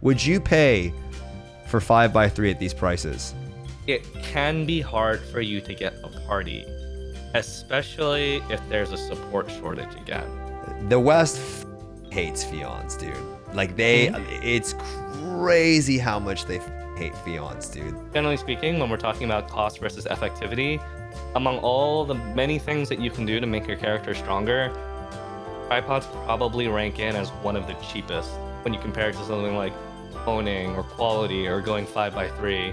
Would you pay for 5x3 at these prices? It can be hard for you to get a party, especially if there's a support shortage again. The West hates Pheons, dude. Like it's crazy how much they hate Pheons, dude. Generally speaking, when we're talking about cost versus effectivity, among all the many things that you can do to make your character stronger, tripods probably rank in as one of the cheapest when you compare it to something like owning or quality or going 5x3.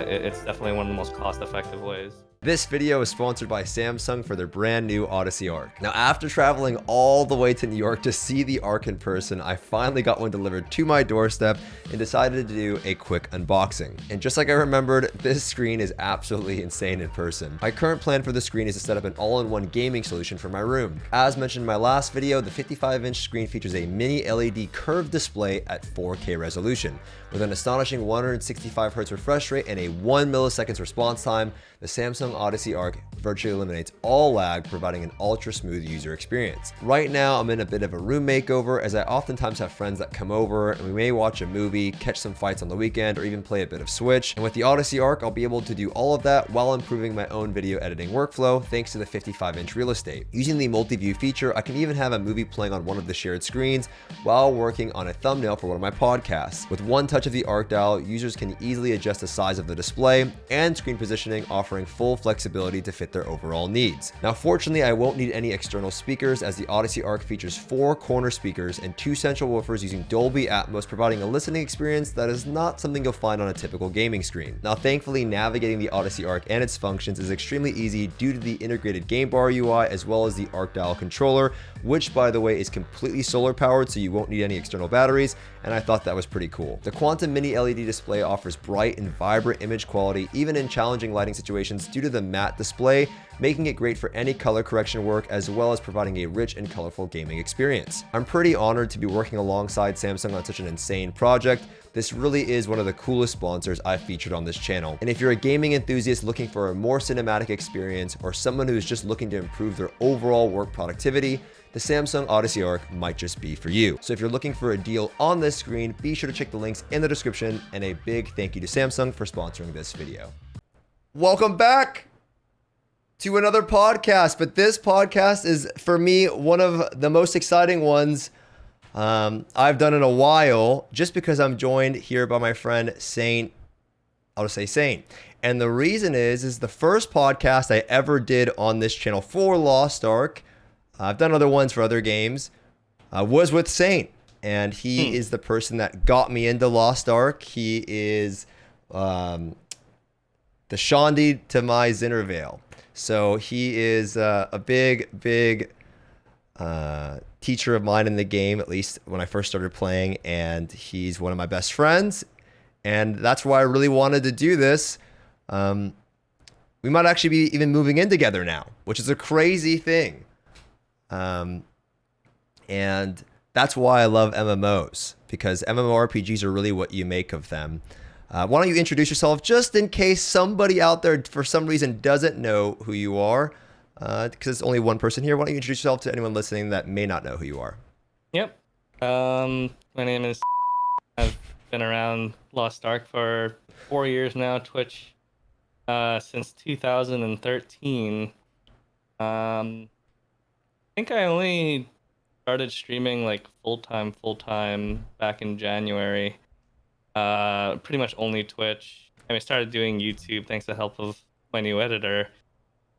It's definitely one of the most cost-effective ways. This video is sponsored by Samsung for their brand new Odyssey Ark. Now, after traveling all the way to New York to see the Ark in person, I finally got one delivered to my doorstep and decided to do a quick unboxing. And just like I remembered, this screen is absolutely insane in person. My current plan for the screen is to set up an all-in-one gaming solution for my room. As mentioned in my last video, the 55-inch screen features a mini LED curved display at 4K resolution. With an astonishing 165Hz refresh rate and a 1 milliseconds response time, the Samsung Odyssey Ark virtually eliminates all lag, providing an ultra-smooth user experience. Right now, I'm in a bit of a room makeover, as I oftentimes have friends that come over and we may watch a movie, catch some fights on the weekend, or even play a bit of Switch. And with the Odyssey Ark, I'll be able to do all of that while improving my own video editing workflow thanks to the 55-inch real estate. Using the multi-view feature, I can even have a movie playing on one of the shared screens while working on a thumbnail for one of my podcasts. With one touch of the Arc dial, users can easily adjust the size of the display and screen positioning, offering full flexibility to fit their overall needs. Now, fortunately, I won't need any external speakers, as the Odyssey Ark features 4 corner speakers and 2 central woofers using Dolby Atmos, providing a listening experience that is not something you'll find on a typical gaming screen. Now, thankfully, navigating the Odyssey Ark and its functions is extremely easy due to the integrated game bar UI as well as the Arc dial controller, which, by the way, is completely solar powered, so you won't need any external batteries, and I thought that was pretty cool. The Quantum Mini LED display offers bright and vibrant image quality even in challenging lighting situations due to the matte display, making it great for any color correction work as well as providing a rich and colorful gaming experience. I'm pretty honored to be working alongside Samsung on such an insane project. This really is one of the coolest sponsors I've featured on this channel. And if you're a gaming enthusiast looking for a more cinematic experience or someone who's just looking to improve their overall work productivity, the Samsung Odyssey Ark might just be for you. So if you're looking for a deal on this screen, be sure to check the links in the description, and a big thank you to Samsung for sponsoring this video. Welcome back to another podcast, but this podcast is, for me, one of the most exciting ones I've done in a while, just because I'm joined here by my friend Saint. I'll just say Saint. And the reason is the first podcast I ever did on this channel for Lost Ark, I've done other ones for other games, was with Saint. And he is the person that got me into Lost Ark. He is the Shondi to my Zinnervale. So he is a big teacher of mine in the game, at least when I first started playing. And he's one of my best friends. And that's why I really wanted to do this. We might actually be even moving in together now, which is a crazy thing. And that's why I love MMOs, because MMORPGs are really what you make of them. Why don't you introduce yourself, just in case somebody out there for some reason doesn't know who you are, because it's only one person here. Why don't you introduce yourself to anyone listening that may not know who you are? Yep. My name is. I've been around Lost Ark for 4 years now. Twitch since 2013. I think I only started streaming like full time back in January. Pretty much only Twitch. I started doing YouTube thanks to the help of my new editor.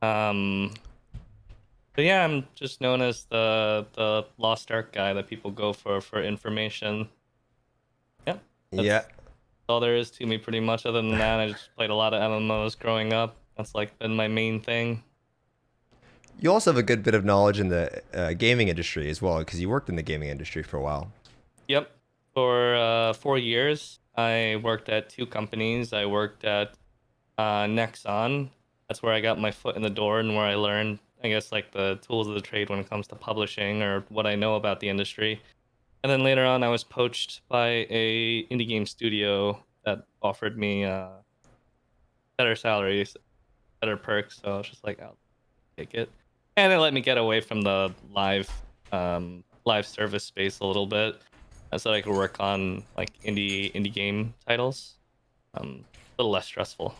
But yeah, I'm just known as the Lost Ark guy that people go for information. Yeah. That's all there is to me, pretty much. Other than that, I just played a lot of MMOs growing up. That's like been my main thing. You also have a good bit of knowledge in the gaming industry as well, because you worked in the gaming industry for a while. Yep. For 4 years, I worked at 2 companies. I worked at Nexon. That's where I got my foot in the door and where I learned, I guess, like the tools of the trade when it comes to publishing or what I know about the industry. And then later on, I was poached by a indie game studio that offered me better salaries, better perks. So I was just like, I'll take it. And it let me get away from the live service space a little bit. so I could work on like indie game titles. A little less stressful.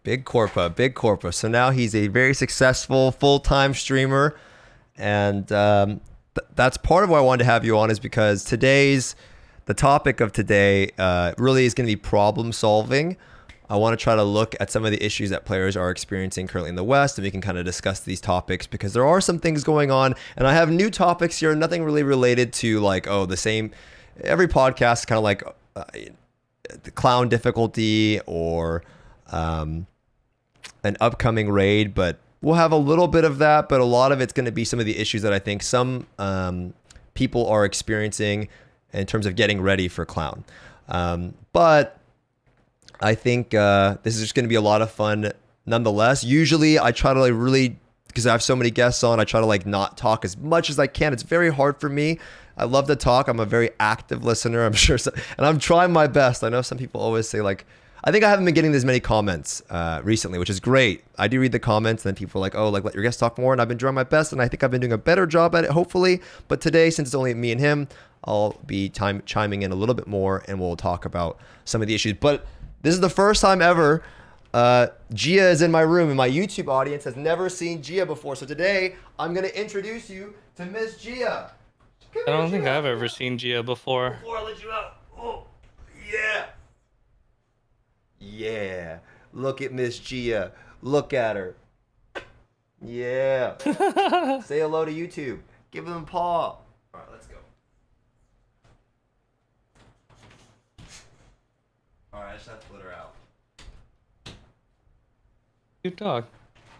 Big Corpa, big Corpa. So now he's a very successful full-time streamer, and that's part of why I wanted to have you on, is because the topic of today really is going to be problem solving. I want to try to look at some of the issues that players are experiencing currently in the West, and we can kind of discuss these topics because there are some things going on, and I have new topics here, nothing really related to like, the same, every podcast is kind of like the clown difficulty or an upcoming raid, but we'll have a little bit of that, but a lot of it's going to be some of the issues that I think some people are experiencing in terms of getting ready for clown. But I think this is just going to be a lot of fun nonetheless. Usually I try to like really, because I have so many guests on, I try to like not talk as much as I can. It's very hard for me. I love to talk. I'm a very active listener, I'm sure. And I'm trying my best. I know some people always say like, I think I haven't been getting as many comments recently, which is great. I do read the comments, and then people are like, oh, like let your guests talk more. And I've been trying my best, and I think I've been doing a better job at it, hopefully. But today, since it's only me and him, I'll be chiming in a little bit more, and we'll talk about some of the issues. But this is the first time ever Gia is in my room, and my YouTube audience has never seen Gia before. So today, I'm going to introduce you to Miss Gia. I don't think I've ever seen Gia before. Before I let you out. Oh, yeah. Yeah. Look at Miss Gia. Look at her. Yeah. Say hello to YouTube. Give them a paw. All right, let's go. All right, I just have to let her out. Cute dog.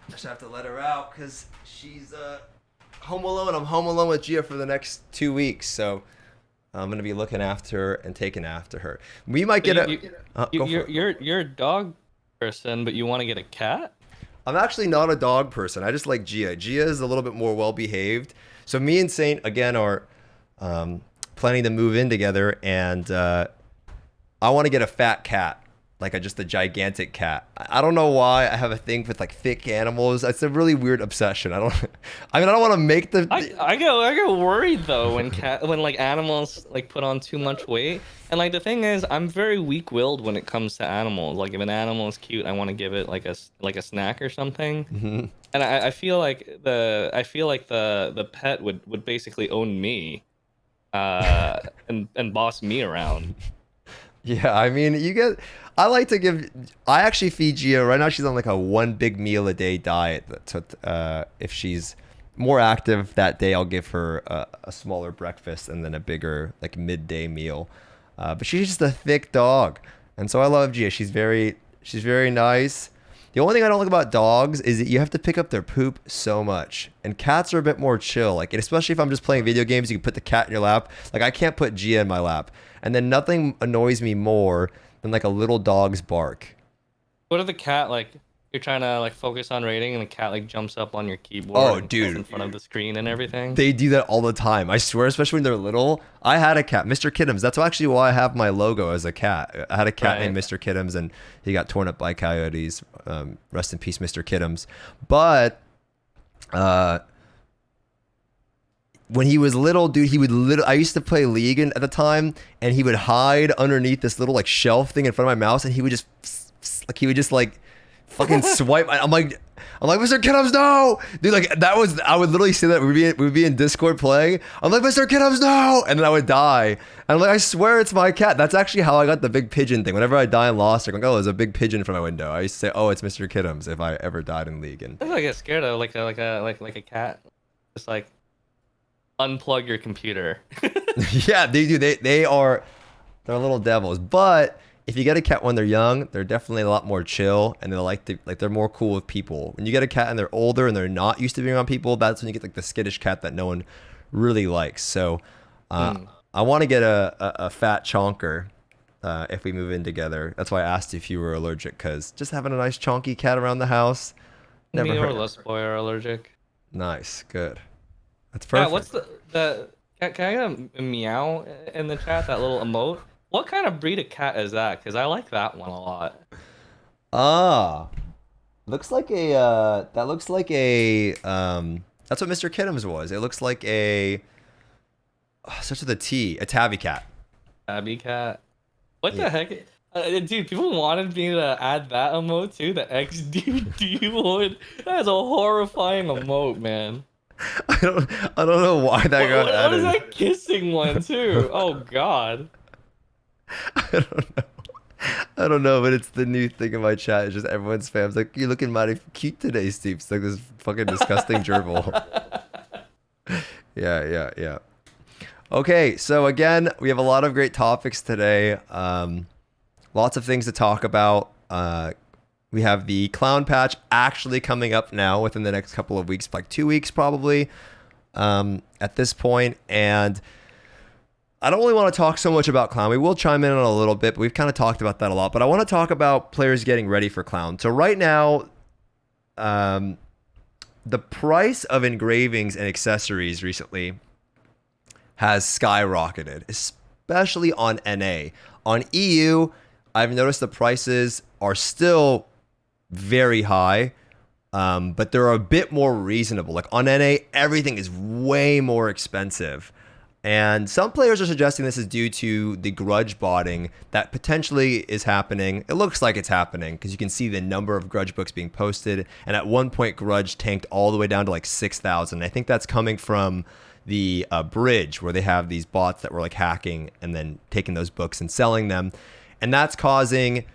I just have to let her out because she's home alone. I'm home alone with Gia for the next 2 weeks, so I'm gonna be looking after her and taking after her. We might get you're a dog person, but you want to get a cat? I'm actually not a dog person. I just like Gia. Gia is a little bit more well behaved. So me and Saint again are planning to move in together, and I want to get a fat cat. Like just a gigantic cat. I don't know why I have a thing with like thick animals. It's a really weird obsession. I don't want to make the. I get worried though when like animals like put on too much weight. And like the thing is, I'm very weak-willed when it comes to animals. Like if an animal is cute, I want to give it like a snack or something. Mm-hmm. And I feel like the pet would basically own me, and boss me around. Yeah, I mean, I actually feed Gia. Right now she's on like a 1 big meal a day diet. So if she's more active that day, I'll give her a smaller breakfast and then a bigger like midday meal. But she's just a thick dog. And so I love Gia. She's very nice. The only thing I don't like about dogs is that you have to pick up their poop so much. And cats are a bit more chill. Like, especially if I'm just playing video games, you can put the cat in your lap. Like, I can't put Gia in my lap. And then nothing annoys me more than like a little dog's bark. What if the cat, like, you're trying to like focus on raiding and the cat like jumps up on your keyboard? Oh, and dude, in front of the screen and everything? They do that all the time. I swear, especially when they're little. I had a cat, Mr. Kittums. That's actually why I have my logo as a cat. I had a cat named Mr. Kittums, and he got torn up by coyotes. Rest in peace, Mr. Kittums. But when he was little, dude, I used to play League at the time, and he would hide underneath this little like shelf thing in front of my mouse, and he would just fucking swipe. I'm like, Mr. Kittums, no, dude. Like I would literally say that we'd be in Discord playing. I'm like, Mr. Kittums, no, and then I would die. And I'm like, I swear it's my cat. That's actually how I got the big pigeon thing. Whenever I die in Lost Ark, I'm like, oh, there's a big pigeon from my window. I used to say, oh, it's Mr. Kittums if I ever died in League. And I get scared of like a cat, just like unplug your computer. Yeah, they do. They're little devils. But if you get a cat when they're young, they're definitely a lot more chill, and they're more cool with people. When you get a cat and they're older and they're not used to being around people, that's when you get like the skittish cat that no one really likes. So I want to get a fat chonker if we move in together. That's why I asked if you were allergic, because just having a nice chonky cat around the house never hurt. Me or Les Boy are allergic. Nice, good. That's perfect. Yeah, what's the can I get a meow in the chat? That little emote. What kind of breed of cat is that? Because I like that one a lot. Looks like a that looks like a that's what Mr. Kittums was. It looks like a starts with a T, a tabby cat. Abby Cat. What Yeah. the heck? Dude, people wanted me to add that emote too, the XDD one. That is a horrifying emote, man. I don't know why that got What is added. that kissing one too? Oh God. I don't know. I don't know, but it's the new thing in my chat. It's just everyone spams like, "You're looking mighty cute today, Steve." It's like this fucking disgusting gerbil. Yeah. Okay, so again, we have a lot of great topics today. Lots of things to talk about. We have the clown patch actually coming up now within the next couple of weeks, like 2 weeks probably, at this point. And I don't really want to talk so much about clown. We will chime in on a little bit, but we've kind of talked about that a lot. But I want to talk about players getting ready for clown. So right now, the price of engravings and accessories recently has skyrocketed, especially on NA. On EU, I've noticed the prices are still very high, but they're a bit more reasonable. Like on NA, everything is way more expensive. And some players are suggesting this is due to the grudge botting that potentially is happening. It looks like it's happening because you can see the number of grudge books being posted. And at one point, grudge tanked all the way down to like 6,000. I think that's coming from the bridge where they have these bots that were like hacking and then taking those books and selling them. And that's causing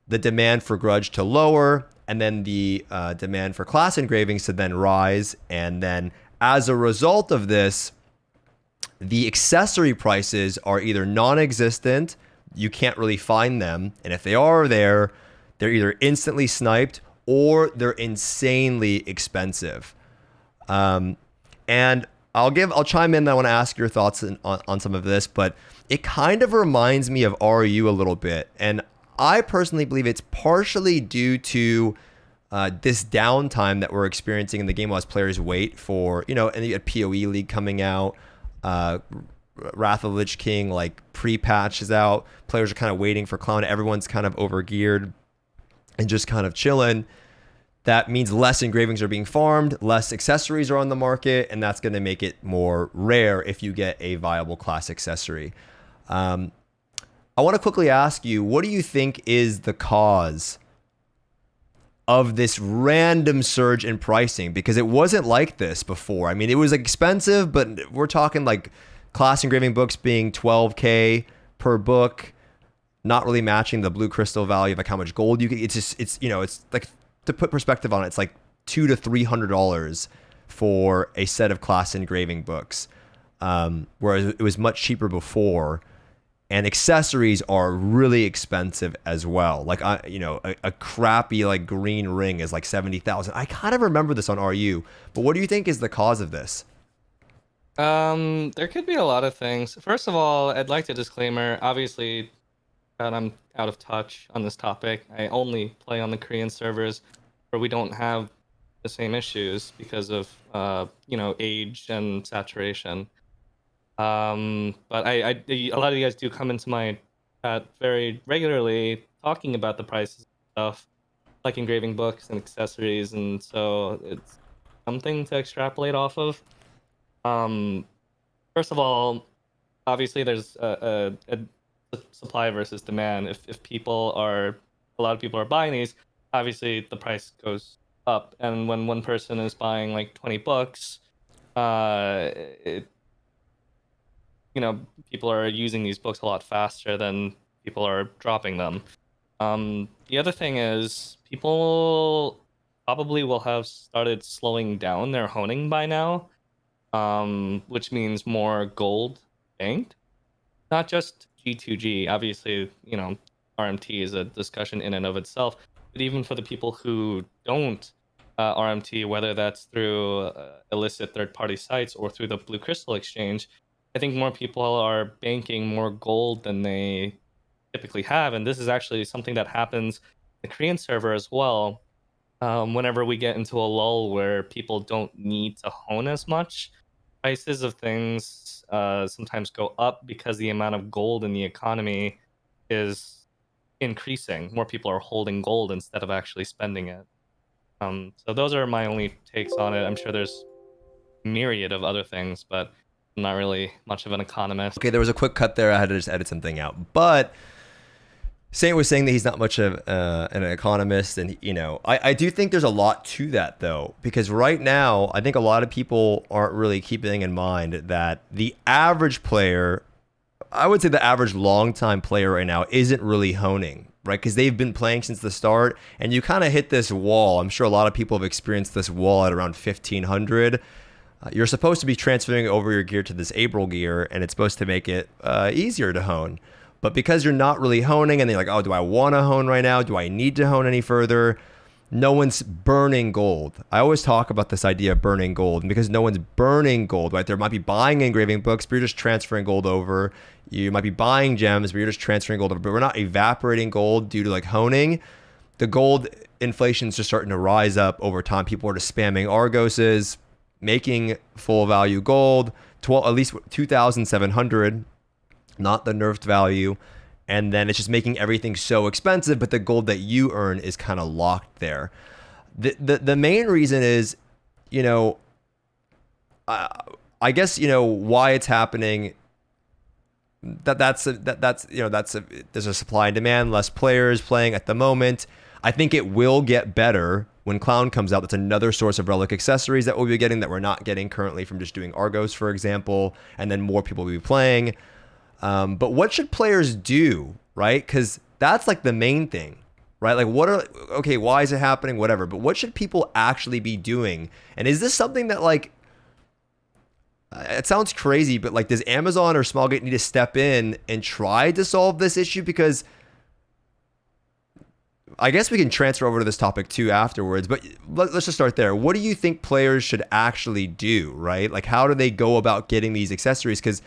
the demand for grudge to lower and then the demand for class engravings to then rise. And then as a result of this, the accessory prices are either non-existent, you can't really find them, and if they are there, they're either instantly sniped or they're insanely expensive. And I'll chime in. I want to ask your thoughts on some of this, but it kind of reminds me of RU a little bit, and I personally believe it's partially due to this downtime that we're experiencing in the game as players wait for, and you had PoE League coming out. Wrath of the Lich King like pre-patch is out. Players are kind of waiting for clown. Everyone's kind of overgeared and just kind of chilling. That means less engravings are being farmed, less accessories are on the market, and that's going to make it more rare if you get a viable class accessory. I want to quickly ask you, what do you think is the cause of this random surge in pricing? Because it wasn't like this before. I mean, it was expensive, but we're talking like class engraving books being 12K per book, not really matching the blue crystal value of like how much gold you get. It's like, to put perspective on it, it's like $200 to $300 for a set of class engraving books, whereas it was much cheaper before. And accessories are really expensive as well. Like a crappy like green ring is like 70,000. I kind of remember this on RU, but what do you think is the cause of this? There could be a lot of things. First of all, I'd like to disclaimer, obviously, that I'm out of touch on this topic. I only play on the Korean servers where we don't have the same issues because of age and saturation. But a lot of you guys do come into my chat very regularly talking about the prices of stuff like engraving books and accessories, and so it's something to extrapolate off of. First of all, obviously there's a supply versus demand. If a lot of people are buying these, obviously the price goes up, and when one person is buying like 20 books, people are using these books a lot faster than people are dropping them. The other thing is people probably will have started slowing down their honing by now, which means more gold banked. Not just G2G, obviously, RMT is a discussion in and of itself, but even for the people who don't RMT, whether that's through illicit third-party sites or through the Blue Crystal Exchange, I think more people are banking more gold than they typically have, and this is actually something that happens in the Korean server as well. Whenever we get into a lull where people don't need to hone as much, prices of things sometimes go up because the amount of gold in the economy is increasing. More people are holding gold instead of actually spending it. So those are my only takes on it. I'm sure there's myriad of other things, but I'm not really much of an economist. Okay, there was a quick cut there. I had to just edit something out. But Saint was saying that he's not much of an economist, and I do think there's a lot to that though, because right now I think a lot of people aren't really keeping in mind that the average player, I would say the average longtime player right now isn't really honing, right? Because they've been playing since the start, and you kind of hit this wall. I'm sure a lot of people have experienced this wall at around 1500. You're supposed to be transferring over your gear to this April gear, and it's supposed to make it easier to hone. But because you're not really honing, and they're like, oh, do I want to hone right now? Do I need to hone any further? No one's burning gold. I always talk about this idea of burning gold, and because no one's burning gold, right? There might be buying engraving books, but you're just transferring gold over. You might be buying gems, but you're just transferring gold over. But we're not evaporating gold due to like honing. The gold inflation is just starting to rise up over time. People are just spamming Argoses, making full value gold, at least 2,700. Not the nerfed value, and then it's just making everything so expensive, but the gold that you earn is kind of locked there. The main reason is, I guess why it's happening. There's a supply and demand, less players playing at the moment. I think it will get better when Clown comes out. That's another source of relic accessories that we'll be getting that we're not getting currently from just doing Argos, for example, and then more people will be playing. But what should players do, right? Because that's like the main thing, right? Like why is it happening? Whatever. But what should people actually be doing? And is this something that like, it sounds crazy, but like, does Amazon or Smallgate need to step in and try to solve this issue? Because I guess we can transfer over to this topic too afterwards, but let's just start there. What do you think players should actually do, right? Like, how do they go about getting these accessories? Because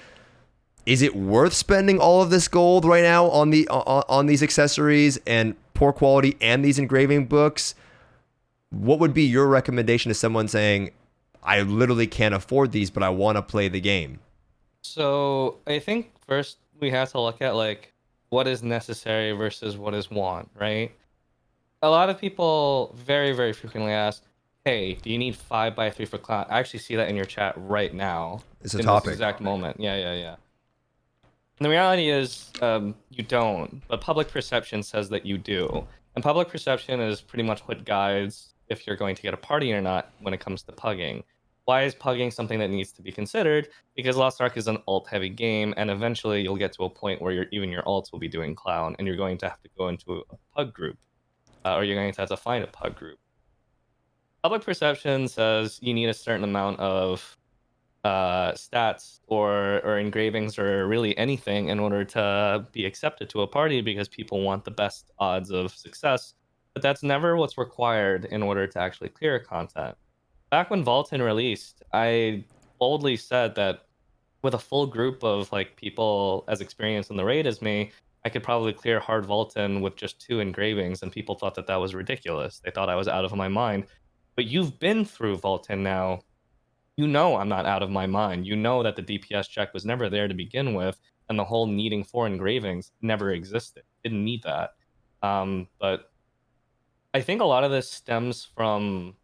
is it worth spending all of this gold right now on these accessories and poor quality and these engraving books? What would be your recommendation to someone saying, I literally can't afford these, but I want to play the game? So I think first we have to look at like what is necessary versus what is want, right? A lot of people very, very frequently ask, hey, do you need 5x3 for Clown? I actually see that in your chat right now. It's a topic. This exact moment. Yeah. And the reality is you don't, but public perception says that you do. And public perception is pretty much what guides if you're going to get a party or not when it comes to pugging. Why is pugging something that needs to be considered? Because Lost Ark is an alt-heavy game, and eventually you'll get to a point where even your alts will be doing Clown, and you're going to have to go into a pug group, or you're going to have to find a pug group. Public perception says you need a certain amount of stats or engravings or really anything in order to be accepted to a party because people want the best odds of success, but that's never what's required in order to actually clear content. Back when Vaulton released, I boldly said that with a full group of like people as experienced in the raid as me, I could probably clear hard Vaulton with just 2 engravings, and people thought that was ridiculous. They thought I was out of my mind. But you've been through Vaulton now. You know I'm not out of my mind. You know that the DPS check was never there to begin with, and the whole needing 4 engravings never existed. Didn't need that. But I think a lot of this stems from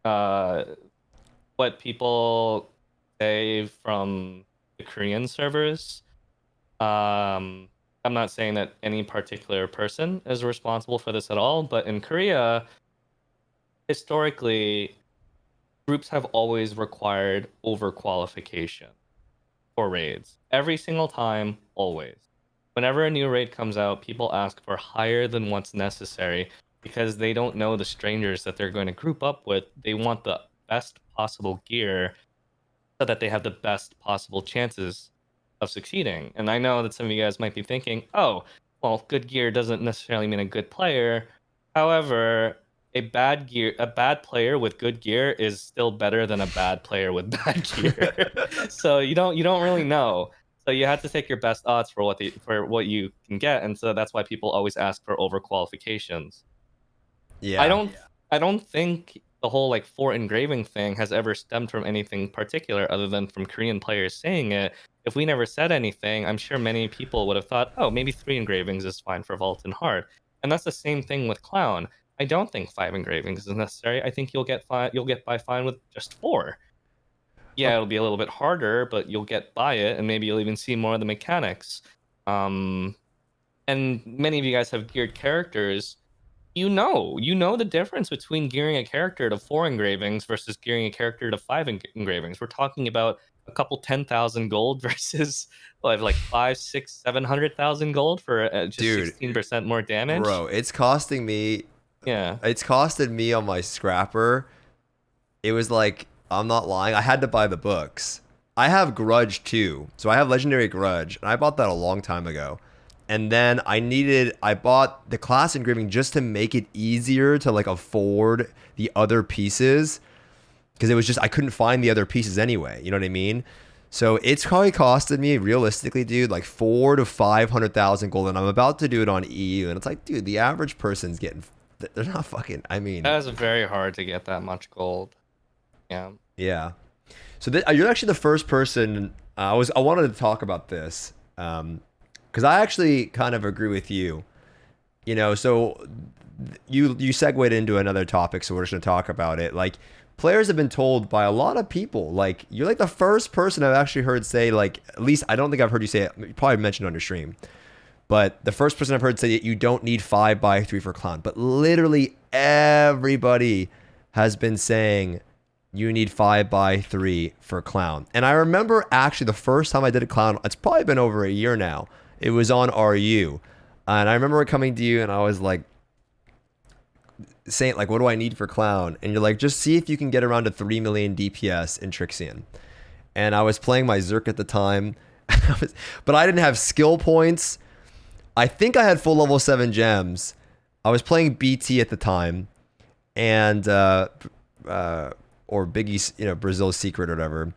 what people say from the Korean servers. I'm not saying that any particular person is responsible for this at all, but in Korea, historically, groups have always required overqualification for raids. Every single time, always. Whenever a new raid comes out, people ask for higher than what's necessary because they don't know the strangers that they're going to group up with. They want the best possible gear so that they have the best possible chances of succeeding. And I know that some of you guys might be thinking, oh, well, good gear doesn't necessarily mean a good player. However, a bad player with good gear is still better than a bad player with bad gear. So you don't really know. So you have to take your best odds for what you can get, and so that's why people always ask for overqualifications. Yeah. I don't think the whole like 4 engraving thing has ever stemmed from anything particular other than from Korean players saying it. If we never said anything, I'm sure many people would have thought, oh, maybe 3 engravings is fine for Vault and Hard. And that's the same thing with Clown. I don't think 5 engravings is necessary. I think you'll get by fine with just 4. yeah, it'll be a little bit harder, but you'll get by it, and maybe you'll even see more of the mechanics. Um, and many of you guys have geared characters. You know the difference between gearing a character to 4 engravings versus gearing a character to 5 engravings. We're talking about a couple 10,000 gold versus like 5, 6, 700,000 gold for just Dude, 16% more damage. bro, it's costing me. Yeah. It's costed me on my scrapper. It was like, I'm not lying. I had to buy the books. I have Grudge too. So I have Legendary Grudge, and I bought that a long time ago. And then I bought the class engraving just to make it easier to like afford the other pieces. Because it was just, I couldn't find the other pieces anyway. You know what I mean? So it's probably costed me, realistically, dude, like 400 to 500,000 gold. And I'm about to do it on EU. And it's like, dude, the average person's getting, they're not fucking, I mean. That is very hard to get that much gold. Yeah. Yeah. So you're actually the first person, I wanted to talk about this. Because I actually kind of agree with you. You know, so you segued into another topic, so we're just going to talk about it. Like, players have been told by a lot of people, like, you're like the first person I've actually heard say, like, at least I don't think I've heard you say it. You probably mentioned it on your stream. But the first person I've heard say that you don't need 5x3 for clown. But literally everybody has been saying you need 5x3 for clown. And I remember actually the first time I did a clown, it's probably been over a year now. It was on RU. And I remember coming to you and I was like, Saint, like, what do I need for clown? And you're like, just see if you can get around to 3 million DPS in Trixian. And I was playing my Zerk at the time, but I didn't have skill points. I think I had full level 7 gems. I was playing BT at the time, and or Biggie's, you know, Brazil's Secret or whatever,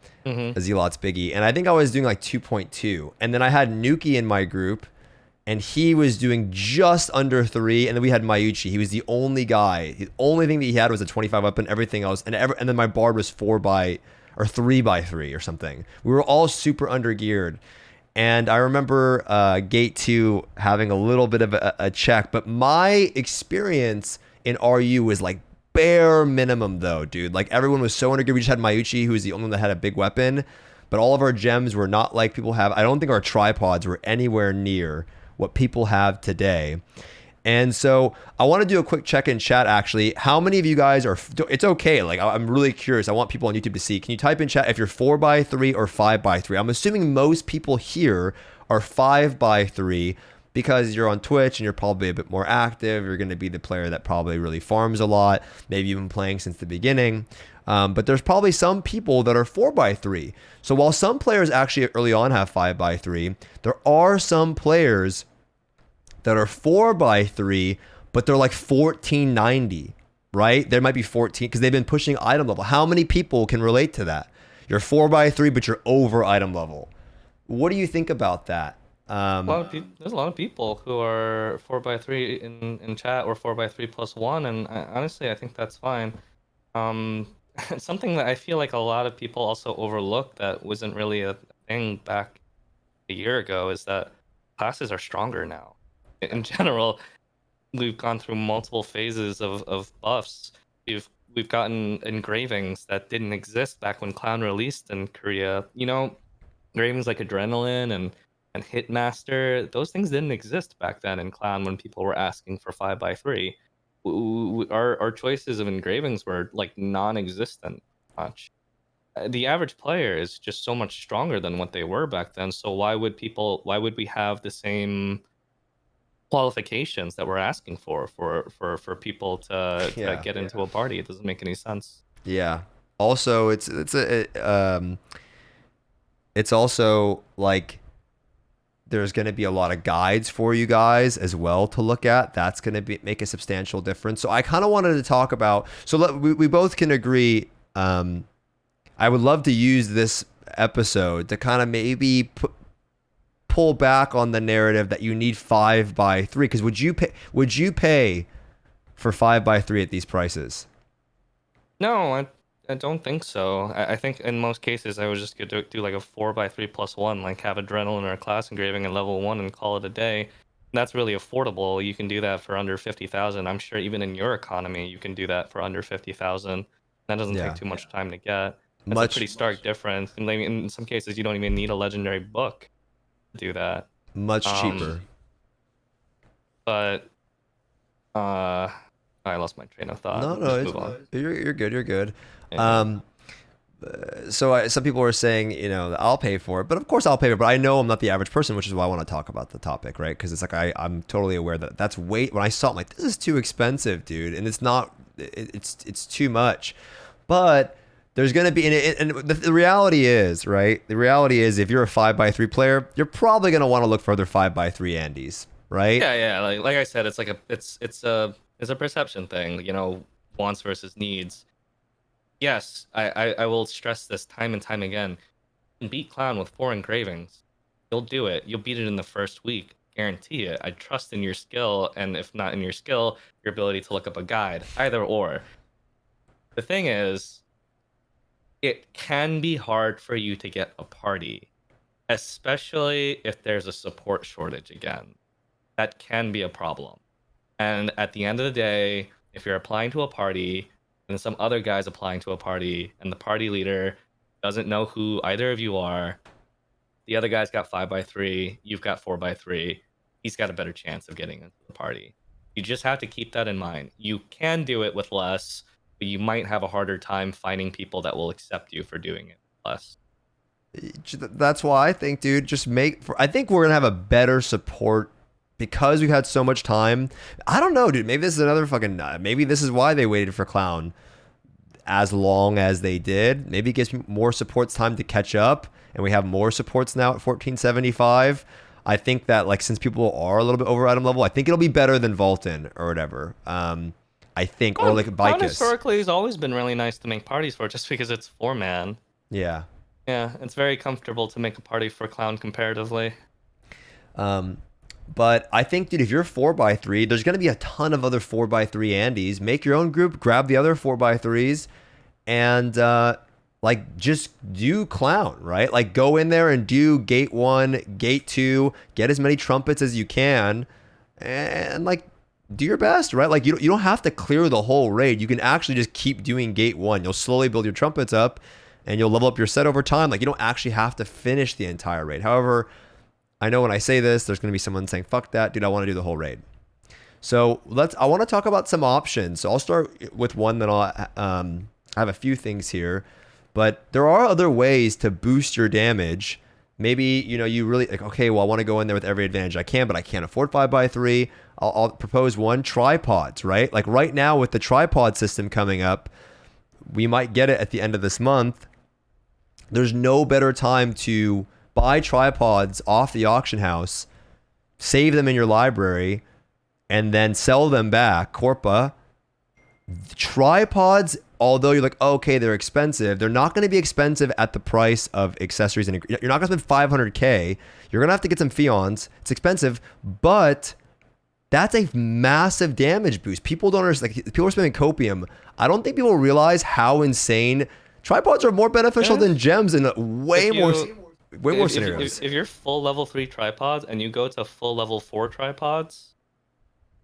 Zealot's Biggie, and I think I was doing like 2.2, and then I had Nuki in my group, and he was doing just under 3, and then we had Mayuchi. He was the only guy. The only thing that he had was a 25 weapon. Everything else, and then my Bard was 3x3 or something. We were all super under geared. And I remember Gate 2 having a little bit of a check, but my experience in RU was like bare minimum though, dude. Like, everyone was so under geared. We just had Mayuchi, who was the only one that had a big weapon, but all of our gems were not like people have. I don't think our tripods were anywhere near what people have today. And so I want to do a quick check in chat, actually. How many of you guys are, it's okay, like, I'm really curious. I want people on YouTube to see. Can you type in chat if you're 4x3 or 5x3? I'm assuming most people here are 5x3 because you're on Twitch and you're probably a bit more active. You're going to be the player that probably really farms a lot. Maybe you've been playing since the beginning. But there's probably some people that are 4x3. So while some players actually early on have 5x3, there are some players that are 4x3, but they're like 1490, right? There might be 14 because they've been pushing item level. How many people can relate to that? You're 4x3, but you're over item level. What do you think about that? There's a lot of people who are 4x3 in chat, or 4x3 plus 1, and honestly, I think that's fine. Something that I feel like a lot of people also overlook that wasn't really a thing back a year ago is that classes are stronger now. In general, we've gone through multiple phases of buffs. We've gotten engravings that didn't exist back when Clown released in Korea. You know, engravings like Adrenaline and Hitmaster, those things didn't exist back then in Clown when people were asking for 5x3. Our choices of engravings were like non-existent much. The average player is just so much stronger than what they were back then. So why would we have the same qualifications that we're asking for people to get into a party? It doesn't make any sense. Yeah. Also, it's also like there's going to be a lot of guides for you guys as well to look at. That's going to make a substantial difference. So I kind of wanted to talk about. So we both can agree. I would love to use this episode to kind of maybe pull back on the narrative that you need 5x3, because would you pay for 5x3 at these prices? No, I don't think so. I think in most cases I was just gonna do like a 4x3 plus 1, like have Adrenaline or a class engraving at level 1 and call it a day. That's really affordable. You can do that for under 50,000. I'm sure even in your economy you can do that for under 50,000. That doesn't take too much time to get. That's a pretty stark difference. And like, in some cases, you don't even need a legendary book to do that. Much cheaper. But I lost my train of thought. No, Let's move on. you're good. You're good. Yeah. So some people are saying, you know, I'll pay for it, but of course I'll pay for it. But I know I'm not the average person, which is why I want to talk about the topic, right? Because it's like I'm totally aware that that's way. When I saw it, I'm like, this is too expensive, dude, and it's not. It's too much. But there's gonna be, and the reality is, right? The reality is, if you're a 5x3 player, you're probably gonna want to look for other 5x3 Andes, right? Yeah. Like I said, it's like it's a perception thing. You know, wants versus needs. Yes, I will stress this time and time again. You can beat Clown with 4 engravings. You'll do it. You'll beat it in the first week. Guarantee it. I trust in your skill, and if not in your skill, your ability to look up a guide. Either or. The thing is, it can be hard for you to get a party, especially if there's a support shortage again. That can be a problem. And at the end of the day, if you're applying to a party, and some other guy's applying to a party, and the party leader doesn't know who either of you are, the other guy's got 5x3, you've got 4x3, he's got a better chance of getting into the party. You just have to keep that in mind. You can do it with less, but you might have a harder time finding people that will accept you for doing it with less. That's why I think, dude, I think we're gonna have a better support because we've had so much time. I don't know, dude. Maybe this is another fucking. Maybe this is why they waited for Clown as long as they did. Maybe it gives more supports time to catch up, and we have more supports now at 1475. I think that, like, since people are a little bit over item level, I think it'll be better than Vulcan or whatever. I think, or like Clown Vicus. historically has always been really nice to make parties for, just because it's 4-man. Yeah. Yeah, it's very comfortable to make a party for Clown comparatively. But I think, dude, if you're 4x3, there's going to be a ton of other 4x3 Andes. Make your own group, grab the other 4x3s, and like, just do Clown, right? Like, go in there and do gate 1, gate 2, get as many trumpets as you can, and like, do your best, right? Like, you don't have to clear the whole raid. You can actually just keep doing gate 1. You'll slowly build your trumpets up, and you'll level up your set over time. Like, you don't actually have to finish the entire raid. However, I know when I say this, there's going to be someone saying, fuck that, dude, I want to do the whole raid. So I want to talk about some options. So I'll start with one, then I'll have a few things here. But there are other ways to boost your damage. Maybe, you know, you really, like, okay, well, I want to go in there with every advantage I can, but I can't afford 5x3. I'll propose one, tripods, right? Like, right now with the tripod system coming up, we might get it at the end of this month. There's no better time to buy tripods off the auction house, save them in your library, and then sell them back. Corpa. Tripods, although you're like, oh, okay, they're expensive, they're not going to be expensive at the price of accessories. And you're not going to spend 500K. You're going to have to get some Pheons. It's expensive, but that's a massive damage boost. People don't understand. Like, people are spending copium. I don't think people realize how insane tripods are more beneficial than gems in way more scenarios. If you're full level 3 tripods and you go to full level 4 tripods,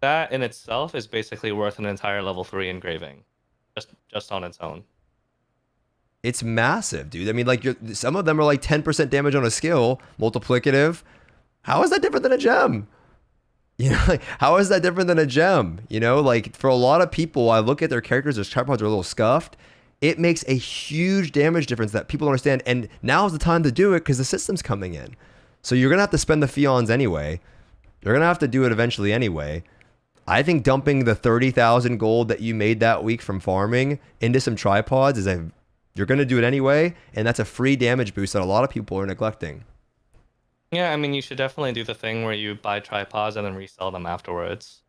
that in itself is basically worth an entire level 3 engraving, just on its own. It's massive, dude. I mean, like, some of them are like 10% damage on a skill, multiplicative. How is that different than a gem? You know, like, how is that different than a gem? You know, like, for a lot of people, I look at their characters, their tripods are a little scuffed. It makes a huge damage difference that people don't understand. And now's the time to do it because the system's coming in. So you're going to have to spend the Pheons anyway. You're going to have to do it eventually anyway. I think dumping the 30,000 gold that you made that week from farming into some tripods you're going to do it anyway. And that's a free damage boost that a lot of people are neglecting. Yeah, I mean, you should definitely do the thing where you buy tripods and then resell them afterwards.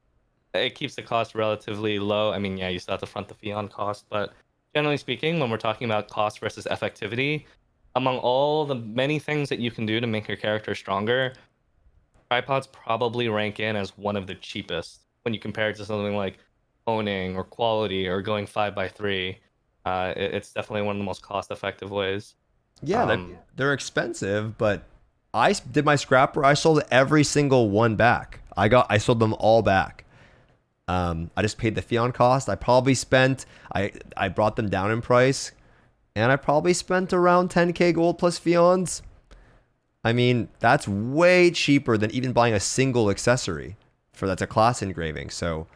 It keeps the cost relatively low. I mean, yeah, you still have to front the Pheon cost, but generally speaking, when we're talking about cost versus effectivity, among all the many things that you can do to make your character stronger, tripods probably rank in as one of the cheapest when you compare it to something like owning or quality or going 5x3. It's definitely one of the most cost-effective ways. Yeah, they're expensive, but I did my scrapper. I sold every single one back. I sold them all back. I just paid the Pheon cost. I probably spent, I brought them down in price and I probably spent around 10k gold plus Pheons. I mean, that's way cheaper than even buying a single accessory for that's a class engraving. So,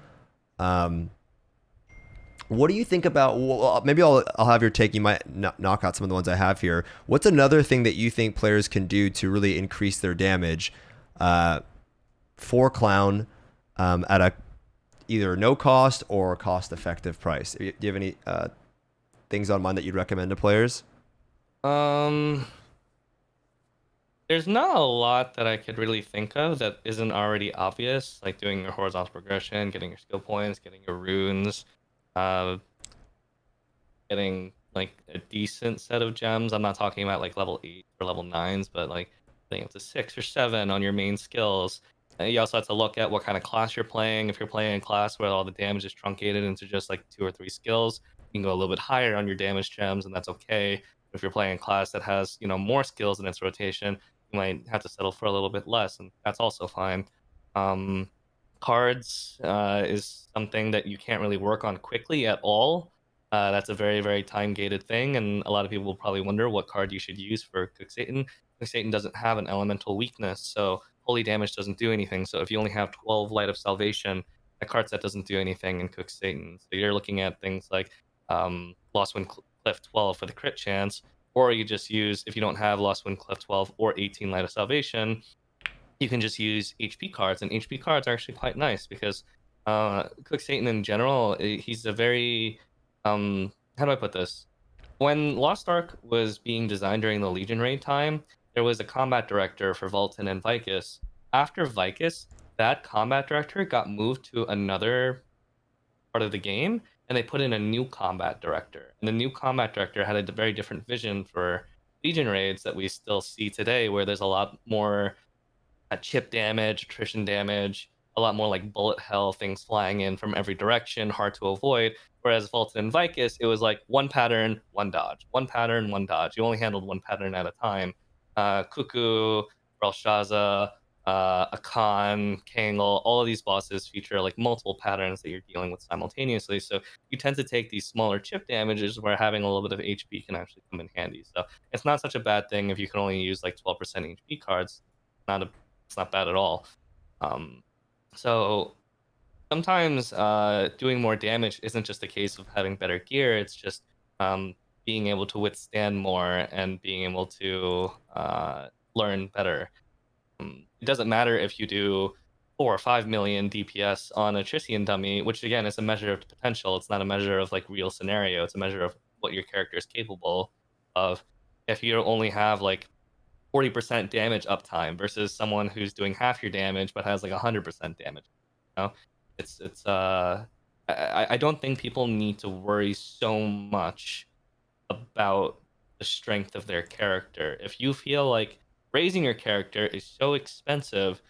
what do you think about? Well, maybe I'll have your take. You might knock out some of the ones I have here. What's another thing that you think players can do to really increase their damage for Clown at a either no cost or cost effective price? Do you have any things on mind that you'd recommend to players? There's not a lot that I could really think of that isn't already obvious, like doing your horizontal progression, getting your skill points, getting your runes, uh, getting like a decent set of gems. I'm not talking about like level 8 or level 9s, but like getting up to 6 or 7 on your main skills. And you also have to look at what kind of class you're playing. If you're playing a class where all the damage is truncated into just like 2 or 3 skills, you can go a little bit higher on your damage gems, and that's okay. If you're playing a class that has, more skills in its rotation, you might have to settle for a little bit less, and that's also fine. Um, Cards is something that you can't really work on quickly at all. That's a very, very time gated thing, and a lot of people will probably wonder what card you should use for Cook Satan. Cook Satan doesn't have an elemental weakness, so holy damage doesn't do anything. So if you only have 12 Light of Salvation, a card set doesn't do anything in Cook Satan. So you're looking at things like Lost Wind Cliff 12 for the crit chance, or you just use, if you don't have Lost Wind Cliff 12 or 18 Light of Salvation, you can just use HP cards, and HP cards are actually quite nice because Cook Satan in general, he's a very how do I put this? When Lost Ark was being designed during the Legion raid time, there was a combat director for Vulcan and Vicus. After Vicus, that combat director got moved to another part of the game, and they put in a new combat director. And the new combat director had a very different vision for Legion raids that we still see today, where there's a lot more chip damage, attrition damage, a lot more like bullet hell, things flying in from every direction, hard to avoid. Whereas Vulcan and Vicus, it was like one pattern, one dodge, one pattern, one dodge. You only handled one pattern at a time. Cuckoo, Belshazzar, Akkan, Kangol, all of these bosses feature like multiple patterns that you're dealing with simultaneously. So you tend to take these smaller chip damages where having a little bit of HP can actually come in handy. So it's not such a bad thing if you can only use like 12% HP cards. It's not bad at all. So sometimes doing more damage isn't just a case of having better gear. It's just being able to withstand more and being able to learn better. It doesn't matter if you do 4 or 5 million DPS on a Trissian dummy, which again is a measure of potential. It's not a measure of like real scenario. It's a measure of what your character is capable of. If you only have like 40% damage uptime versus someone who's doing half your damage but has like 100% damage. I don't think people need to worry so much about the strength of their character. If you feel like raising your character is so expensive,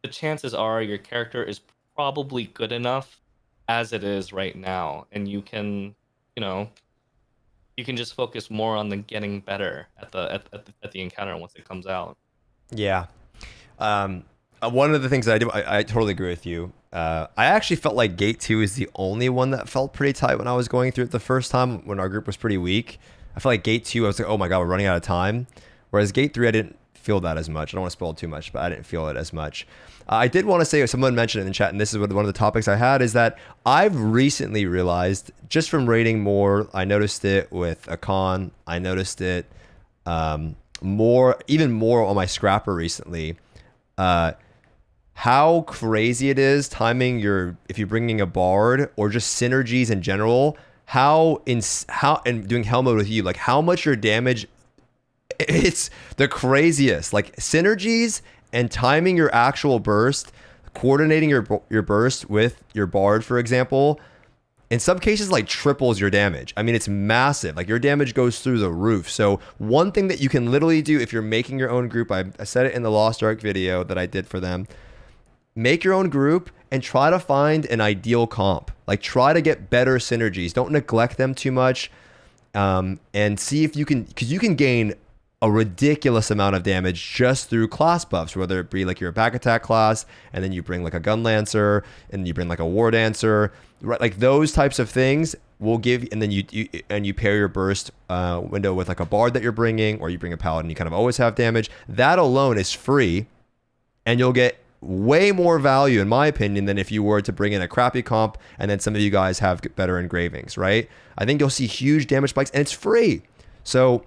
the chances are your character is probably good enough as it is right now, and you can just focus more on the getting better at the encounter once it comes out. Yeah. One of the things that I do, I totally agree with you. I actually felt like Gate 2 is the only one that felt pretty tight when I was going through it the first time when our group was pretty weak. I felt like Gate 2, I was like, oh my God, we're running out of time. Whereas Gate 3, I didn't feel that as much. I don't want to spoil too much, but I didn't feel it as much. I did want to say, someone mentioned it in the chat, and this is one of the topics I had, is that I've recently realized, just from raiding more, I noticed it with Akkan, I noticed it even more on my Scrapper recently, how crazy it is timing if you're bringing a Bard or just synergies in general, and doing Hell mode with you, like how much your damage, it's the craziest. Like synergies and timing your actual burst, coordinating your burst with your Bard, for example, in some cases like triples your damage. I mean, it's massive. Like your damage goes through the roof. So one thing that you can literally do if you're making your own group, I said it in the Lost Ark video that I did for them, make your own group and try to find an ideal comp. Like try to get better synergies. Don't neglect them too much. And see if you can, because you can gain a ridiculous amount of damage just through class buffs, whether it be like your back attack class, and then you bring like a gun lancer, and you bring like a war dancer, right? Like those types of things will give, and then you pair your burst window with like a bard that you're bringing, or you bring a paladin, you kind of always have damage. That alone is free, and you'll get way more value, in my opinion, than if you were to bring in a crappy comp, and then some of you guys have better engravings, right? I think you'll see huge damage spikes, and it's free. So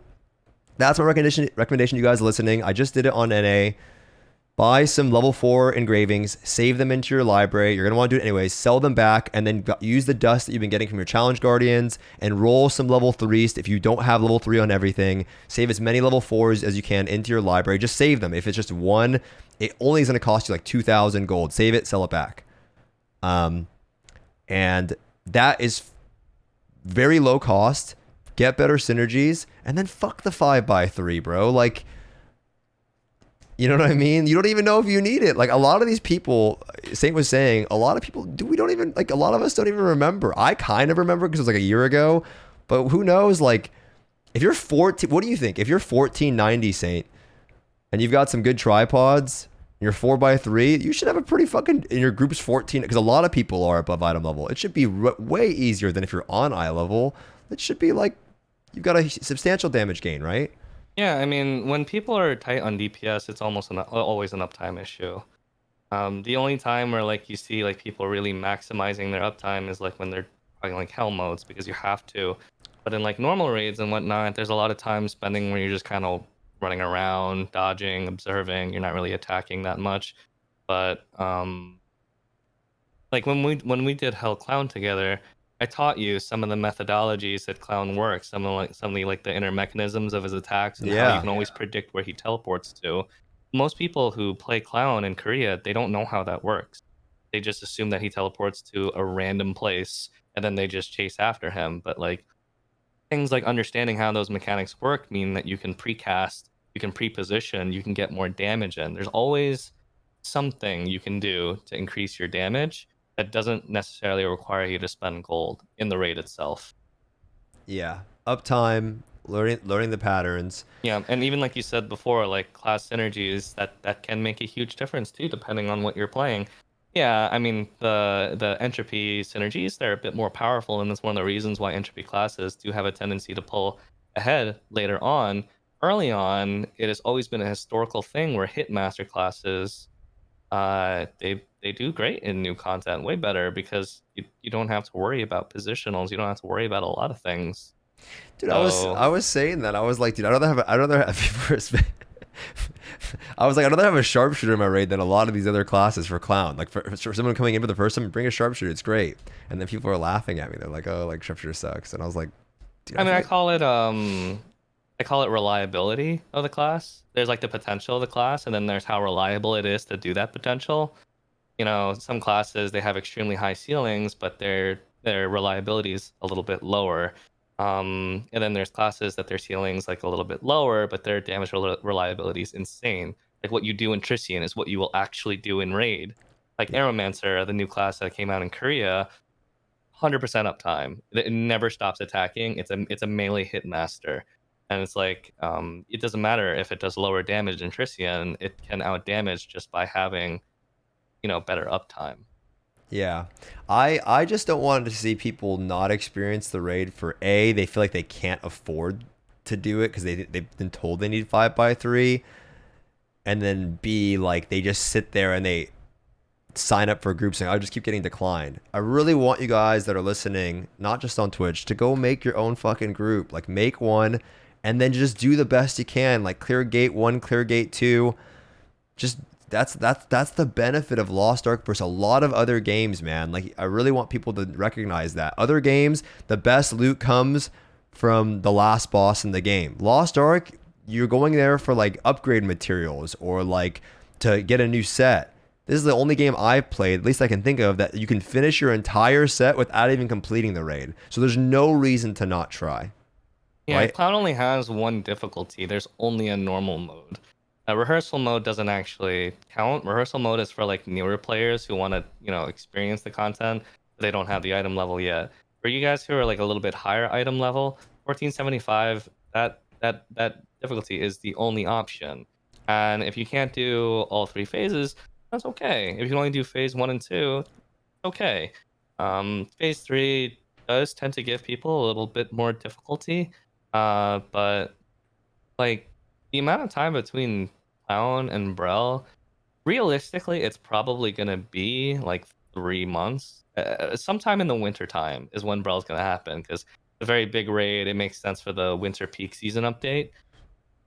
that's my recommendation, you guys listening. I just did it on NA. Buy some level 4 engravings, save them into your library. You're going to want to do it anyways. Sell them back, and then use the dust that you've been getting from your challenge guardians and roll some level 3s if you don't have level 3 on everything. Save as many level 4s as you can into your library. Just save them. If it's just one, it only is going to cost you like 2,000 gold. Save it, sell it back. And that is very low cost. Get better synergies, and then fuck the 5x3, bro. Like, you know what I mean? You don't even know if you need it. Like, a lot of these people, Saint was saying, a lot of people, we don't even, like, a lot of us don't even remember. I kind of remember because it was like a year ago, but who knows? Like, if you're 14, what do you think? If you're 1490, Saint, and you've got some good tripods, you're 4x3, you should have a pretty fucking, in your group's 14, because a lot of people are above item level. It should be way easier than if you're on eye level. It should be like, you've got a substantial damage gain, right? Yeah, I mean, when people are tight on DPS, it's almost always an uptime issue. The only time where like you see like people really maximizing their uptime is like when they're playing like hell modes, because you have to. But in like normal raids and whatnot, there's a lot of time spending where you're just kind of running around, dodging, observing. You're not really attacking that much. But like when we did Hell Clown together, I taught you some of the methodologies that Clown works, some of the inner mechanisms of his attacks, and how you can always predict where he teleports to. Most people who play Clown in Korea, they don't know how that works. They just assume that he teleports to a random place, and then they just chase after him. But like things like understanding how those mechanics work mean that you can precast, you can pre-position, you can get more damage in. There's always something you can do to increase your damage that doesn't necessarily require you to spend gold in the raid itself. Yeah, uptime, learning the patterns. Yeah, and even like you said before, like class synergies, that can make a huge difference too, depending on what you're playing. Yeah, I mean the entropy synergies, they're a bit more powerful, and that's one of the reasons why entropy classes do have a tendency to pull ahead later on. Early on, it has always been a historical thing where hitmaster classes, they do great in new content, way better, because you don't have to worry about positionals, you don't have to worry about a lot of things. Dude, so, I was saying that, I was like, dude, I'd rather have I was like, I'd rather have a sharpshooter in my raid than a lot of these other classes for Clown. Like for someone coming in for the first time, bring a sharpshooter, it's great. And then people are laughing at me. They're like, oh, like sharpshooter sucks. And I was like, dude, I call it reliability of the class. There's like the potential of the class, and then there's how reliable it is to do that potential. You know, some classes, they have extremely high ceilings, but their reliability is a little bit lower. And then there's classes that their ceilings like a little bit lower, but their damage reliability is insane. Like what you do in Trissian is what you will actually do in Raid. Like Aeromancer, the new class that came out in Korea, 100% uptime. It never stops attacking. It's a melee hitmaster. And it's like, it doesn't matter if it does lower damage in Trissian, it can outdamage just by having, better uptime. Yeah. I just don't want to see people not experience the raid for A, they feel like they can't afford to do it because they've been told they need 5x3. And then B, like they just sit there and they sign up for groups and I just keep getting declined. I really want you guys that are listening, not just on Twitch, to go make your own fucking group. Like make one and then just do the best you can. Like clear gate 1, clear gate 2. Just that's the benefit of Lost Ark versus a lot of other games, man. Like I really want people to recognize that. Other games, the best loot comes from the last boss in the game. Lost Ark, you're going there for like upgrade materials or like to get a new set. This is the only game I've played, at least I can think of, that you can finish your entire set without even completing the raid. So there's no reason to not try. Yeah, right? Cloud only has one difficulty. There's only a normal mode. Rehearsal mode doesn't actually count. Rehearsal mode is for like newer players who want to, experience the content. But they don't have the item level yet. For you guys who are like a little bit higher item level, 1475, that difficulty is the only option. And if you can't do all 3 phases, that's okay. If you can only do phase 1 and 2, okay. Phase 3 does tend to give people a little bit more difficulty, but like the amount of time between Clown and Brel, realistically, it's probably gonna be like 3 months. Sometime in the winter time is when Brel's gonna happen because the very big raid. It makes sense for the winter peak season update.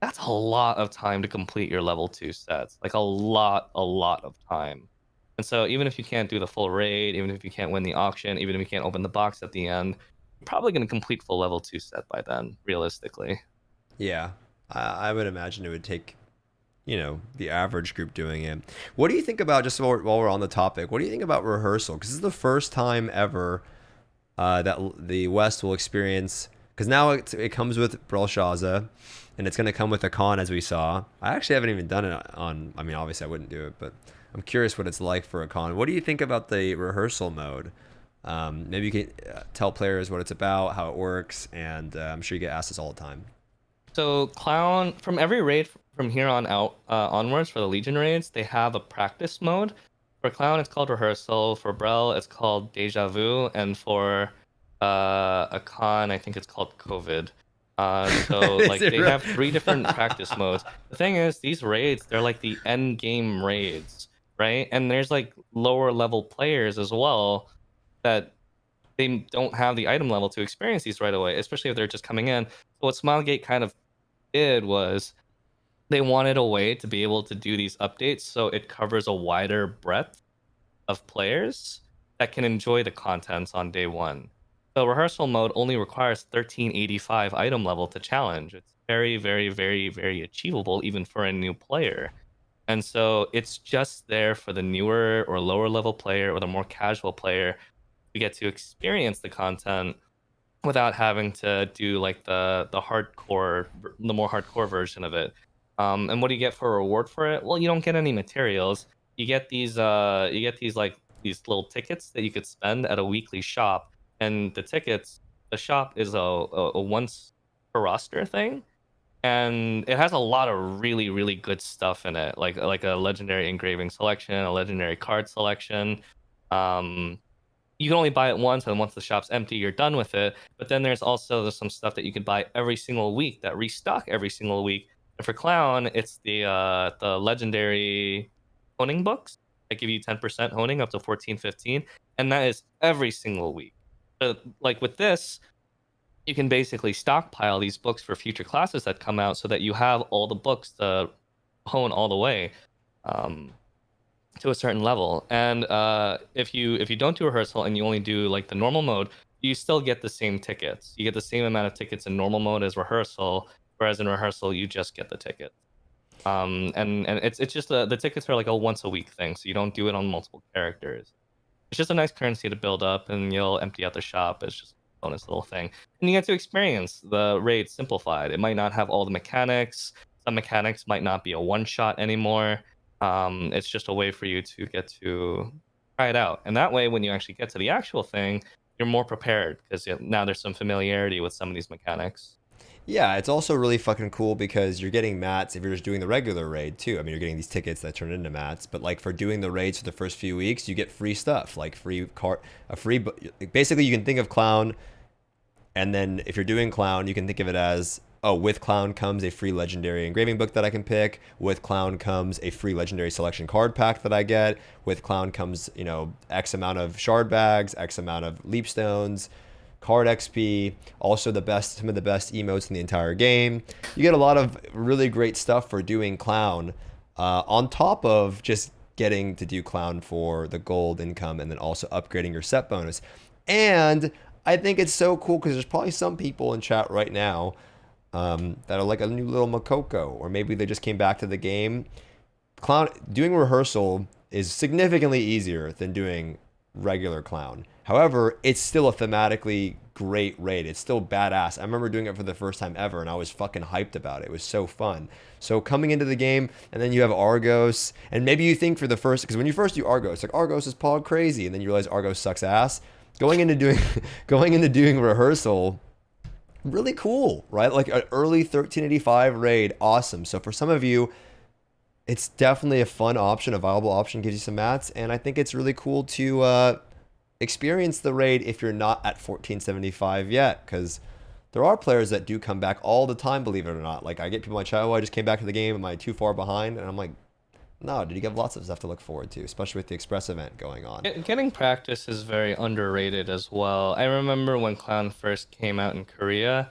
That's a lot of time to complete your level 2 sets. Like a lot of time. And so even if you can't do the full raid, even if you can't win the auction, even if you can't open the box at the end, you're probably going to complete full level 2 set by then, realistically. Yeah, I would imagine it would take, the average group doing it. What do you think about, just while we're on the topic, what do you think about rehearsal? Because this is the first time ever that the West will experience, because now it comes with Brelshaza, and it's going to come with Akkan, as we saw. I actually haven't even done it on, I mean, obviously I wouldn't do it, but I'm curious what it's like for Akkan. What do you think about the rehearsal mode? Maybe you can tell players what it's about, how it works, and I'm sure you get asked this all the time. So Clown, from every raid from here on out onwards for the Legion raids, they have a practice mode. For Clown, it's called Rehearsal. For Brel, it's called Deja Vu. And for Akkan, I think it's called COVID. So like they have 3 different practice modes. The thing is, these raids, they're like the end game raids, right? And there's like lower level players as well that they don't have the item level to experience these right away, especially if they're just coming in. So what Smilegate kind of did was they wanted a way to be able to do these updates so it covers a wider breadth of players that can enjoy the contents on day 1. So rehearsal mode only requires 1385 item level to challenge. It's very, very, very, very achievable even for a new player. And so it's just there for the newer or lower level player or the more casual player to get to experience the content without having to do like the more hardcore version of it. And what do you get for a reward for it? Well, you don't get any materials. You get these these little tickets that you could spend at a weekly shop. And the shop is a once per roster thing, and it has a lot of really, really good stuff in it, like a legendary engraving selection, a legendary card selection. You can only buy it once, and once the shop's empty, you're done with it. But then there's some stuff that you can buy every single week that restock every single week. And for Clown, it's the legendary honing books that give you 10% honing up to 14-15, and that is every single week. Like with this, you can basically stockpile these books for future classes that come out so that you have all the books to hone all the way to a certain level. And if you don't do rehearsal and you only do like the normal mode, you still get the same tickets. You get the same amount of tickets in normal mode as rehearsal, whereas in rehearsal you just get the ticket. And it's just the tickets are like a once a week thing, so you don't do it on multiple characters. It's just a nice currency to build up, and you'll empty out the shop. It's just a bonus little thing. And you get to experience the raid simplified. It might not have all the mechanics. Some mechanics might not be a one-shot anymore. It's just a way for you to get to try it out. And that way, when you actually get to the actual thing, you're more prepared, because now there's some familiarity with some of these mechanics. Yeah, it's also really fucking cool because you're getting mats if you're just doing the regular raid too. I mean, you're getting these tickets that turn into mats, but like for doing the raids for the first few weeks, you get free stuff, like basically you can think of Clown, and then if you're doing Clown, you can think of it as, oh, with Clown comes a free legendary engraving book that I can pick. With Clown comes a free legendary selection card pack that I get. With Clown comes, X amount of shard bags, X amount of leap stones, card XP, also some of the best emotes in the entire game. You get a lot of really great stuff for doing Clown, on top of just getting to do Clown for the gold income and then also upgrading your set bonus. And I think it's so cool because there's probably some people in chat right now that are like a new little Makoko, or maybe they just came back to the game. Clown doing rehearsal is significantly easier than doing regular Clown. However, it's still a thematically great raid. It's still badass. I remember doing it for the first time ever, and I was fucking hyped about it. It was so fun. So coming into the game, and then you have Argos, and maybe you think for the first, because when you first do Argos, like Argos is pog crazy, and then you realize Argos sucks ass. Going into doing rehearsal, really cool, right? Like an early 1385 raid, awesome. So for some of you, it's definitely a fun option, a viable option, gives you some mats, and I think it's really cool to experience the raid if you're not at 1475 yet, because there are players that do come back all the time, believe it or not. Like I get people in my chat, oh, I just came back to the game, am I too far behind? And I'm like, no, dude, you have lots of stuff to look forward to, especially with the Express event going on. Getting practice is very underrated as well. I remember when Clown first came out in Korea,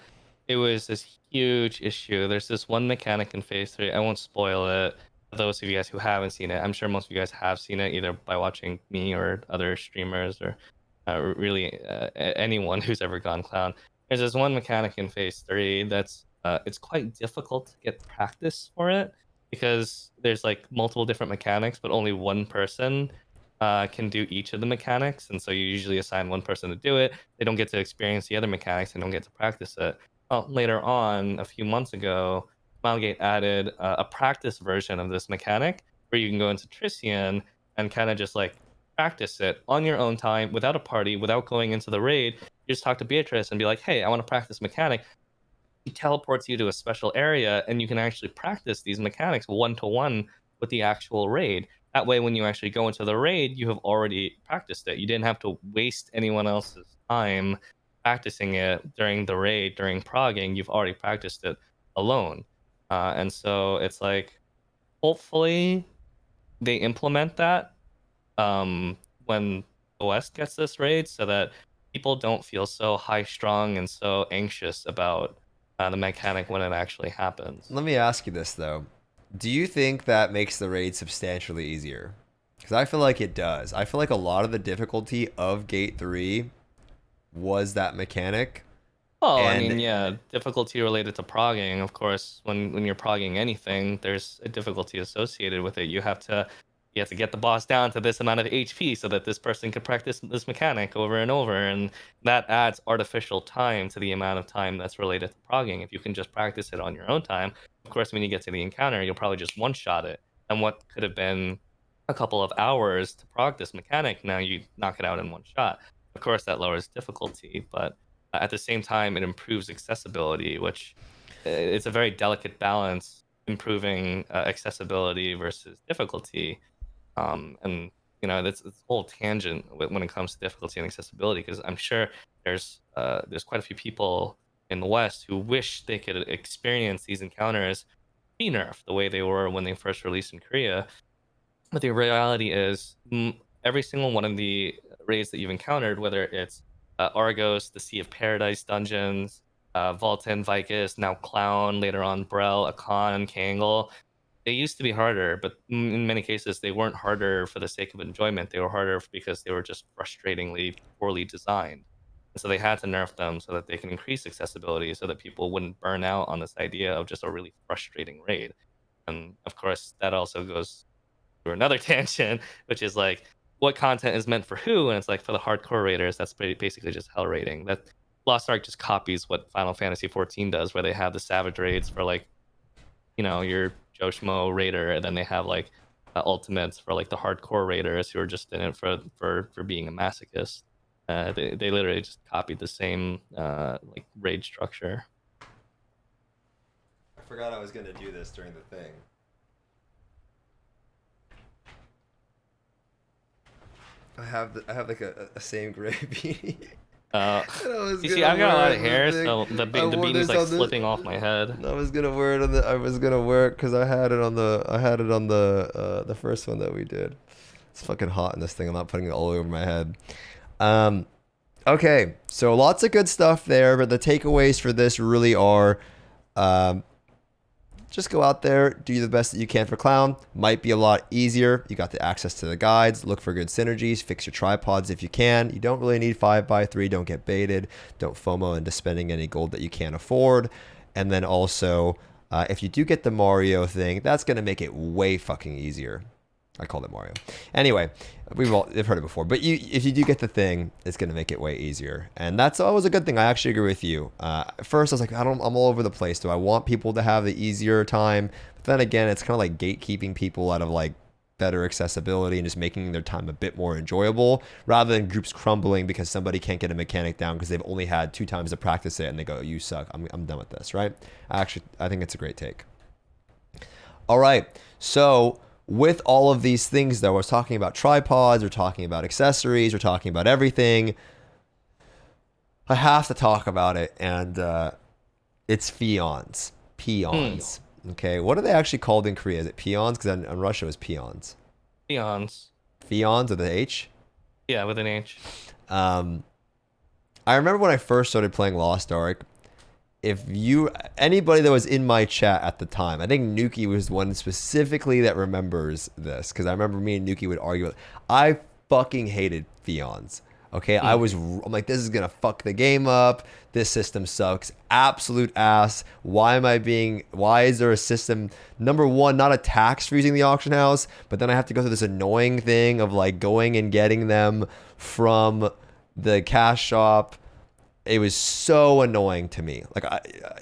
it was this huge issue. There's this one mechanic in Phase 3. I won't spoil it. For those of you guys who haven't seen it, I'm sure most of you guys have seen it either by watching me or other streamers or really anyone who's ever gone Clown. There's this one mechanic in Phase 3 that's it's quite difficult to get practice for it because there's like multiple different mechanics, but only one person can do each of the mechanics, and so you usually assign one person to do it. They don't get to experience the other mechanics and don't get to practice it. Well, later on, a few months ago, Smilegate added a practice version of this mechanic where you can go into Trician and kind of just like practice it on your own time without a party, without going into the raid. You just talk to Beatrice and be like, hey, I want to practice mechanic. He teleports you to a special area and you can actually practice these mechanics one-to-one with the actual raid. That way, when you actually go into the raid, you have already practiced it. You didn't have to waste anyone else's time practicing it during the raid, during progging. You've already practiced it alone. And so it's like, hopefully they implement that when the West gets this raid so that people don't feel so high-strung and so anxious about the mechanic when it actually happens. Let me ask you this, though. Do you think that makes the raid substantially easier? Because I feel like it does. I feel like a lot of the difficulty of Gate 3 was that mechanic. Oh, I mean, yeah, difficulty related to progging. Of course, when you're progging anything, there's a difficulty associated with it. You have to get the boss down to this amount of HP so that this person can practice this mechanic over and over, and that adds artificial time to the amount of time that's related to progging. If you can just practice it on your own time, of course, when you get to the encounter, you'll probably just one-shot it. And what could have been a couple of hours to prog this mechanic, now you knock it out in one shot. Of course, that lowers difficulty, but at the same time, it improves accessibility, which it's a very delicate balance, improving accessibility versus difficulty. And that's a whole tangent when it comes to difficulty and accessibility, because I'm sure there's quite a few people in the West who wish they could experience these encounters pre-nerf the way they were when they first released in Korea. But the reality is, every single one of the raids that you've encountered, whether it's Argos, the Sea of Paradise dungeons, Volten, Vicus, now Clown, later on Brel, Akkan, Kangol, they used to be harder, but in many cases they weren't harder for the sake of enjoyment. They were harder because they were just frustratingly poorly designed. And so they had to nerf them so that they can increase accessibility so that people wouldn't burn out on this idea of just a really frustrating raid. And of course, that also goes through another tangent, which is like, what content is meant for who? And it's like, for the hardcore raiders, that's basically just hell raiding. That Lost Ark just copies what Final Fantasy 14 does, where they have the savage raids for like, your Joe Schmo raider, and then they have like ultimates for like the hardcore raiders who are just in it for being a masochist. They literally just copied the same like raid structure. I forgot I was gonna do this during the thing. I have like a same gray beanie. You see, I've got a lot of hair, so the beanie's like slipping off my head. I was gonna wear it I was gonna wear it because I had it on the first one that we did. It's fucking hot in this thing. I'm not putting it all over my head. Okay, so lots of good stuff there, but the takeaways for this really are, just go out there, do the best that you can for Clown. Might be a lot easier. You got the access to the guides. Look for good synergies. Fix your tripods if you can. You don't really need 5x3. Don't get baited. Don't FOMO into spending any gold that you can't afford. And then also, if you do get the Mario thing, that's going to make it way fucking easier. I called it Mario. Anyway, they've heard it before. But if you do get the thing, it's going to make it way easier. And that's always a good thing. I actually agree with you. At first, I was like, I'm all over the place. Do I want people to have the easier time? But then again, it's kind of like gatekeeping people out of like better accessibility and just making their time a bit more enjoyable, rather than groups crumbling because somebody can't get a mechanic down because they've only had 2 times to practice it and they go, you suck, I'm done with this, right? I think it's a great take. All right, so with all of these things though, we're talking about tripods, we're talking about accessories, we're talking about everything. I have to talk about it, and it's Pheons. Okay, what are they actually called in Korea? Is it Pheons? Because in Russia it was Pheons. Pheons. Pheons with an H? Yeah, with an H. I remember when I first started playing Lost Ark, anybody that was in my chat at the time, I think Nuki was one specifically that remembers this, because I remember me and Nuki would argue. I fucking hated Pheons. Okay, I'm like, this is gonna fuck the game up. This system sucks, absolute ass. Why is there a system? Number one, not a tax for using the auction house, but then I have to go through this annoying thing of like going and getting them from the cash shop. It was so annoying to me. Like,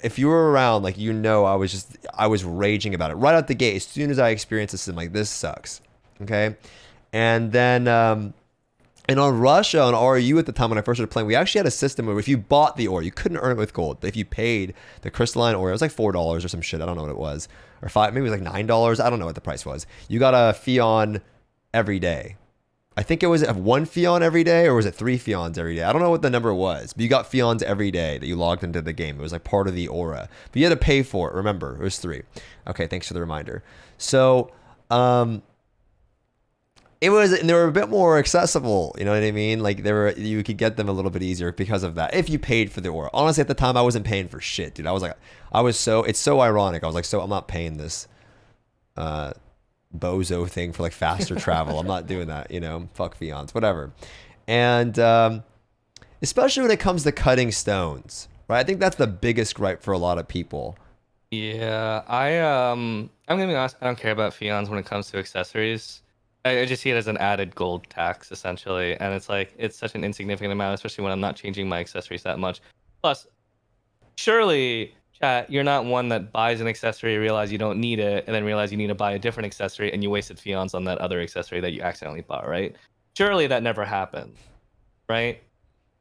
if you were around, like, I was raging about it right out the gate. As soon as I experienced this, I'm like, this sucks. Okay, and then and on Russia, on RU at the time when I first started playing, we actually had a system where if you bought the ore, you couldn't earn it with gold. But if you paid the crystalline ore, it was like $4 or some shit. I don't know what it was. Or maybe it was like $9. I don't know what the price was. You got a Pheon every day. I think it was 1 Pheon every day, or was it 3 Pheons every day? I don't know what the number was, but you got Pheons every day that you logged into the game. It was like part of the aura. But you had to pay for it, remember. It was 3. Okay, thanks for the reminder. So, they were a bit more accessible, you know what I mean? Like you could get them a little bit easier because of that, if you paid for the aura. Honestly, at the time, I wasn't paying for shit, dude. It's so ironic. I was like, I'm not paying this bozo thing for like faster travel. I'm not doing that, you know? Fuck Pheons, whatever. And especially when it comes to cutting stones, right? I think that's the biggest gripe for a lot of people. Yeah, I'm gonna be honest, I don't care about Pheons when it comes to accessories. I just see it as an added gold tax, essentially. And it's like, it's such an insignificant amount, especially when I'm not changing my accessories that much. Plus, surely, chat, you're not one that buys an accessory, realize you don't need it, and then realize you need to buy a different accessory, and you wasted Pheons on that other accessory that you accidentally bought, right? Surely that never happened, right?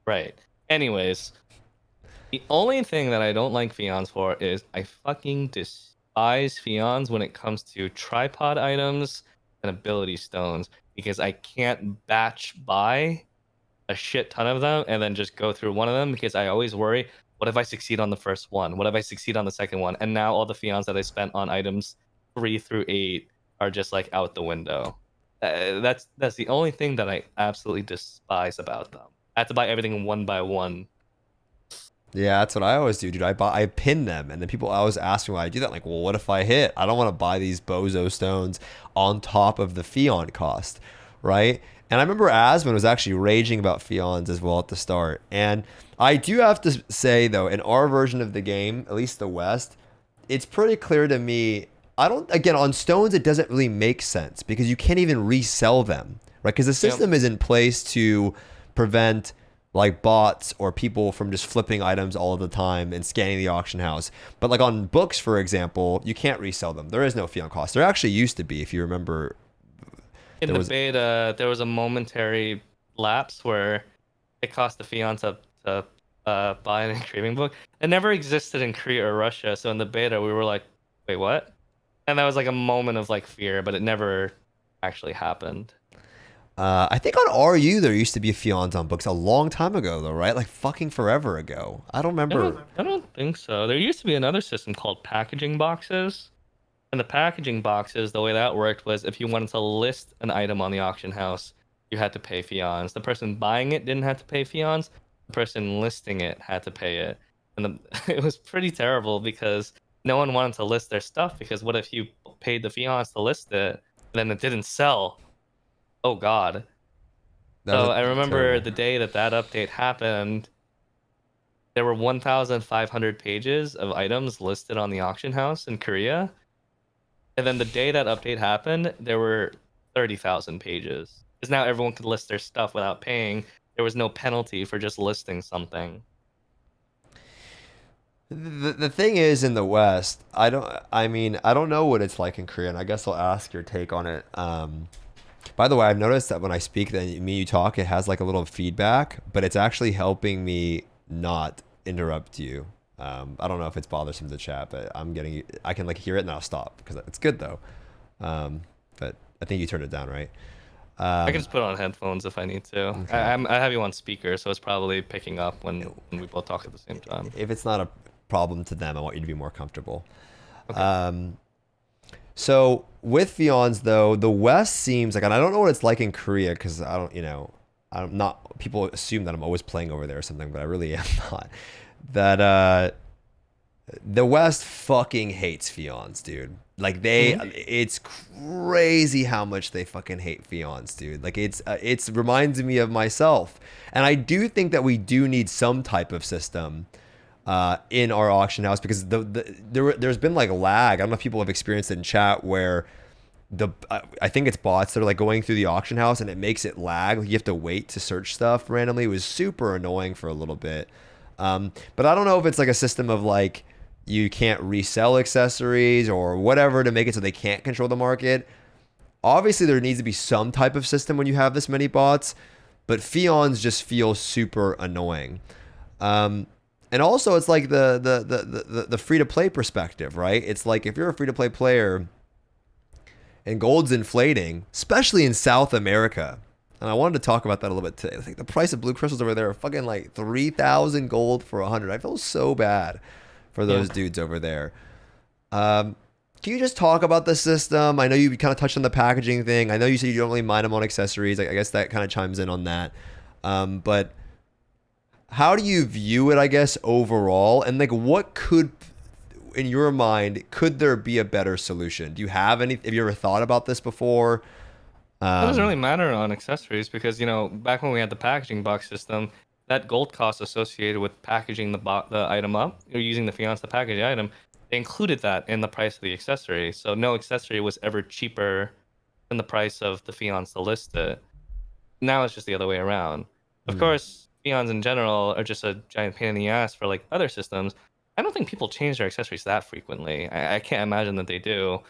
Right. Anyways, the only thing that I don't like Pheons for is I fucking despise Pheons when it comes to tripod items and ability stones, because I can't batch buy a shit ton of them and then just go through one of them, because I always worry, what if I succeed on the first one? What if I succeed on the second one? And now all the Pheons that I spent on items 3 through 8 are just like out the window. That's the only thing that I absolutely despise about them. I have to buy everything one by one. Yeah, that's what I always do, dude. I pin them, and then people always ask me why I do that. I'm like, well, what if I hit? I don't want to buy these bozo stones on top of the Pheon cost, right? And I remember Asmon was actually raging about Pheons as well at the start. And I do have to say, though, in our version of the game, at least the West, it's pretty clear to me. Again, on stones, it doesn't really make sense because you can't even resell them, right? Because the system is in place to prevent like bots or people from just flipping items all of the time and scanning the auction house. But like on books, for example, you can't resell them. There is no Pheon cost. There actually used to be, if you remember. In the beta, there was a momentary lapse where it cost the Pheons to buy an engraving book. It never existed in Korea or Russia, so in the beta we were like, wait, what? And that was like a moment of like fear, but it never actually happened. I think on RU there used to be Pheons on books a long time ago, though, right? Like fucking forever ago. I don't remember. I don't think so. There used to be another system called packaging boxes. And the packaging boxes, the way that worked was if you wanted to list an item on the auction house, you had to pay Pheons. The person buying it didn't have to pay Pheons. The person listing it had to pay it. And it was pretty terrible because no one wanted to list their stuff, because what if you paid the Pheons to list it and then it didn't sell? Oh God. So I remember terrible. The day that update happened, there were 1,500 pages of items listed on the auction house in Korea. And then the day that update happened, there were 30,000 pages. Because now everyone could list their stuff without paying. There was no penalty for just listing something. The thing is, in the West, I don't know what it's like in Korea, and I guess I'll ask your take on it. By the way, I've noticed that when I speak, then me you talk, it has like a little feedback, but it's actually helping me not interrupt you. I don't know if it's bothersome to chat, but I can like hear it and I'll stop because it's good though. But I think you turned it down, right? I can Um, just put on headphones if I need to. okay. I have you on speaker, so it's probably picking up when we both talk at the same time. If it's not a problem to them, I want you to be more comfortable. Okay. Um, So with Pheons though, the West seems like, and I don't know what it's like in Korea because I don't, I'm not. People assume that I'm always playing over there or something, but I really am not. That the West fucking hates Pheons, dude. Like Hmm. it's crazy how much they fucking hate Pheons, dude. Like it's reminds me of myself, and I do think that we do need some type of system in our auction house because there's been like lag. I don't know if people have experienced it in chat where I think it's bots that are like going through the auction house and it makes it lag. Like you have to wait to search stuff randomly. It was super annoying for a little bit. But I don't know if it's like a system of like you can't resell accessories or whatever to make it so they can't control the market. Obviously, there needs to be some type of system when you have this many bots, but Pheons just feel super annoying. Um, and also, it's like the free to play perspective, right? It's like if you're a free to play player and gold's inflating, especially in South America. And I wanted to talk about that a little bit today. Like the price of blue crystals over there are fucking like 3,000 gold for 100. I feel so bad for Yeah. those dudes over there. Um, can you just talk about the system? I know you kind of touched on the packaging thing. I know you said you don't really mind them on accessories. I guess that kind of chimes in on that. But how do you view it, I guess, overall? And like, what could, in your mind, could there be a better solution? Do you have any, have you ever thought about this before? It doesn't Um, really matter on accessories because back when we had the packaging box system, that gold cost associated with packaging the item up or using the fiance to package the item, they included that in the price of the accessory. So no accessory was ever cheaper than the price of the fiance to list it. Now it's just the other way around. Of hmm. course, Pheons in general are just a giant pain in the ass for like other systems. I don't think people change their accessories that frequently. I can't imagine that they do.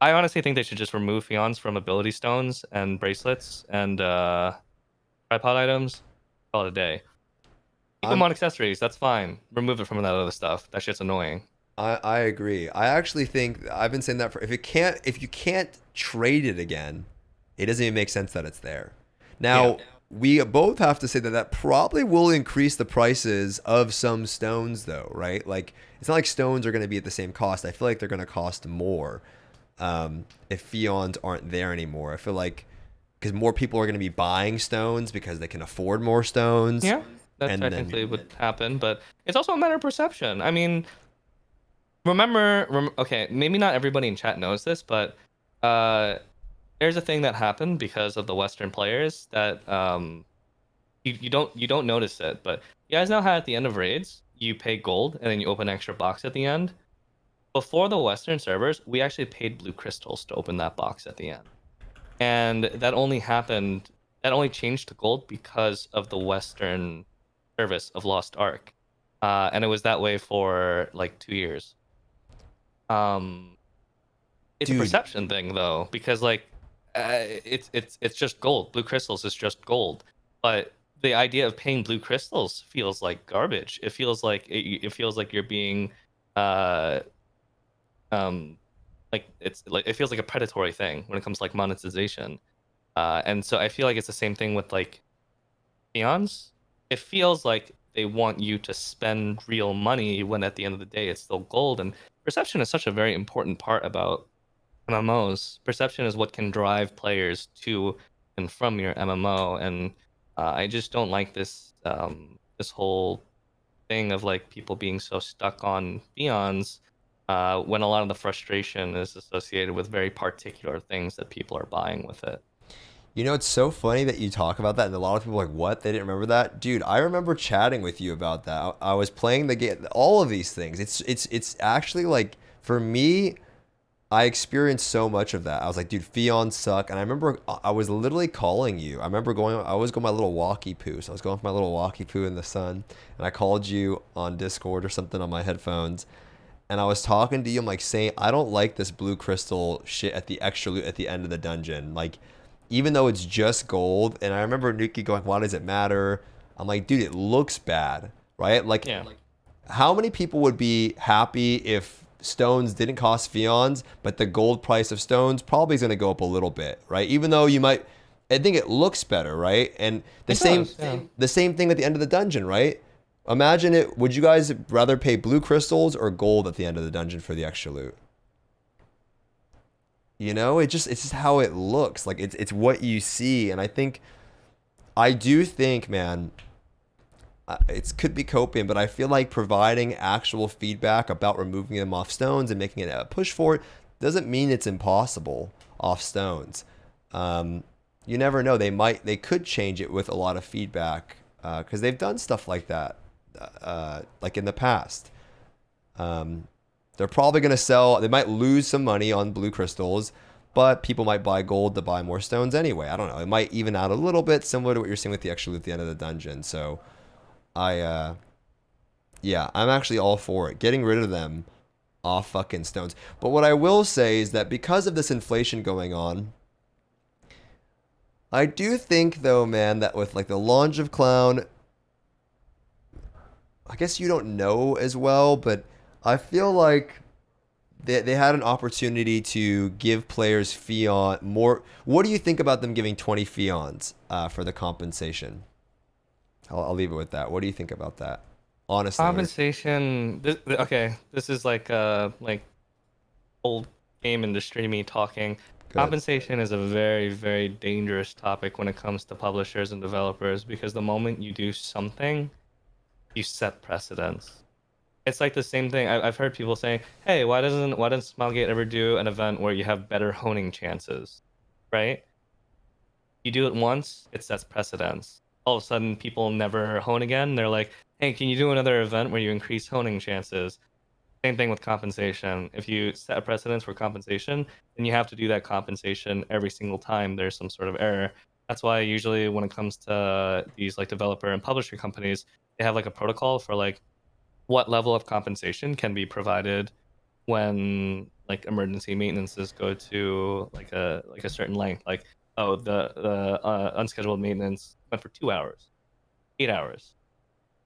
I honestly think they should just remove Pheons from ability stones and bracelets and tripod items. Call it a day. Keep them I'm, on accessories. That's fine. Remove it from that other stuff. That shit's annoying. I agree. I actually think I've been saying that for if you can't trade it again, it doesn't even make sense that it's there. Yeah. Now, we both have to say that that probably will increase the prices of some stones though, right? Like it's not like stones are going to be at the same cost. I feel like they're going to cost more if Pheons aren't there anymore. I feel like because more people are going to be buying stones because they can afford more stones, Yeah. That and then technically would happen, but it's also a matter of perception. I mean, okay, maybe not everybody in chat knows this, but uh, there's a thing that happened because of the Western players that you don't notice it, but you guys know how at the end of raids you pay gold and then you open an extra box at the end. Before the Western servers, we actually paid blue crystals to open that box at the end, and that only happened. That only changed to gold because of the Western service of Lost Ark, and it was that way for like 2 years. Um, it's a dude, perception thing though, because like it's just gold. Blue crystals is just gold, but the idea of paying blue crystals feels like garbage. It feels like you're being uh um it's like it feels like a predatory thing when it comes to like monetization. And so I feel like it's the same thing with like peons. It feels like they want you to spend real money when at the end of the day it's still gold. And perception is such a very important part about MMOs. Perception is what can drive players to and from your MMO, and I just don't like this whole thing of like people being so stuck on Pheons when a lot of the frustration is associated with very particular things that people are buying with it. you know, it's so funny that you talk about that, and a lot of people are like, "What? They didn't remember that?" Dude, I remember chatting with you about that. I was playing the game, all of these things. It's actually like for me, I experienced so much of that. I was like, dude, Pheons suck. And I remember I was literally calling you. I remember I was going my little walkie poo. So I was going for my little walkie poo in the sun. And I called you on Discord or something on my headphones. And I was talking to you. I'm like saying, I don't like this blue crystal shit at the extra loot at the end of the dungeon. Like, even though it's just gold. And I remember Nuki going, why does it matter? I'm like, dude, it looks bad, right? Like, Yeah. how many people would be happy if stones didn't cost Pheons, but the gold price of stones probably is going to go up a little bit, right? Even though you might, I think it looks better, right? And the the same thing at the end of the dungeon, right? Imagine it. Would you guys rather pay blue crystals or gold at the end of the dungeon for the extra loot? You know, it's just how it looks. Like it's what you see, and I do think, man, it could be copium, but I feel like providing actual feedback about removing them off stones and making it a push for it doesn't mean it's impossible off stones. You never know. They could change it with a lot of feedback because they've done stuff like that, like in the past. They're probably going to sell. They might lose some money on blue crystals, but people might buy gold to buy more stones anyway. I don't know. It might even out a little bit, similar to what you're seeing with the extra loot at the end of the dungeon. So, yeah, I'm actually all for it. Getting rid of them off fucking stones. But what I will say is that because of this inflation going on, I do think though, man, that with like the launch of Clown, I guess you don't know as well, but I feel like they had an opportunity to give players Pheon more. What do you think about them giving 20 Pheons for the compensation? I'll leave it with that. What do you think about that? Honestly, Compensation. Okay, this is like old game industry me talking. Good. Compensation is a very, very dangerous topic when it comes to publishers and developers because the moment you do something, you set precedents. It's like the same thing. I've heard people saying, "Hey, why doesn't Smilegate ever do an event where you have better honing chances?" Right? You do it once, it sets precedents. All of a sudden, people never hone again. They're like, "Hey, can you do another event where you increase honing chances?" Same thing with compensation. If you set a precedence for compensation, then you have to do that compensation every single time there's some sort of error. That's why usually when it comes to these like developer and publisher companies, they have like a protocol for like what level of compensation can be provided when like emergency maintenances go to like a certain length. Like, oh, the unscheduled maintenance went for 2 hours, 8 hours,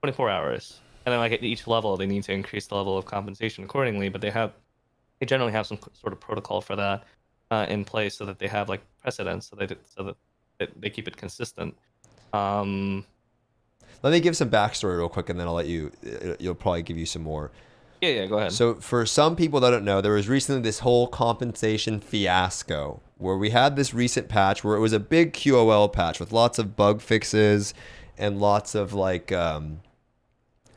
24 hours. And then like at each level, they need to increase the level of compensation accordingly. But they generally have some sort of protocol for that in place, so that they have like precedents, so that they keep it consistent. Let me give some backstory real quick, and then I'll let you. You'll probably give you some more. Yeah, go ahead. So for some people that don't know, there was recently this whole compensation fiasco where we had this recent patch where it was a big QOL patch with lots of bug fixes and lots of like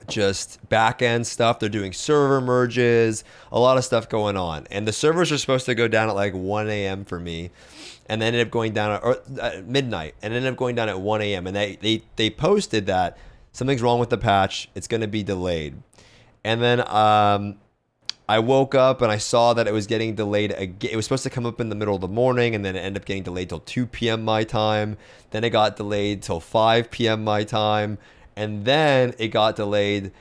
just back end stuff. They're doing server merges, a lot of stuff going on. And the servers are supposed to go down at like 1 a.m. for me, and they ended up going down at midnight, and ended up going down at 1 a.m. And they posted that something's wrong with the patch. It's going to be delayed. And then I woke up and I saw that it was getting delayed again. It was supposed to come up in the middle of the morning, and then it ended up getting delayed till 2 p.m. my time. Then it got delayed till 5 p.m. my time. And then it got delayed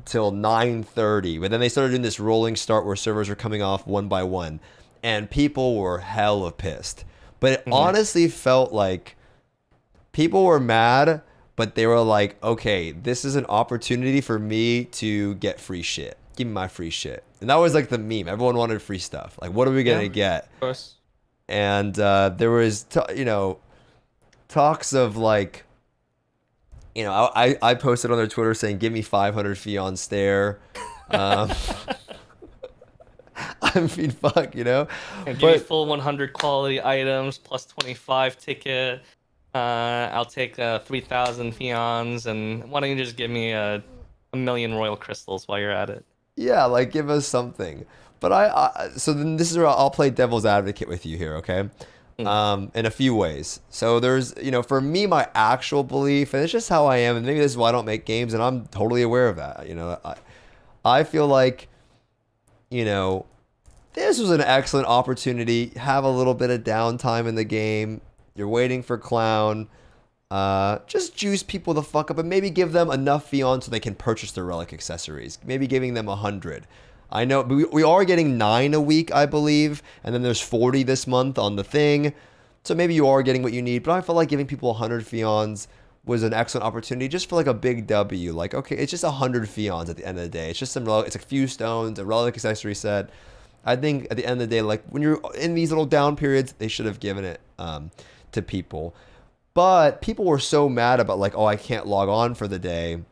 till 9:30. But then they started doing this rolling start where servers were coming off one by one. And people were hella pissed. But it honestly felt like people were mad, but they were like, okay, this is an opportunity for me to get free shit. Give me my free shit. And that was like the meme. Everyone wanted free stuff. Like, what are we going to get? Of course. And there was, talks of like, I posted on their Twitter saying, give me 500 Pheon stare. I mean, fuck, And give me full 100 quality items plus 25 ticket. I'll take 3,000 Pheons, and why don't you just give me a million royal crystals while you're at it? Yeah, like give us something. But so then this is where I'll play devil's advocate with you here, okay? In a few ways. So there's, for me, my actual belief, and it's just how I am, and maybe this is why I don't make games, and I'm totally aware of that. I feel like, this was an excellent opportunity. Have a little bit of downtime in the game. You're waiting for Clown. Just juice people the fuck up and maybe give them enough Pheons so they can purchase their relic accessories. Maybe giving them 100. I know we are getting 9 a week, I believe, and then there's 40 this month on the thing. So maybe you are getting what you need, but I felt like giving people 100 Pheons was an excellent opportunity just for like a big W. Like, okay, it's just 100 Pheons at the end of the day. It's just it's a few stones, a relic accessory set. I think at the end of the day, like when you're in these little down periods, they should have given it to people. But people were so mad about like, oh, I can't log on for the day.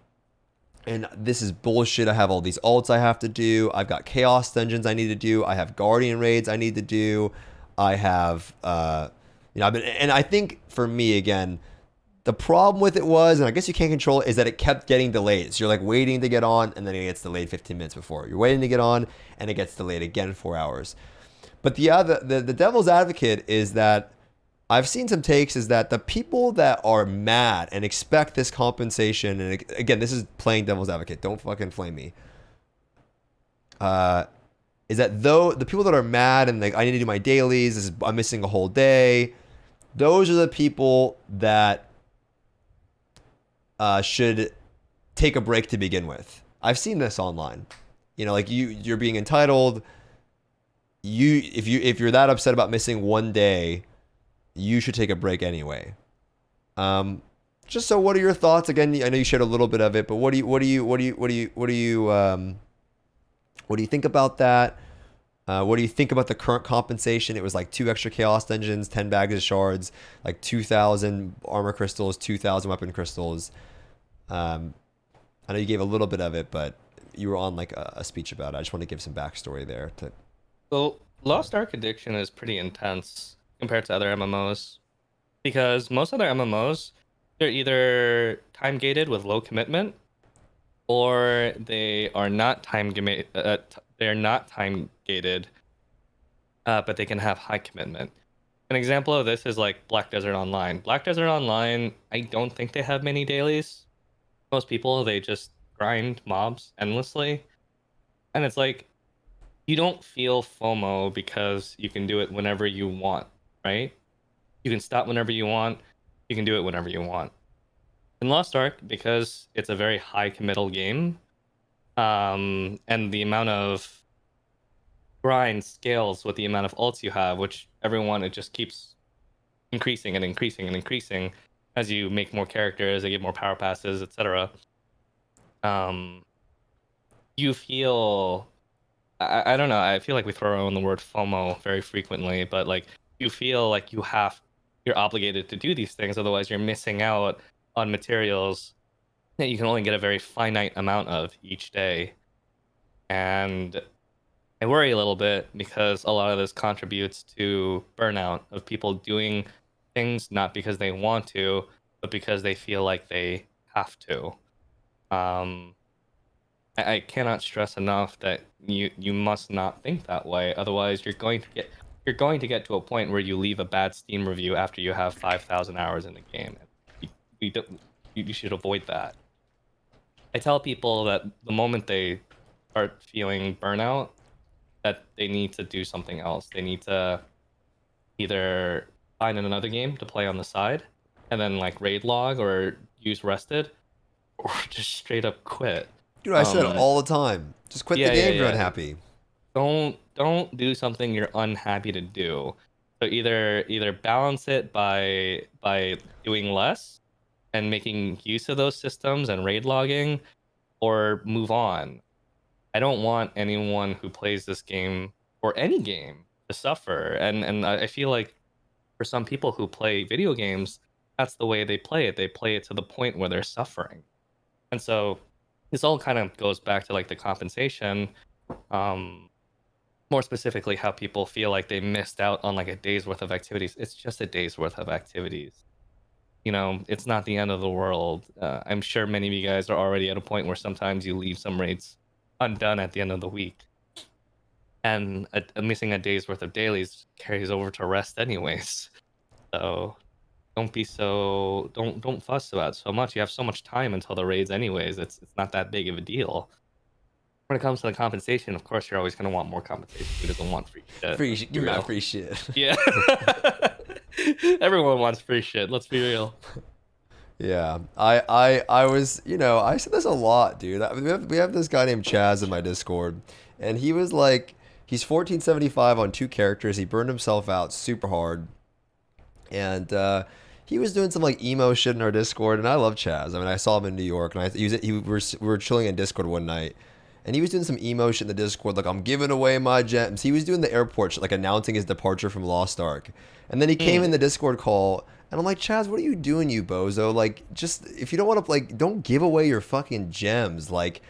And this is bullshit. I have all these alts I have to do. I've got chaos dungeons I need to do. I have guardian raids I need to do. I have, and I think for me, again, the problem with it was, and I guess you can't control it, is that it kept getting delayed. So you're like waiting to get on, and then it gets delayed 15 minutes before. You're waiting to get on, and it gets delayed again 4 hours. But the devil's advocate is that I've seen some takes is that the people that are mad and expect this compensation, and again, this is playing devil's advocate. Don't fucking flame me. Is that though the people that are mad and like I need to do my dailies, I'm missing a whole day. Those are the people that should take a break to begin with. I've seen this online. You know, like you're being entitled. If you're that upset about missing one day, you should take a break anyway. Just so, what are your thoughts? Again, I know you shared a little bit of it, but what do you think about that? What do you think about the current compensation? It was like 2 extra chaos dungeons, 10 bags of shards, like 2,000 armor crystals, 2,000 weapon crystals. I know you gave a little bit of it, but you were on like a speech about it. I just want to give some backstory there. Well, Lost Ark addiction is pretty intense compared to other MMOs, because most other MMOs, they're either time gated with low commitment, or they are not they're not time gated, but they can have high commitment. An example of this is like Black Desert Online. Black Desert Online, I don't think they have many dailies. Most people, they just grind mobs endlessly, and it's like you don't feel FOMO because you can do it whenever you want, right? You can stop whenever you want. You can do it whenever you want. In Lost Ark, because it's a very high committal game, and the amount of grind scales with the amount of ults you have, which everyone, it just keeps increasing and increasing and increasing as you make more characters, they get more power passes, etc. You feel, I don't know, I feel like we throw around the word FOMO very frequently, but like you feel like you're obligated to do these things, otherwise you're missing out on materials that you can only get a very finite amount of each day. And I worry a little bit because a lot of this contributes to burnout of people doing things not because they want to, but because they feel like they have to. I cannot stress enough that you must not think that way. Otherwise, you're going to get to a point where you leave a bad Steam review after you have 5,000 hours in the game. You should avoid that. I tell people that the moment they start feeling burnout, that they need to do something else. They need to either find another game to play on the side, and then like raid log or use rested, or just straight up quit. Dude, I say that all the time. Just quit the game if you're unhappy. Don't do something you're unhappy to do. So either balance it by doing less and making use of those systems and raid logging, or move on. I don't want anyone who plays this game or any game to suffer. And I feel like for some people who play video games, that's the way they play it. They play it to the point where they're suffering. And so this all kind of goes back to like the compensation, more specifically how people feel like they missed out on like a day's worth of activities. It's just a day's worth of activities. You know, it's not the end of the world. I'm sure many of you guys are already at a point where sometimes you leave some raids undone at the end of the week, and missing a day's worth of dailies carries over to rest anyways. So don't fuss about it so much. You have so much time until the raids anyways. It's not that big of a deal. when it comes to the compensation, of course, you're always going to want more compensation. Who doesn't want free shit? Give me my free shit. Yeah. Everyone wants free shit. Let's be real. Yeah, I was, I said this a lot, dude. We have this guy named Chaz in my Discord, and he was like, he's 1475 on 2 characters. He burned himself out super hard, and he was doing some like emo shit in our Discord, and I love Chaz. I mean, I saw him in New York, and we were chilling in Discord one night, and he was doing some emo shit in the Discord, like, I'm giving away my gems. He was doing the airport shit, like announcing his departure from Lost Ark, and then he came in the Discord call. And I'm like, Chaz, what are you doing, you bozo? Like, just, if you don't want to, like, don't give away your fucking gems. Like,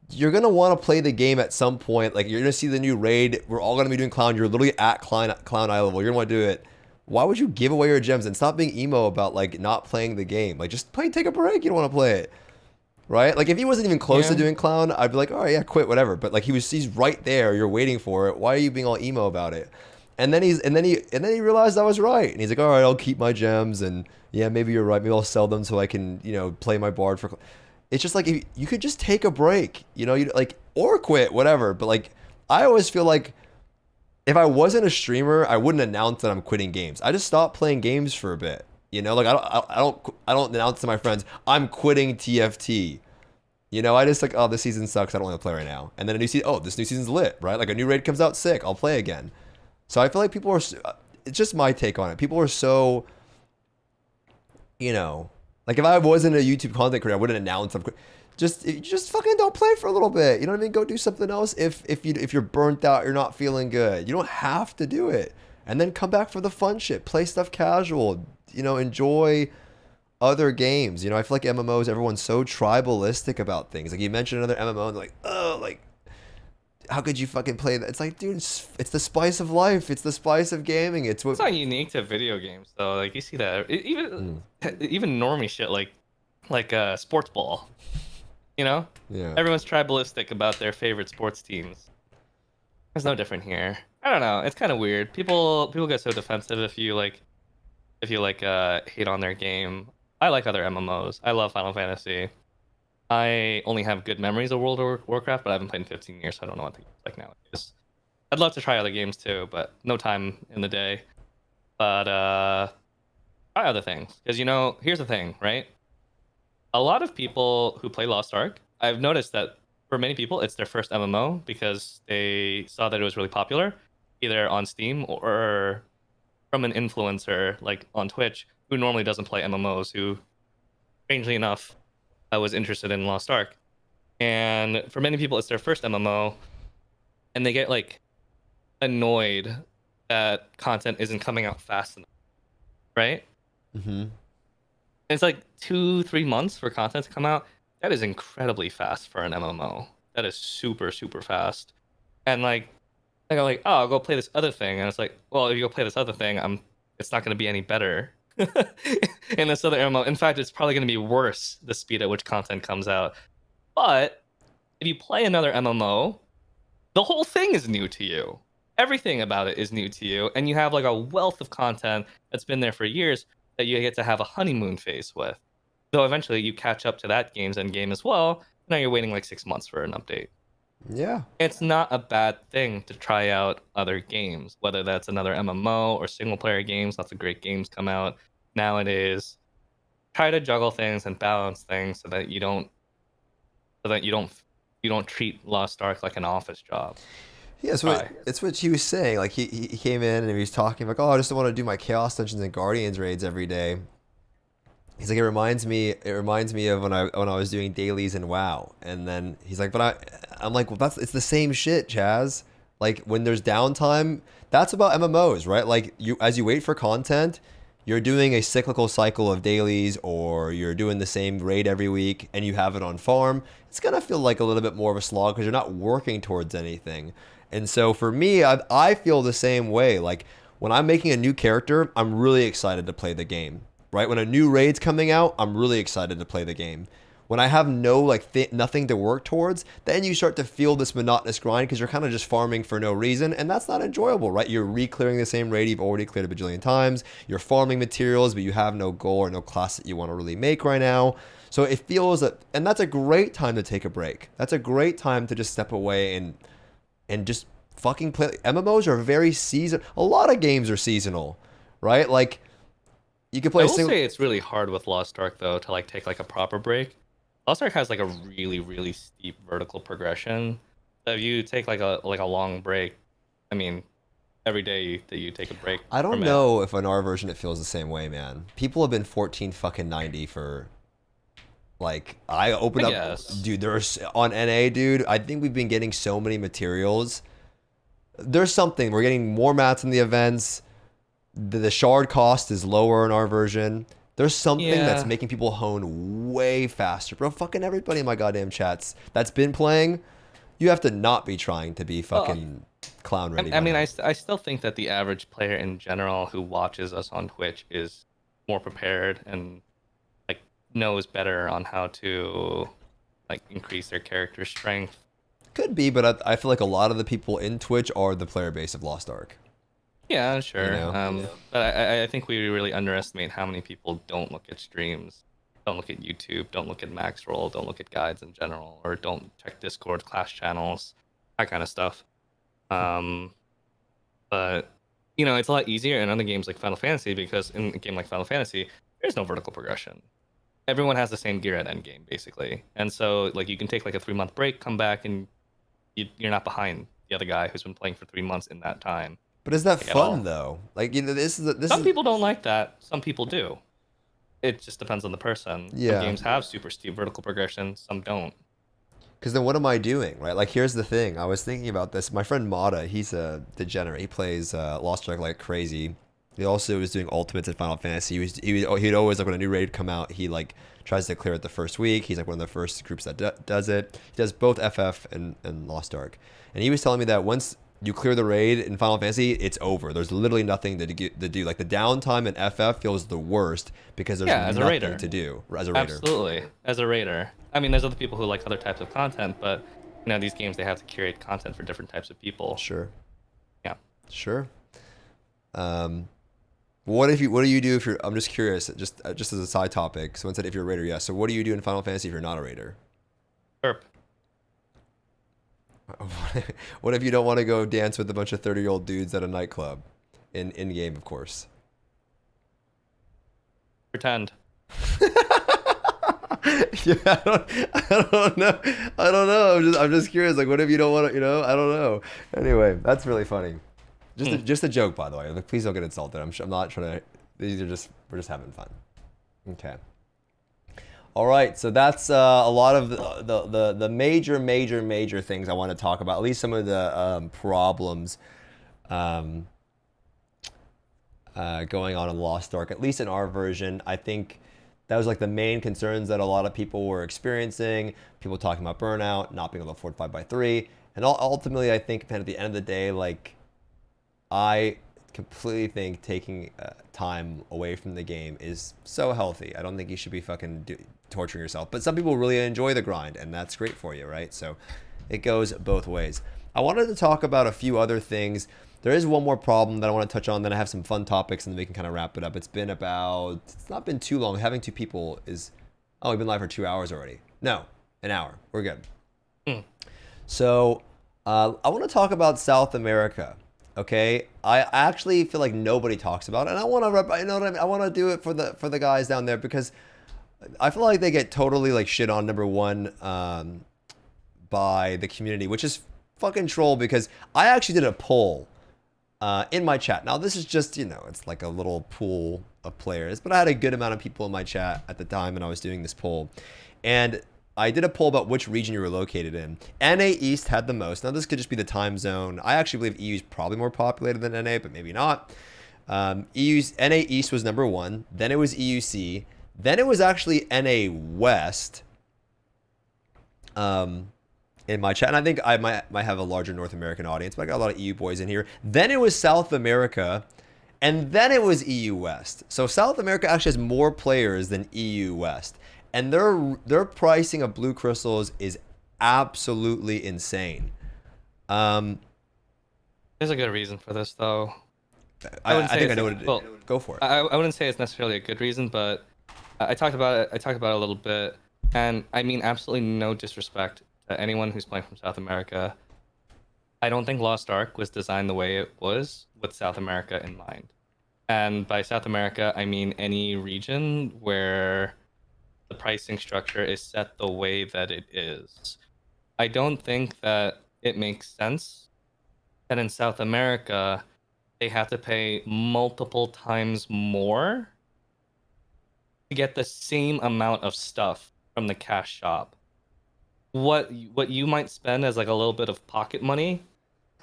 you're going to want to play the game at some point. Like, you're going to see the new raid. We're all going to be doing Clown. You're literally at Clown Eye level. You're going to want to do it. Why would you give away your gems and stop being emo about, like, not playing the game? Like, just take a break. You don't want to play it. Right? Like, if he wasn't even close to doing Clown, I'd be like, all right, yeah, quit, whatever. But, like, he's right there. You're waiting for it. Why are you being all emo about it? And then he realized I was right, and he's like, all right, I'll keep my gems, and yeah, maybe you're right. Maybe I'll sell them so I can, play my bard for. It's just like, if you could just take a break, or quit, whatever. But like, I always feel like if I wasn't a streamer, I wouldn't announce that I'm quitting games. I just stopped playing games for a bit, Like I don't announce to my friends I'm quitting TFT. I just like, oh, this season sucks. I don't want to play right now. And then a new season, oh, this new season's lit, right? Like a new raid comes out, sick. I'll play again. So I feel like people are, it's just my take on it. People are so, like if I wasn't a YouTube content creator, I wouldn't announce them. Just fucking don't play for a little bit. You know what I mean? Go do something else. If you're burnt out, you're not feeling good. You don't have to do it. And then come back for the fun shit. Play stuff casual. Enjoy other games. I feel like MMOs, everyone's so tribalistic about things. Like you mentioned another MMO and they're like, oh, like, how could you fucking play that? It's like, dude, it's the spice of life. It's the spice of gaming. It's not unique to video games though. Like you see that even normie shit like sports ball. Yeah. Everyone's tribalistic about their favorite sports teams. It's no different here. I don't know. It's kind of weird. People get so defensive if you hate on their game. I like other MMOs. I love Final Fantasy. I only have good memories of World of Warcraft, but I haven't played in 15 years, so I don't know what the game's like nowadays. I'd love to try other games too, but no time in the day. But try other things. Because, here's the thing, right? A lot of people who play Lost Ark, I've noticed that for many people, it's their first MMO because they saw that it was really popular, either on Steam or from an influencer, like on Twitch, who normally doesn't play MMOs, who, strangely enough, I was interested in Lost Ark. And for many people, it's their first MMO, and they get, like, annoyed that content isn't coming out fast enough, right? Mm-hmm. It's like 2-3 months for content to come out. That is incredibly fast for an MMO. That is super, super fast. And, like, I go like, oh, I'll go play this other thing. And it's like, well, if you go play this other thing, it's not going to be any better in this other MMO. In fact, it's probably going to be worse, the speed at which content comes out. But if you play another MMO, the whole thing is new to you. Everything about it is new to you. And you have like a wealth of content that's been there for years that you get to have a honeymoon phase with. So eventually you catch up to that game's end game as well. Now you're waiting like 6 months for an update. Yeah. It's not a bad thing to try out other games, whether that's another MMO or single player games. Lots of great games come out nowadays. Try to juggle things and balance things so that you don't treat Lost Ark like an office job. Yeah, it's what he was saying. Like he came in and he was talking like, oh, I just want to do my Chaos Dungeons and Guardians raids every day. He's like, it reminds me of when I was doing dailies in WoW. And then he's like, I'm like, well, it's the same shit, Chaz. Like when there's downtime, that's about MMOs, right? Like as you wait for content, you're doing a cyclical cycle of dailies, or you're doing the same raid every week and you have it on farm. It's gonna feel like a little bit more of a slog because you're not working towards anything. And so for me, I feel the same way. Like when I'm making a new character, I'm really excited to play the game. Right? When a new raid's coming out, I'm really excited to play the game. When I have nothing to work towards, then you start to feel this monotonous grind because you're kind of just farming for no reason, and that's not enjoyable, right? You're re-clearing the same raid you've already cleared a bajillion times. You're farming materials, but you have no goal or no class that you want to really make right now. So it feels that, and that's a great time to take a break. That's a great time to just step away and just fucking play. MMOs are very season. A lot of games are seasonal, right? Like you can play I a will single. say it's really hard with Lost Ark though to like take like a proper break. Lost Ark has like a really steep vertical progression. So if you take like a long break, I mean, every day that you take a break I don't from it. know if on our version it feels the same way, man. People have been 14 fucking 90 for like I opened I up, guess. dude. There's on NA, dude. I think we've been getting so many materials. There's something we're getting more mats in the events. The shard cost is lower in our version. There's something that's Yeah. making people hone way faster, bro. Fucking everybody in my goddamn chats that's been playing, you have to not be trying to be Well, fucking clown ready I by mean, now. I still think that the average player in general who watches us on Twitch is more prepared and like knows better on how to like increase their character strength. Could be, but I feel like a lot of the people in Twitch are the player base of Lost Ark. Yeah, You sure. know? But I think we really underestimate how many people don't look at streams, don't look at YouTube, don't look at Max Roll, don't look at guides in general, or don't check Discord, class channels, that kind of stuff. Um, but you know, it's a lot easier in other games like Final Fantasy because in a game like Final Fantasy, there's no vertical progression. Everyone has the same gear at endgame, basically, and so like you can take like a 3 month break, come back, and you're not behind the other guy who's been playing for 3 months in that time, But is that like, at fun all. though? Like this Some is people don't like that. Some people do. It just depends on the person. Some yeah. games have super steep vertical progression, some don't. Because then what am I doing, right? Like here's the thing. I was thinking about this. My friend Mata, he's a degenerate. He plays Lost Ark like crazy. He also was doing ultimates in Final Fantasy. He'd always like when a new raid come out, he like tries to clear it the first week. He's like one of the first groups that does it. He does both FF and Lost Ark. And he was telling me that once you clear the raid in Final Fantasy, it's over. There's literally nothing to do. Like the downtime in FF feels the worst because there's Yeah, as a nothing raider. to do as a raider. Absolutely. As a raider. I mean, there's other people who like other types of content, but you know, these games they have to curate content for different types of people. Sure. Yeah. Sure. What do you do if you're? I'm just curious, just as a side topic. Someone said if you're a raider, yes. So what do you do in Final Fantasy if you're not a raider? Burp. What if you don't want to go dance with a bunch of 30-year-old dudes at a nightclub, in game, of course? Pretend. Yeah, I don't know. I don't know. I'm just curious. Like, what if you don't want to? You know, I don't know. Anyway, that's really funny. Just a joke, by the way. Like, please don't get insulted. I'm not trying to. We're just having fun. Okay. All right, so that's a lot of the major things I want to talk about. At least some of the problems going on in Lost Ark. At least in our version, I think that was like the main concerns that a lot of people were experiencing. People talking about burnout, not being able to afford 5x3, and ultimately, I think at the end of the day, like I completely think taking time away from the game is so healthy. I don't think you should be fucking torturing yourself. But some people really enjoy the grind, and that's great for you, right? So it goes both ways. I wanted to talk about a few other things. There is one more problem that I want to touch on, then I have some fun topics, and then we can kind of wrap it up. It's not been too long. Having two people is, oh, we've been live for 2 hours already. No, an hour. We're good. So I want to talk about South America. Okay, I actually feel like nobody talks about it, and I want to, you know what I mean? I want to do it for the guys down there because I feel like they get totally like shit on, number one, by the community, which is fucking troll, because I actually did a poll in my chat. Now this is just, you know, it's like a little pool of players, but I had a good amount of people in my chat at the time when I was doing this poll, and I did a poll about which region you were located in. NA East had the most. Now, this could just be the time zone. I actually believe EU is probably more populated than NA, but maybe not. NA East was number one. Then it was EUC. Then it was actually NA West in my chat. And I think I might have a larger North American audience, but I got a lot of EU boys in here. Then it was South America. And then it was EU West. So South America actually has more players than EU West. And their pricing of blue crystals is absolutely insane. There's a good reason for this, though. I think I know what it is. Well, Go for it. I wouldn't say it's necessarily a good reason, but I talked about it. I talked about it a little bit, and I mean absolutely no disrespect to anyone who's playing from South America. I don't think Lost Ark was designed the way it was with South America in mind. And by South America, I mean any region where the pricing structure is set the way that it is. I don't think that it makes sense that in South America they have to pay multiple times more to get the same amount of stuff from the cash shop. What you might spend as like a little bit of pocket money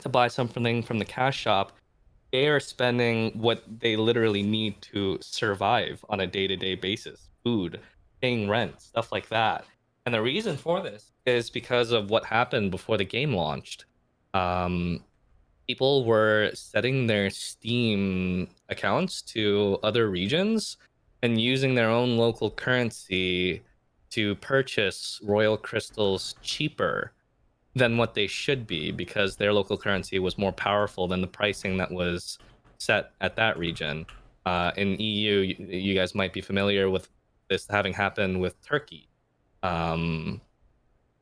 to buy something from the cash shop, they are spending what they literally need to survive on a day-to-day basis. Food, paying rent, stuff like that. And the reason for this is because of what happened before the game launched. Um, People were setting their Steam accounts to other regions and using their own local currency to purchase royal crystals cheaper than what they should be because their local currency was more powerful than the pricing that was set at that region. In EU, you guys might be familiar with this having happened with Turkey. Um,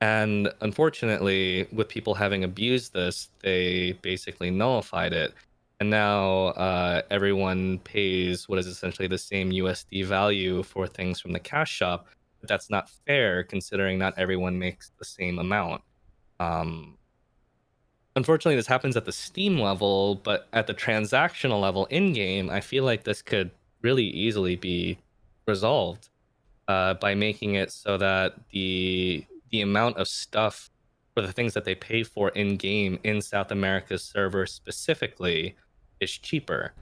and unfortunately, with people having abused this, they basically nullified it. And now everyone pays what is essentially the same USD value for things from the cash shop. But that's not fair considering not everyone makes the same amount. Um, Unfortunately, this happens at the Steam level, but at the transactional level in game, I feel like this could really easily be resolved by making it so that the amount of stuff for the things that they pay for in game in South America's server specifically is cheaper.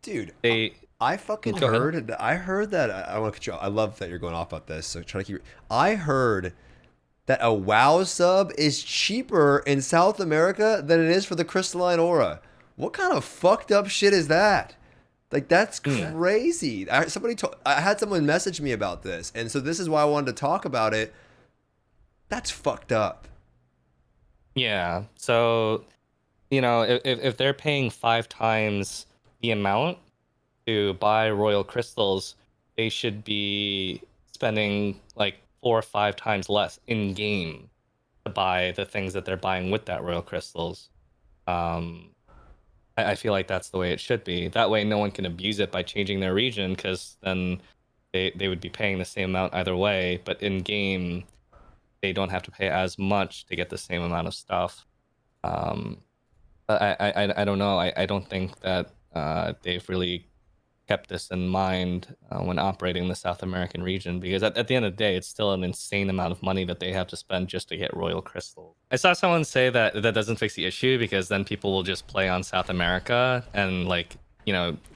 Dude, They I fucking Go ahead. heard it. I heard that. I want to cut you off. I love that you're going off about this. So try to keep. I heard that a WoW sub is cheaper in South America than it is for the Crystalline Aura. What kind of fucked up shit is that? Like that's crazy. I had someone message me about this, and so this is why I wanted to talk about it. That's fucked up. Yeah. So, if they're paying 5 times the amount to buy royal crystals, they should be spending like 4 or 5 times less in game to buy the things that they're buying with that royal crystals. Um, I feel like that's the way it should be. That way, no one can abuse it by changing their region, because then they would be paying the same amount either way. But in game, they don't have to pay as much to get the same amount of stuff. Um, but I don't know. I don't think that they've really kept this in mind when operating the South American region, because at the end of the day, it's still an insane amount of money that they have to spend just to get royal crystals. I saw someone say that that doesn't fix the issue because then people will just play on South America and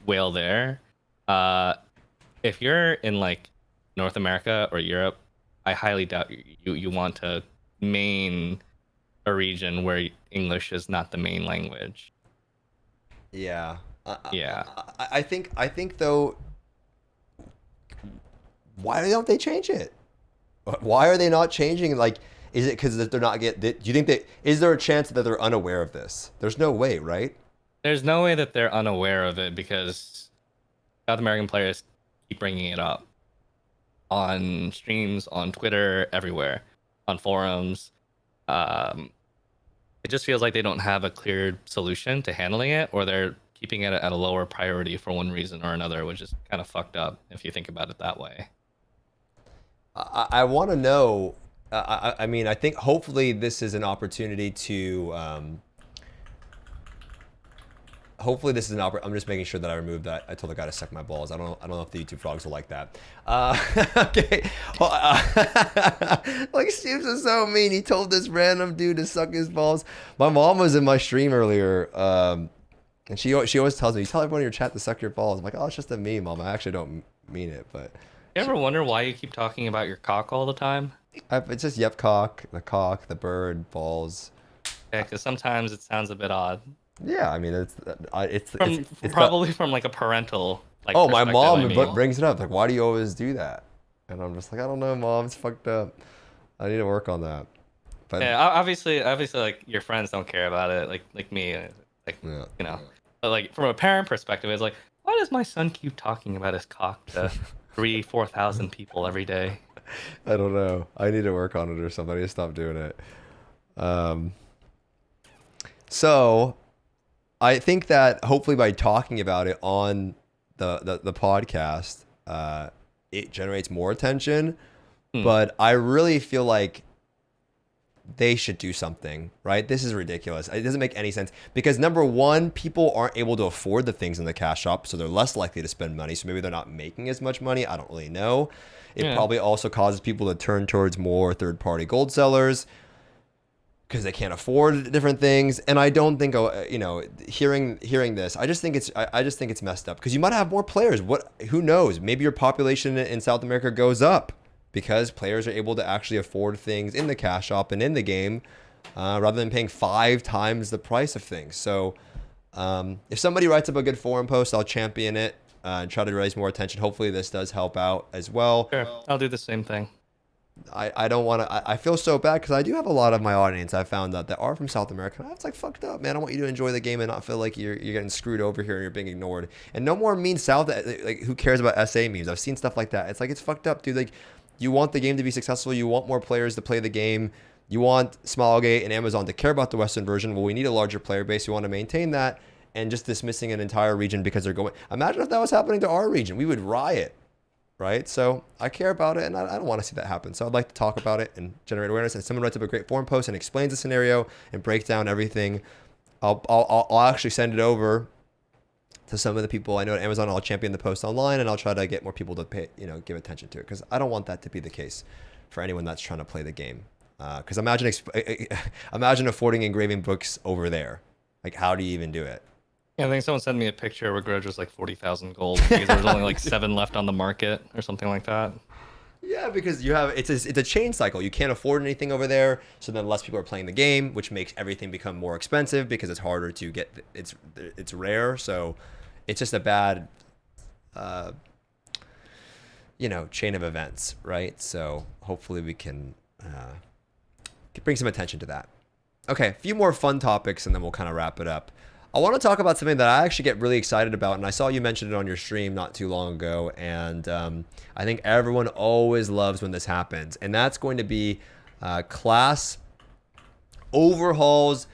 whale there. Uh, if you're in like North America or Europe, I highly doubt you want to main a region where English is not the main language. Yeah. Yeah. I think though, why don't they change it? Why are they not changing? Like, is it because they're not do you think that is there a chance that they're unaware of this? There's no way, right? There's no way that they're unaware of it because South American players keep bringing it up on streams, on Twitter, everywhere, on forums. Um, it just feels like they don't have a clear solution to handling it, or they're keeping it at a lower priority for one reason or another, which is kind of fucked up if you think about it that way. I want to know. I mean, I think hopefully this is an opportunity to. Hopefully this is an opportunity. I'm just making sure that I remove that. I told the guy to suck my balls. I don't know if the YouTube frogs will like that. Okay. Well, like Stoopzz was so mean. He told this random dude to suck his balls. My mom was in my stream earlier, and she always tells me, "You tell everyone in your chat to suck your balls." I'm like, "Oh, it's just a meme, Mom. I actually don't mean it." But You ever wonder why you keep talking about your cock all the time? it's just yep, cock, the bird, balls. Yeah, because sometimes it sounds a bit odd. Yeah, I mean it's Probably from like a parental oh, my perspective, mom I mean. brings it up like, why do you always do that? And I'm just like, I don't know, Mom, it's fucked up. I need to work on that. But Yeah, obviously, like your friends don't care about it, like me, yeah, But like from a parent perspective, it's like, why does my son keep talking about his cock to 4,000 people every day. I don't know. I need to work on it or something. I need to stop doing it. Um, so I think that hopefully by talking about it on the podcast, it generates more attention. But I really feel like they should do something, right? This is ridiculous. It doesn't make any sense because number one, people aren't able to afford the things in the cash shop, so they're less likely to spend money. So maybe they're not making as much money. I don't really know. It probably also causes people to turn towards more third-party gold sellers because they can't afford different things. And I don't think, hearing this, I just think it's messed up because you might have more players. Who knows? Maybe your population in South America goes up because players are able to actually afford things in the cash shop and in the game rather than paying 5 times the price of things. So if somebody writes up a good forum post, I'll champion it and try to raise more attention. Hopefully this does help out as well. Sure, I'll do the same thing. I don't want to. I feel so bad because I do have a lot of my audience I found out that are from South America. It's like fucked up, man. I want you to enjoy the game and not feel like you're getting screwed over here and you're being ignored. And no more mean South. Like who cares about SA memes? I've seen stuff like that. It's like it's fucked up, dude. Like you want the game to be successful. You want more players to play the game. You want Smilegate and Amazon to care about the Western version. Well, we need a larger player base. We want to maintain that. And just dismissing an entire region because they're going. Imagine if that was happening to our region. We would riot. Right? So I care about it and I don't want to see that happen. So I'd like to talk about it and generate awareness. And someone writes up a great forum post and explains the scenario and breaks down everything. I'll actually send it over to some of the people I know at Amazon. I'll champion the post online and I'll try to get more people to pay, give attention to it because I don't want that to be the case for anyone that's trying to play the game. Because imagine affording engraving books over there. Like, how do you even do it? Yeah, I think someone sent me a picture where Grudge was like 40,000 gold because there was only like 7 left on the market or something like that. Yeah, because it's a chain cycle. You can't afford anything over there, so then less people are playing the game, which makes everything become more expensive because it's harder to get. It's rare, so it's just a bad, chain of events, right? So hopefully we can bring some attention to that. Okay, a few more fun topics, and then we'll kind of wrap it up. I want to talk about something that I actually get really excited about, and I saw you mention it on your stream not too long ago, and I think everyone always loves when this happens, and that's going to be class overhauls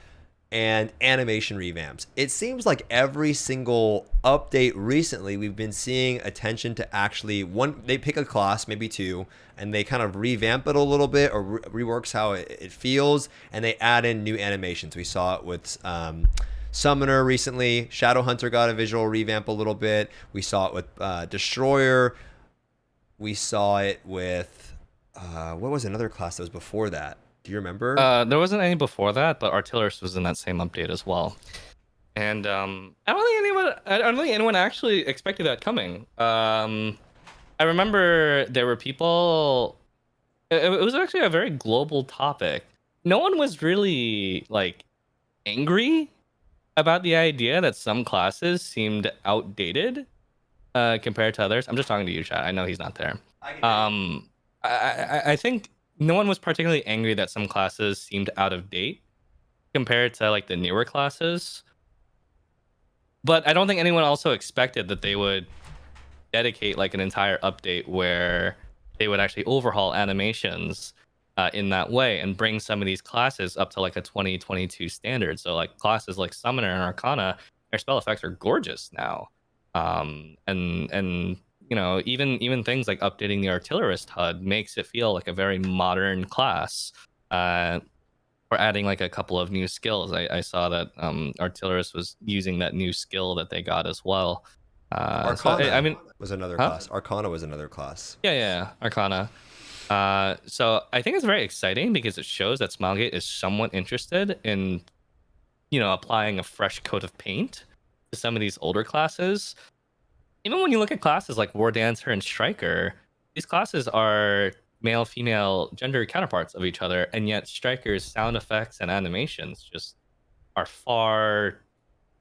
and animation revamps. It seems like every single update recently, we've been seeing attention to actually they pick a class, maybe 2, and they kind of revamp it a little bit or reworks how it feels, and they add in new animations. We saw it with Summoner recently. Shadowhunter got a visual revamp a little bit. We saw it with Destroyer. We saw it with what was another class that was before that? Do you remember? There wasn't any before that, but Artillerist was in that same update as well. And I don't think anyone actually expected that coming. I remember there were people. It was actually a very global topic. No one was really like angry about the idea that some classes seemed outdated compared to others. I'm just talking to you, chat. I know he's not there. I think no one was particularly angry that some classes seemed out of date compared to like the newer classes. But I don't think anyone also expected that they would dedicate like an entire update where they would actually overhaul animations in that way and bring some of these classes up to like a 2022 standard. So like classes like Summoner and Arcana, their spell effects are gorgeous now. And even things like updating the Artillerist HUD makes it feel like a very modern class. Or adding like a couple of new skills. I saw that Artillerist was using that new skill that they got as well. Arcana was another class. Arcana was another class. Yeah, Arcana. So I think it's very exciting because it shows that Smilegate is somewhat interested in, applying a fresh coat of paint to some of these older classes. Even when you look at classes like War Dancer and Striker, these classes are male, female, gender counterparts of each other, and yet Striker's sound effects and animations just are far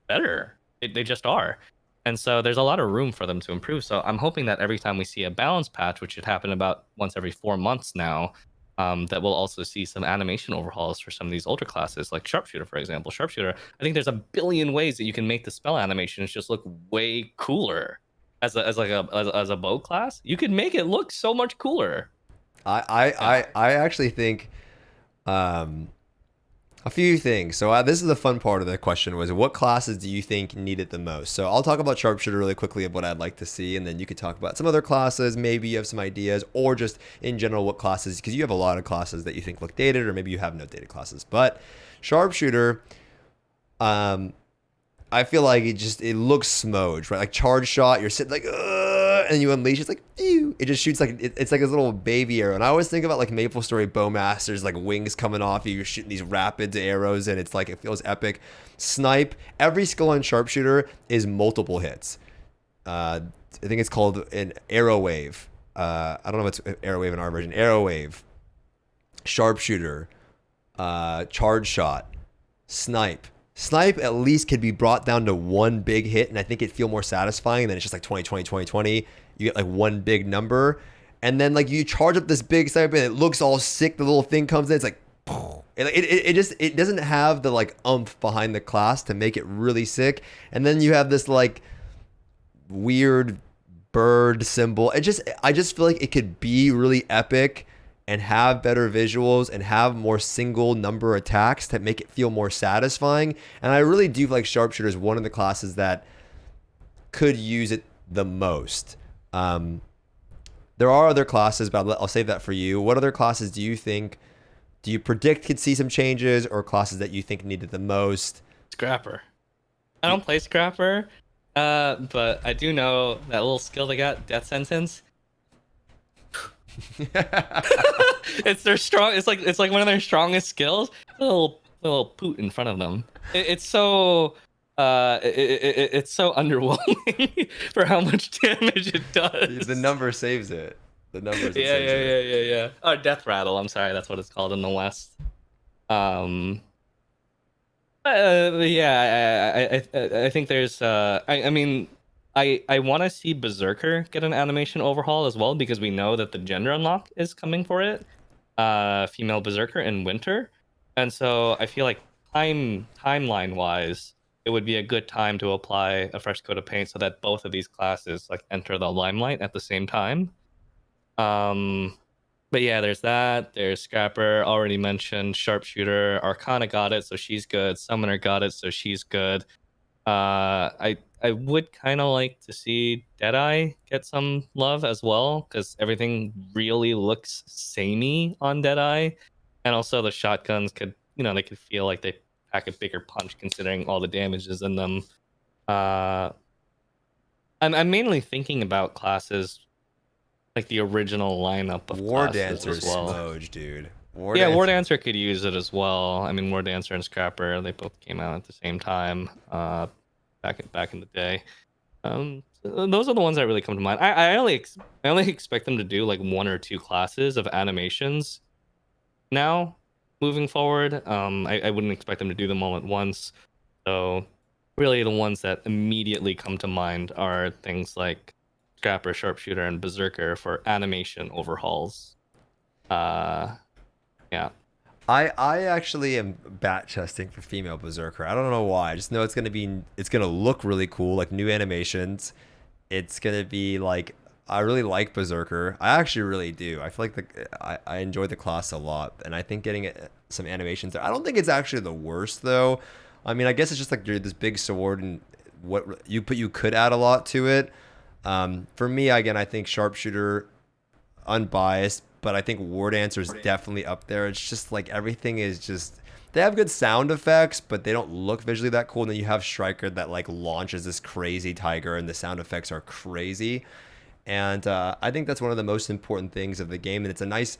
better. They just are. And so there's a lot of room for them to improve. So I'm hoping that every time we see a balance patch, which should happen about once every 4 months now, that we'll also see some animation overhauls for some of these older classes, like Sharpshooter, for example. Sharpshooter, I think there's a billion ways that you can make the spell animations just look way cooler. as a bow class, you could make it look so much cooler. I actually think a few things. So this is the fun part of the question was what classes do you think need it the most? So I'll talk about sharpshooter really quickly of what I'd like to see, and then you could talk about some other classes. Maybe you have some ideas, or just in general what classes, because you have a lot of classes that you think look dated, or maybe you have no dated classes. But sharpshooter, I feel like it looks smudged, right? Like charge shot, you're sitting like, and you unleash, it's like, phew. It just shoots like it's like a little baby arrow. And I always think about like Maple Story Bowmasters, like wings coming off you, you're shooting these rapid arrows, and it's like it feels epic. Snipe, every skill on sharpshooter is multiple hits. I think it's called an arrow wave. I don't know if it's arrow wave in our version. Arrow wave, sharpshooter, charge shot, snipe. Snipe at least could be brought down to one big hit, and I think it'd feel more satisfying than it's just like 20, 20, 20, 20. You get like one big number, and then like you charge up this big snipe, and it looks all sick. The little thing comes in, it's like, it doesn't have the like oomph behind the class to make it really sick. And then you have this like weird bird symbol. I just feel like it could be really epic and have better visuals and have more single number attacks to make it feel more satisfying. And I really do feel like sharpshooter is one of the classes that could use it the most. There are other classes, but I'll save that for you. What other classes do you predict could see some changes, or classes that you think need it the most? Scrapper. I don't play Scrapper, but I do know that little skill they got, Death Sentence. It's their strong. It's like one of their strongest skills. A little poot in front of them. It's so it's so underwhelming for how much damage it does. The number saves it. The numbers. Yeah. Oh, Death Rattle. I'm sorry, that's what it's called in the West. Yeah, I think there's. I mean. I want to see Berserker get an animation overhaul as well, because we know that the gender unlock is coming for it, female Berserker in winter, and so I feel like timeline wise, it would be a good time to apply a fresh coat of paint so that both of these classes like enter the limelight at the same time. But yeah, there's that. There's Scrapper, already mentioned. Sharpshooter, Arcana got it, so she's good. Summoner got it, so she's good. I would kind of like to see Deadeye get some love as well, because everything really looks samey on Deadeye, and also the shotguns could, they could feel like they pack a bigger punch considering all the damages in them. I'm mainly thinking about classes like the original lineup of War classes Dancer as well. Smoj, dude. War Dancer could use it as well. I mean, War Dancer and Scrapper, they both came out at the same time. Back in the day. Those are the ones that really come to mind. I only expect them to do like one or two classes of animations now moving forward. I wouldn't expect them to do them all at once. So really the ones that immediately come to mind are things like Scrapper, Sharpshooter, and Berserker for animation overhauls. Yeah. I actually am bat testing for female Berserker. I don't know why. I just know it's gonna look really cool, like new animations. It's gonna be like, I really like Berserker. I actually really do. I feel like I enjoy the class a lot, and I think getting some animations there. I don't think it's actually the worst though. I mean, I guess it's just like you're this big sword, and you could add a lot to it. For me, again, I think Sharpshooter, unbiased, but I think War Dancer is definitely up there. It's just like everything is just, they have good sound effects, but they don't look visually that cool. And then you have Striker that like launches this crazy tiger, and the sound effects are crazy. And I think that's one of the most important things of the game, and it's a nice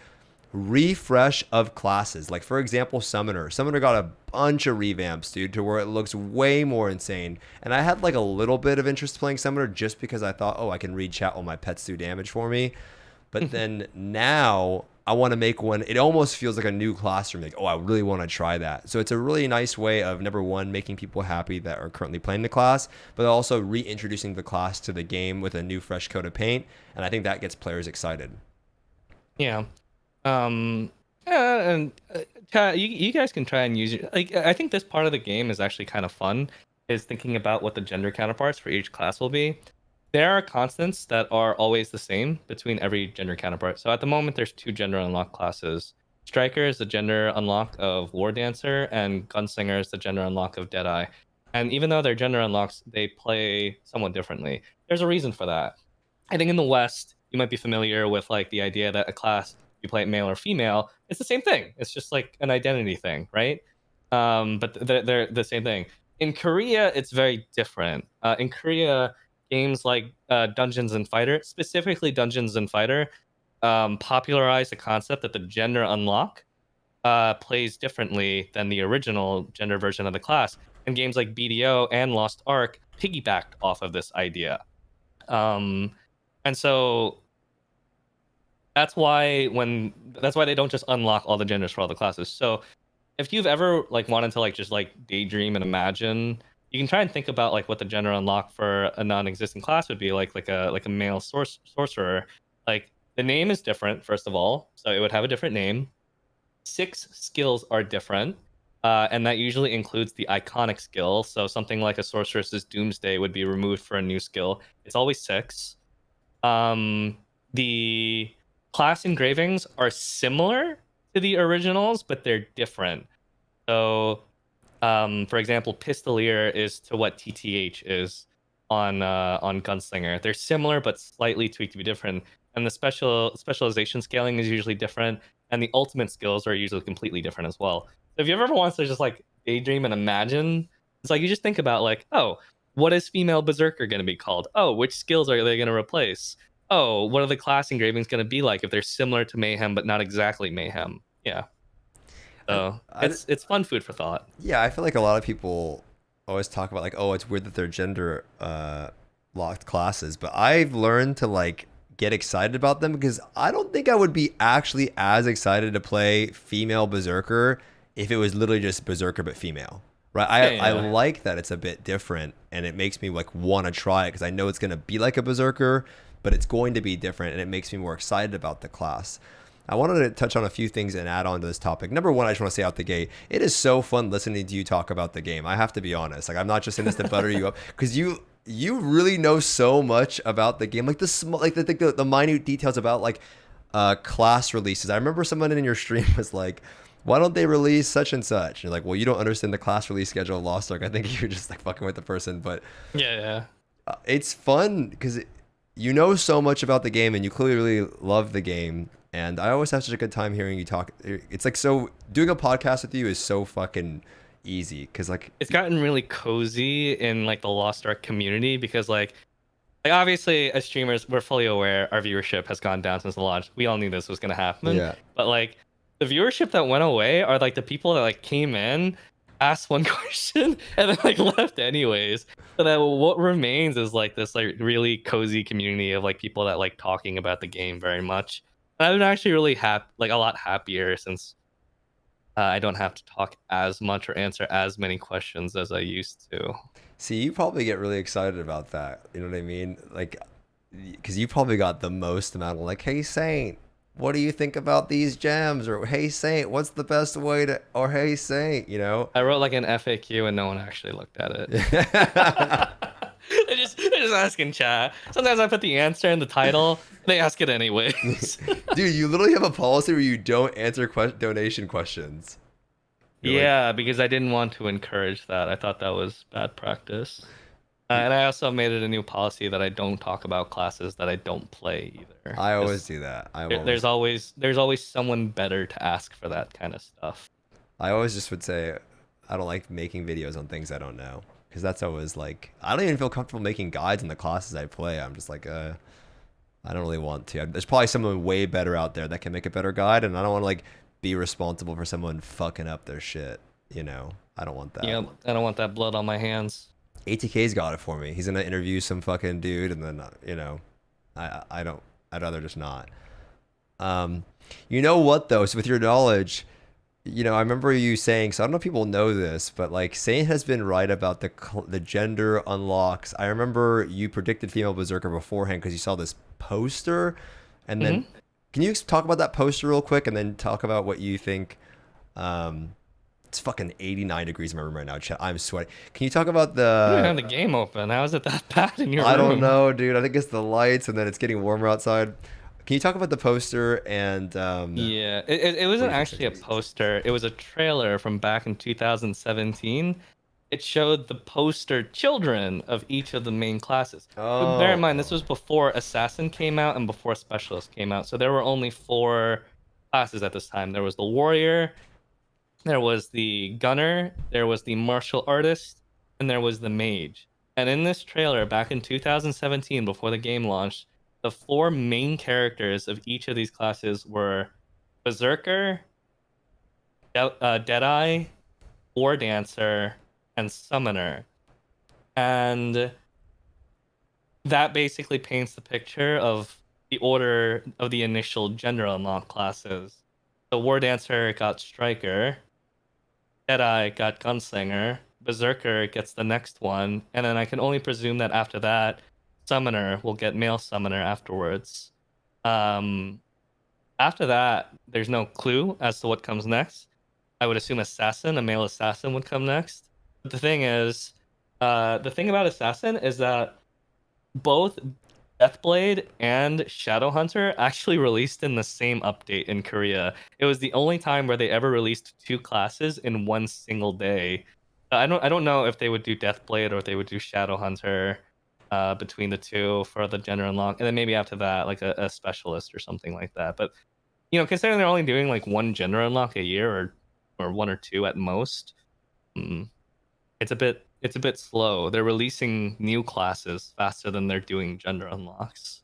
refresh of classes. Like for example, Summoner got a bunch of revamps, dude, to where it looks way more insane. And I had like a little bit of interest playing Summoner just because I thought, oh, I can read chat while my pets do damage for me. But then now I want to make one. It almost feels like a new class for me. Like, oh, I really want to try that. So it's a really nice way of, number one, making people happy that are currently playing the class, but also reintroducing the class to the game with a new fresh coat of paint. And I think that gets players excited. Yeah. You guys can try and use it. Like, I think this part of the game is actually kind of fun, is thinking about what the gender counterparts for each class will be. There are constants that are always the same between every gender counterpart. So at the moment, there's two gender unlock classes. Striker is the gender unlock of War Dancer, and Gunslinger is the gender unlock of Deadeye. And even though they're gender unlocks, they play somewhat differently. There's a reason for that. I think in the West, you might be familiar with like the idea that a class, you play it male or female, it's the same thing. It's just like an identity thing, right? But they're the same thing. In Korea, it's very different. In Korea, games like Dungeons and Fighter, specifically Dungeons and Fighter, popularized the concept that the gender unlock plays differently than the original gender version of the class. And games like BDO and Lost Ark piggybacked off of this idea. And so that's why they don't just unlock all the genders for all the classes. So if you've ever like wanted to like just like daydream and imagine, you can try and think about like what the gender unlock for a non-existent class would be like a male sorcerer. Like the name is different, first of all, so it would have a different name. 6 skills are different, and that usually includes the iconic skill. So something like a sorceress's Doomsday would be removed for a new skill. It's always 6. The class engravings are similar to the originals, but they're different. So, for example, Pistolier is to what TTH is on Gunslinger. They're similar but slightly tweaked to be different. And the specialization scaling is usually different, and the ultimate skills are usually completely different as well. So if you ever want to just like daydream and imagine, it's like you just think about like, oh, what is female berserker going to be called? Oh, which skills are they going to replace? Oh, what are the class engravings going to be like if they're similar to Mayhem but not exactly Mayhem? Yeah. So it's fun food for thought. Yeah, I feel like a lot of people always talk about like, oh, it's weird that they're gender locked classes, but I've learned to like get excited about them because I don't think I would be actually as excited to play female berserker if it was literally just berserker but female. Right? I like that it's a bit different, and it makes me like want to try it because I know it's going to be like a berserker, but it's going to be different, and it makes me more excited about the class. I wanted to touch on a few things and add on to this topic. Number one, I just want to say out the gate, it is so fun listening to you talk about the game. I have to be honest. Like, I'm not just in this to butter you up because you really know so much about the game, like the minute details about like class releases. I remember someone in your stream was like, why don't they release such and such? And you're like, well, you don't understand the class release schedule of Lost Ark. I think you're just like fucking with the person, but yeah. It's fun because you know so much about the game and you clearly love the game. And I always have such a good time hearing you talk. It's like, so doing a podcast with you is so fucking easy because like it's gotten really cozy in like the Lost Ark community because like obviously as streamers we're fully aware our viewership has gone down since the launch. We all knew this was gonna happen. Yeah. But like the viewership that went away are like the people that like came in, asked one question, and then like left anyways. So that what remains is like this like really cozy community of like people that like talking about the game very much. And I've been actually really like a lot happier since I don't have to talk as much or answer as many questions as I used to. See, you probably get really excited about that. You know what I mean? Like, because you probably got the most amount of like, hey Saint, what do you think about these gems? Or hey Saint, what's the best way to? Or hey Saint, you know? I wrote like an FAQ and no one actually looked at it. They just ask in chat. Sometimes I put the answer in the title. They ask it anyways. Dude, you literally have a policy where you don't answer donation questions. Yeah, because I didn't want to encourage that. I thought that was bad practice. And I also made it a new policy that I don't talk about classes that I don't play either. I always do that. There's always someone better to ask for that kind of stuff. I always just would say I don't like making videos on things I don't know. Because that's always like, I don't even feel comfortable making guides in the classes I play. I'm just like, I don't really want to. There's probably someone way better out there that can make a better guide, and I don't want to like be responsible for someone fucking up their shit. You know, I don't want that. Yeah, I don't want that blood on my hands. ATK's got it for me. He's gonna interview some fucking dude, and then you know, I don't. I'd rather just not. You know what though? So with your knowledge. You know, I remember you saying, so I don't know if people know this, but like Saint has been right about the gender unlocks. I remember you predicted female berserker beforehand because you saw this poster, and then can you talk about that poster real quick, and then talk about what you think, It's fucking 89 degrees in my room right now, chat. I'm sweating. Can you talk about You don't the... have the game open. How is it that bad in your room? I don't know, dude. I think it's the lights, and then it's getting warmer outside. Can you talk about the poster and Yeah, it what do wasn't you actually a think? poster. It was a trailer from back in 2017. It showed the poster children of each of the main classes. But bear in Oh, mind, this was before Assassin came out and before Specialist came out. So there were only 4 classes at this time. There was the Warrior, there was the Gunner, there was the Martial Artist, and there was the Mage. And in this trailer back in 2017, before the game launched, the 4 main characters of each of these classes were Berserker, Deadeye, War Dancer, and Summoner. And that basically paints the picture of the order of the initial gender unlock classes. The War Dancer got Striker, Deadeye got Gunslinger, Berserker gets the next one, and then I can only presume that after that, Summoner will get Male Summoner afterwards. After that, there's no clue as to what comes next. I would assume Assassin, a male assassin, would come next. But the thing about Assassin is that both Deathblade and Shadowhunter actually released in the same update in Korea. It was the only time where they ever released 2 classes in one single day. I don't know if they would do Deathblade or if they would do Shadowhunter between the 2 for the gender unlock, and then maybe after that, like a specialist or something like that. But considering they're only doing like 1 gender unlock a year or 1 or 2 at most, it's a bit slow. They're releasing new classes faster than they're doing gender unlocks.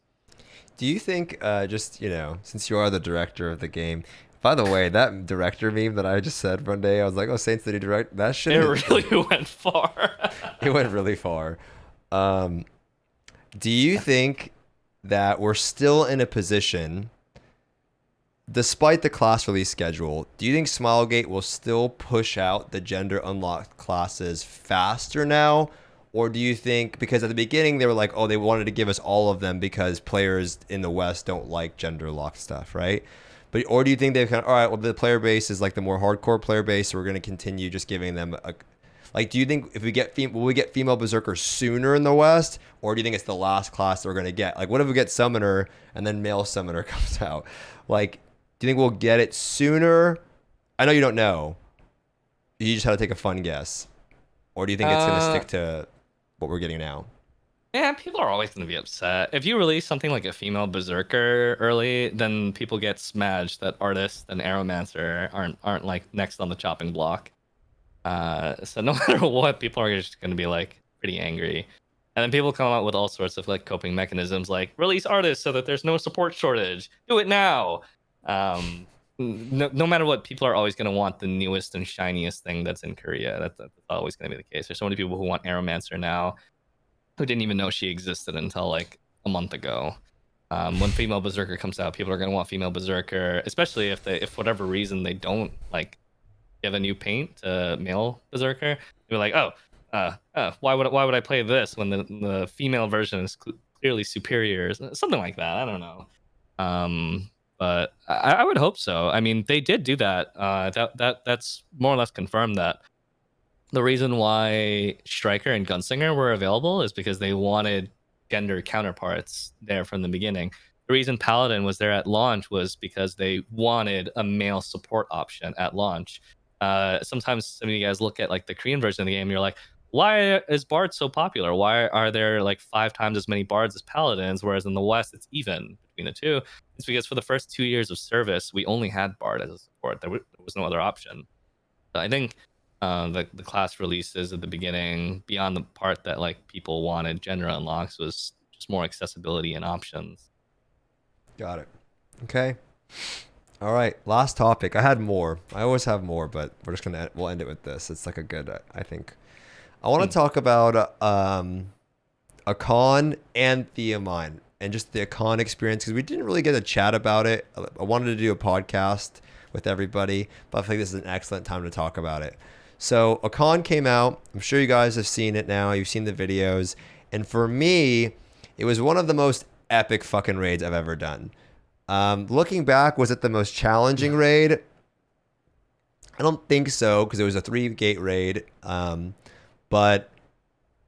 do you think since you are the director of the game, by the way, that director meme that I just said one day, I was like, oh, Saints City direct, that shit, It really went far. it went really far. Do you think that we're still in a position, despite the class release schedule, do you think Smilegate will still push out the gender unlocked classes faster now? Or do you think, because at the beginning they were like, oh, they wanted to give us all of them because players in the West don't like gender locked stuff, right? Or do you think they've kind of, all right, well, the player base is like the more hardcore player base, so we're going to continue just giving them a... Like, do you think if we get will we get female berserker sooner in the West, or do you think it's the last class that we're gonna get? Like, what if we get summoner and then male summoner comes out? Like, do you think we'll get it sooner? I know you don't know. You just had to take a fun guess, or do you think it's gonna stick to what we're getting now? Yeah, people are always going to be upset. If you release something like a female berserker early, then people get smashed that artist and aeromancer aren't like next on the chopping block. So no matter what, people are just going to be like pretty angry. And then people come out with all sorts of like coping mechanisms, like release artists so that there's no support shortage. Do it now. No matter what, people are always going to want the newest and shiniest thing that's in Korea. That's always going to be the case. There's so many people who want aeromancer now who didn't even know she existed until like a month ago. When female berserker comes out, people are going to want female berserker, especially if for whatever reason they don't like give a new paint to male berserker. You're like, why would I play this when the female version is clearly superior? Something like that. I don't know. But I would hope so. I mean, they did do that. That's more or less confirmed that the reason why Striker and Gunslinger were available is because they wanted gender counterparts there from the beginning. The reason Paladin was there at launch was because they wanted a male support option at launch. Sometimes some of you guys look at like the Korean version of the game and you're like, why is Bard so popular? Why are there like 5 times as many Bards as Paladins, whereas in the West it's even between the two? It's because for the first 2 years of service, we only had Bard as a support. There was no other option. So I think the class releases at the beginning, beyond the part that like people wanted gender unlocks, was just more accessibility and options. Got it. Okay. All right. Last topic. I had more. I always have more, but we'll end it with this. It's like a good, I think. I want to talk about Akkan and Thaemine and just the Akkan experience, because we didn't really get a chat about it. I wanted to do a podcast with everybody, but I think this is an excellent time to talk about it. So Akkan came out. I'm sure you guys have seen it now. You've seen the videos. And for me, it was one of the most epic fucking raids I've ever done. Looking back, was it the most challenging raid? I don't think so because it was a 3 gate raid, but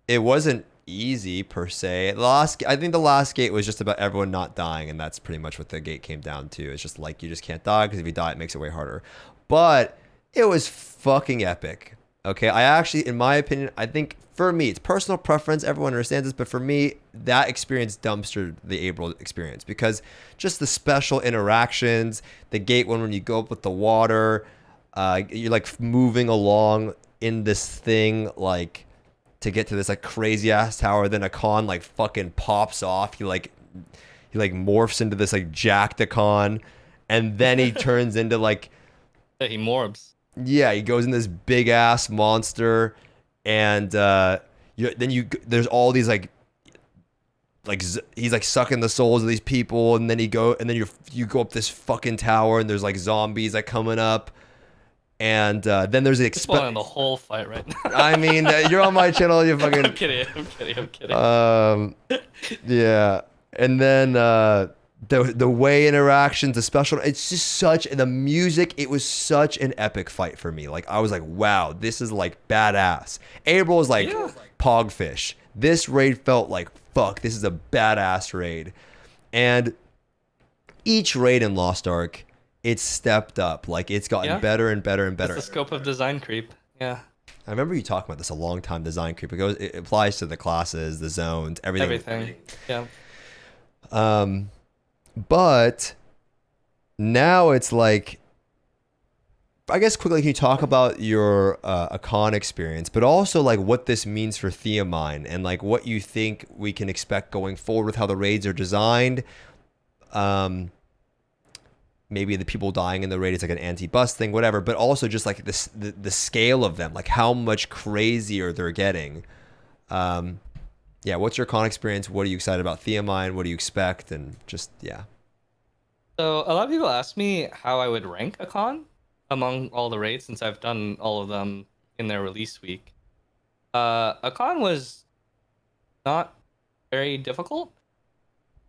it wasn't easy per se. I think the last gate was just about everyone not dying, and that's pretty much what the gate came down to. It's just like you just can't die because if you die, it makes it way harder. But it was fucking epic. Okay, I actually, in my opinion, I think for me, it's personal preference. Everyone understands this, but for me, that experience dumpstered the April experience because just the special interactions, the gate one when you go up with the water, you're like moving along in this thing like to get to this like crazy ass tower. Then Akkan like fucking pops off. He like morphs into this like jacked Akkan, and then he turns into like He morbs. yeah, he goes in this big ass monster, and there's all these like he's like sucking the souls of these people, and then you go up this fucking tower, and there's like zombies like coming up, and then there's the spoiling the whole fight right now. I mean, you're on my channel, you fucking. I'm kidding. Yeah, and then the way interactions, the special, it's just such, and the music, it was such an epic fight for me. Like I was like, wow, this is like badass. April was like pogfish. This raid felt like, fuck, this is a badass raid. And each raid in Lost Ark, it's stepped up. Like it's gotten better and better and better. It's the scope of design creep. Yeah. I remember you talking about this a long time, design creep. It applies to the classes, the zones, everything. Everything. Yeah. But now it's like, I guess quickly, can you talk about your Akkan experience, but also like what this means for Thaemine and like what you think we can expect going forward with how the raids are designed? Maybe the people dying in the raid is like an anti-bust thing, whatever, but also just like the scale of them, like how much crazier they're getting. Yeah, what's your con experience? What are you excited about Thaemine? What do you expect? And just, yeah. So a lot of people ask me how I would rank a con among all the raids since I've done all of them in their release week. A con was not very difficult,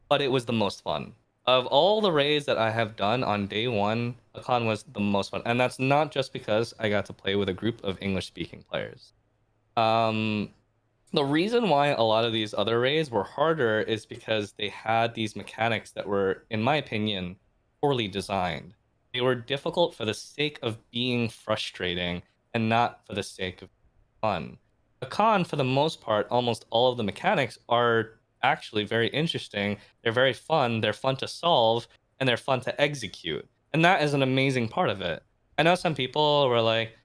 but it was the most fun. Of all the raids that I have done on day one, a con was the most fun. And that's not just because I got to play with a group of English-speaking players. The reason why a lot of these other raids were harder is because they had these mechanics that were, in my opinion, poorly designed. They were difficult for the sake of being frustrating and not for the sake of fun. A con, for the most part, almost all of the mechanics are actually very interesting. They're very fun. They're fun to solve, and they're fun to execute. And that is an amazing part of it. I know some people were like,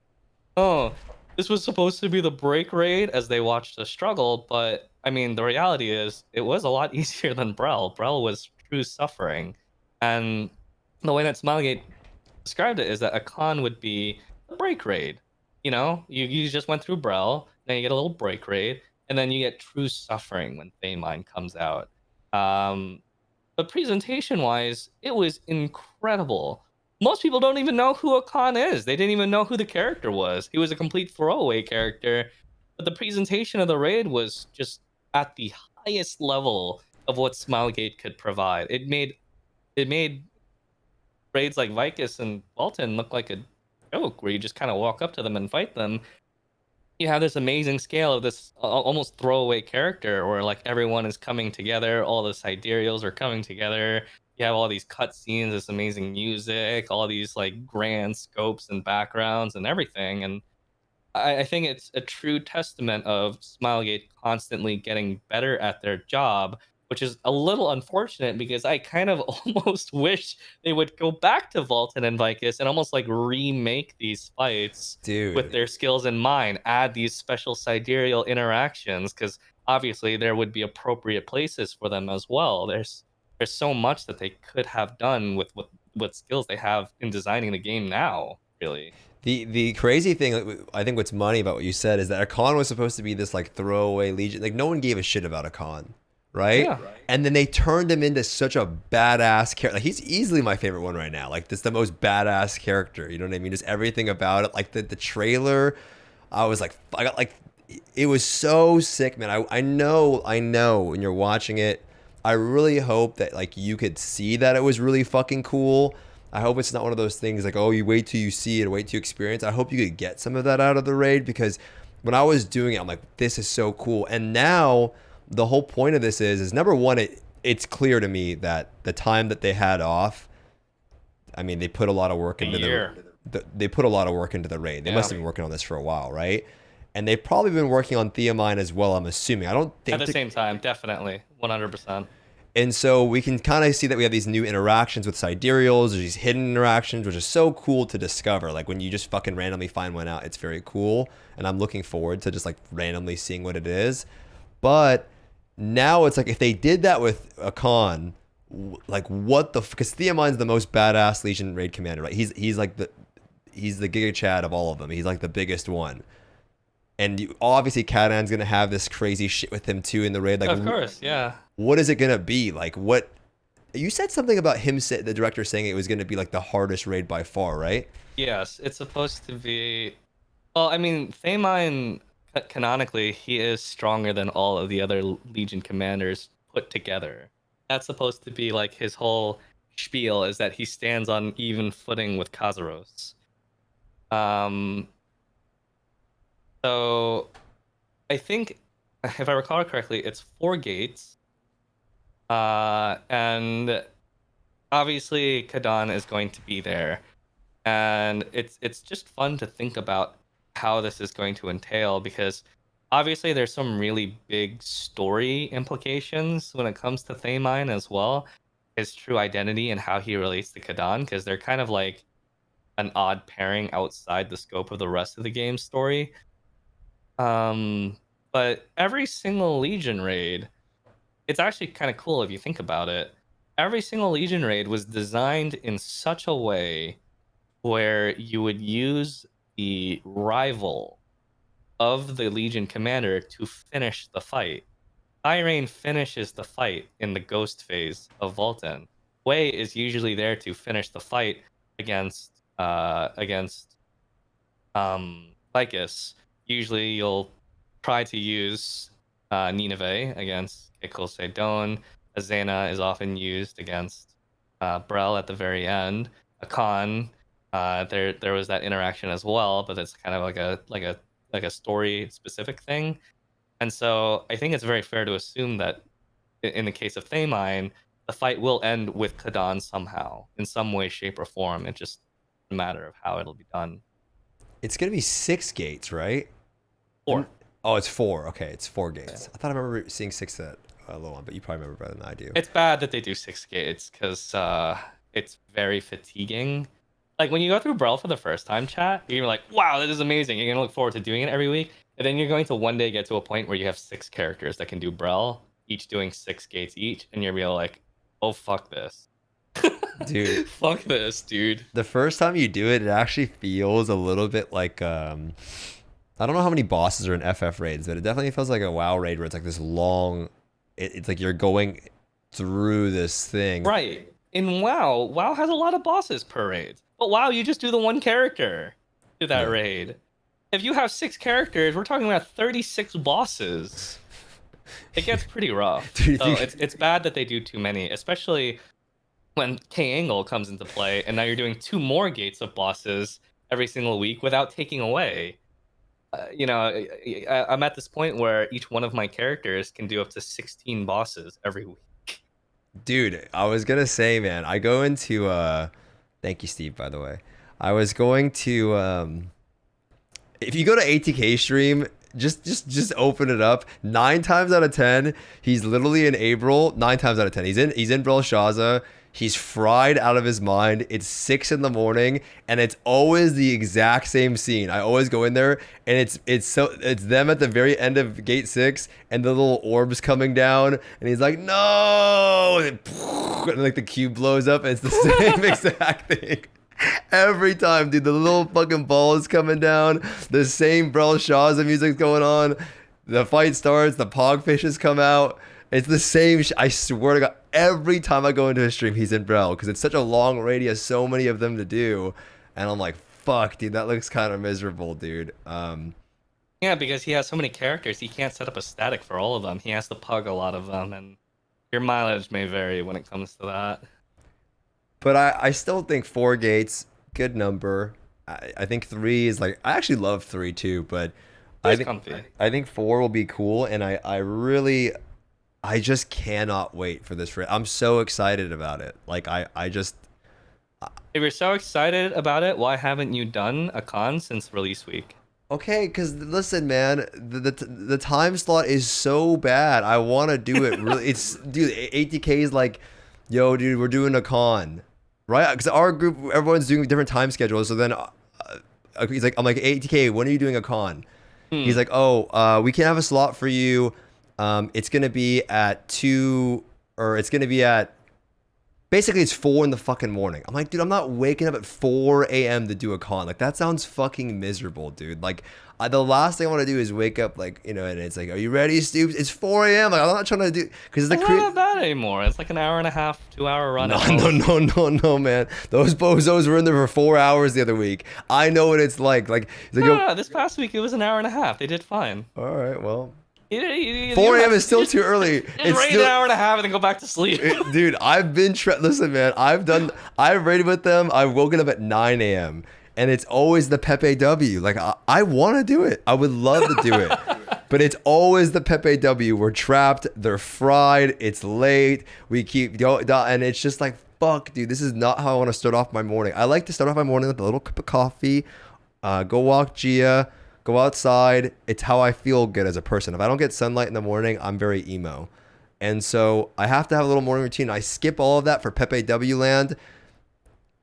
oh, this was supposed to be the break raid as they watched us struggle, but I mean, the reality is it was a lot easier than Brel. Brel was true suffering. And the way that Smilegate described it is that a con would be a break raid. You know, you just went through Brel, then you get a little break raid, and then you get true suffering when Thaemine comes out. But presentation-wise, it was incredible. Most people don't even know who Akkan is. They didn't even know who the character was. He was a complete throwaway character. But the presentation of the raid was just at the highest level of what Smilegate could provide. It made raids like Vicus and Walton look like a joke, where you just kind of walk up to them and fight them. You have this amazing scale of this almost throwaway character where like everyone is coming together. All the sidereals are coming together. You have all these cutscenes, this amazing music, all these like grand scopes and backgrounds and everything. And I think it's a true testament of Smilegate constantly getting better at their job, which is a little unfortunate because I kind of almost wish they would go back to Vulcan and Vicus and almost like remake these fights with their skills in mind, add these special sidereal interactions, because obviously there would be appropriate places for them as well. There's so much that they could have done with what skills they have in designing the game now, really. The crazy thing, I think what's funny about what you said is that Akkan was supposed to be this like throwaway legion. Like no one gave a shit about Akkan, right? Yeah. And then they turned him into such a badass character. Like he's easily my favorite one right now. Like this is the most badass character. You know what I mean? Just everything about it. Like the trailer, I got like, it was so sick, man. I know when you're watching it, I really hope that like you could see that it was really fucking cool. I hope it's not one of those things like, oh, you wait till you see it, wait till you experience. I hope you could get some of that out of the raid, because when I was doing it, I'm like, this is so cool. And now the whole point of this is number one, it's clear to me that the time that they had off, I mean, they put a lot of work into they put a lot of work into the raid. They must have been working on this for a while, right? And they've probably been working on Thaemine as well, I'm assuming. I don't think at the same time, definitely, 100%. And so we can kind of see that we have these new interactions with sidereals, these hidden interactions, which is so cool to discover. Like when you just fucking randomly find one out, it's very cool. And I'm looking forward to just like randomly seeing what it is. But now it's like if they did that with Akkan, like what the, because Thaemine's the most badass Legion raid commander, right? He's like he's the Giga Chad of all of them. He's like the biggest one. And obviously Kadan's gonna have this crazy shit with him too in the raid. Like, of course, yeah. What is it gonna be? Like, what? You said something about him, the director saying it was gonna be like the hardest raid by far, right? Yes, it's supposed to be. Well, I mean, Thaemine, canonically, he is stronger than all of the other Legion commanders put together. That's supposed to be like his whole spiel, is that he stands on even footing with Kazaros. So I think, if I recall correctly, it's 4 gates. And obviously Kadan is going to be there. And it's just fun to think about how this is going to entail, because obviously there's some really big story implications when it comes to Thaemine as well. His true identity and how he relates to Kadan, because they're kind of like an odd pairing outside the scope of the rest of the game's story. But every single Legion raid, it's actually kind of cool if you think about it. Every single Legion raid was designed in such a way where you would use the rival of the Legion commander to finish the fight. Irene finishes the fight in the ghost phase of Vulcan. Wei is usually there to finish the fight against Lycus. Usually you'll try to use Nineveh against Kikul Saintone. Azena is often used against Brel at the very end. Akkan, there was that interaction as well, but it's kind of like a story specific thing. And so I think it's very fair to assume that in the case of Thaemine, the fight will end with Kadan somehow, in some way, shape, or form. It's just a matter of how it'll be done. It's gonna be 6 gates, right? 4. Oh, it's 4. Okay, it's 4 gates. I thought I remember seeing 6 at Low, but you probably remember better than I do. It's bad that they do 6 gates, because it's very fatiguing. Like when you go through Brawl for the first time, chat, you're like, wow, this is amazing. You're gonna look forward to doing it every week. And then you're going to one day get to a point where you have 6 characters that can do Brawl, each doing 6 gates each, and you're gonna be like, oh, fuck this. Dude. Fuck this, dude. The first time you do it, it actually feels a little bit like, I don't know how many bosses are in FF raids, but it definitely feels like a WoW raid where it's like this long, it's like you're going through this thing. Right. In WoW has a lot of bosses per raid. But WoW, you just do the one character to that raid. If you have 6 characters, we're talking about 36 bosses. It gets pretty rough. Dude, so it's bad that they do too many, especially when K-Angle comes into play, and now you're doing 2 more gates of bosses every single week without taking away. I'm at this point where each one of my characters can do up to 16 bosses every week. Dude, I was gonna say, man, I go into thank you, Steve, by the way. I was going to if you go to ATK stream, just open it up. 9 times out of 10, he's literally in April. 9 times out of 10, he's in Belshazzar. He's fried out of his mind. It's 6 in the morning, and it's always the exact same scene. I always go in there, and it's them at the very end of gate 6, and the little orbs coming down, and he's like, no, and like the cube blows up, and it's the same exact thing. Every time, dude, the little fucking ball is coming down, the same Belshazzar music's going on, the fight starts, the pogfishes come out. It's the same. I swear to God, every time I go into a stream, he's in Brel, because it's such a long raid. He has so many of them to do, and I'm like, fuck, dude, that looks kind of miserable, dude. Yeah, because he has so many characters, he can't set up a static for all of them. He has to pug a lot of them, and your mileage may vary when it comes to that. But I still think 4 gates, good number. I think 3 is like, I actually love 3 too, but I It's think comfy. I think 4 will be cool, and I just cannot wait for this. I'm so excited about it. Like I just If you're so excited about it, why haven't you done a con since release week? okay, because listen, man, the time slot is so bad. I want to do it. Really, it's dude. ATK is like, yo, dude, we're doing a con, right? Because our group, everyone's doing different time schedules. So then, he's like, I'm like, ATK, when are you doing a con? He's like, oh, we can have a slot for you. It's gonna be at 2, or it's gonna be at. Basically, it's 4 in the fucking morning. I'm like, dude, I'm not waking up at 4 a.m. to do a con. Like, that sounds fucking miserable, dude. Like, the last thing I want to do is wake up, like, you know, and it's like, are you ready, Stoopzz? It's 4 a.m. Like, I'm not trying to do, because It's not that bad anymore. It's like an hour and a half, 2-hour run. No, man. Those bozos were in there for 4 hours the other week. I know what it's like. Like, No, this past week it was an hour and a half. They did fine. all right, well. 4 4 a.m. is still too early. It's raid still an hour and a half and then go back to sleep. Dude, I've been listen, man. I've raided with them. I've woken up at 9 a.m. and it's always the Pepe W. Like I want to do it. I would love to do it, but it's always the Pepe W. We're trapped. They're fried. It's late. We keep going, and it's just like fuck, dude. This is not how I want to start off my morning. I like to start off my morning with a little cup of coffee, go walk Gia. Go outside. It's how I feel good as a person. If I don't get sunlight in the morning, I'm very emo. And so I have to have a little morning routine. I skip all of that for Pepe W land.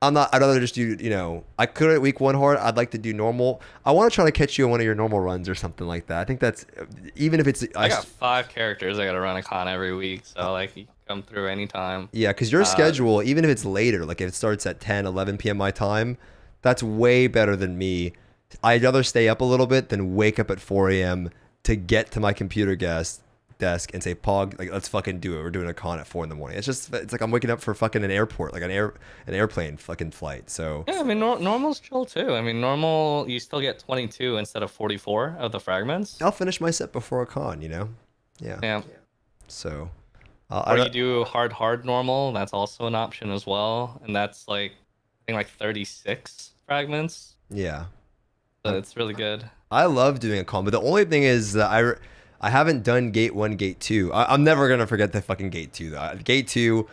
I'd rather just do, you know, I could at week 1 hard. I'd like to do normal. I want to try to catch you on one of your normal runs or something like that. I think that's, even if it's... I got 5 characters. I got to run a con every week. So, like, you can come through anytime. Yeah, because your schedule, even if it's later, like if it starts at 10, 11 p.m. my time, that's way better than me. I'd rather stay up a little bit than wake up at 4 a.m. to get to my computer desk and say, Pog, like, let's fucking do it. We're doing a con at 4 in the morning. It's like I'm waking up for fucking an airport, like an airplane fucking flight. So yeah, I mean, normal's chill too. I mean, normal, you still get 22 instead of 44 of the fragments. I'll finish my set before a con, you know? Yeah. So. Or you do hard normal. That's also an option as well. And that's like, I think like 36 fragments. Yeah. It's really good. I love doing a con, but the only thing is that I haven't done gate 1, gate 2. I'm never gonna forget the fucking gate 2 though. Gate 2,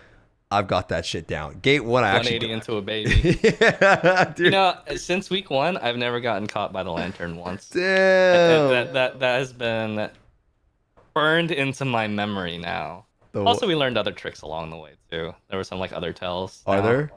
I've got that shit down. Gate 1, I actually 180 into a baby. Yeah, dude. You know, since week 1, I've never gotten caught by the lantern once. Damn. That has been burned into my memory now. Also, we learned other tricks along the way too. There were some like other tells. Are there?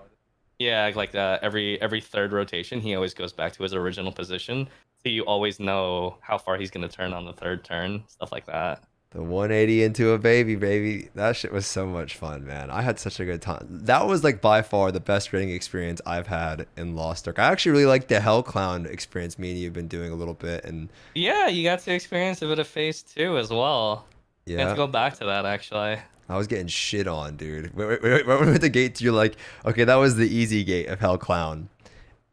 Yeah, like every 3rd rotation, he always goes back to his original position. So you always know how far he's going to turn on the 3rd turn, stuff like that. The 180 into a baby. That shit was so much fun, man. I had such a good time. That was like by far the best raiding experience I've had in Lost Ark. I actually really like the Hell Clown experience me and you've been doing a little bit. And yeah, you got to experience a bit of phase 2 as well. Yeah. You have to go back to that, actually. I was getting shit on, dude. When we went to gate 2, you're like, okay, that was the easy gate of Hell Clown.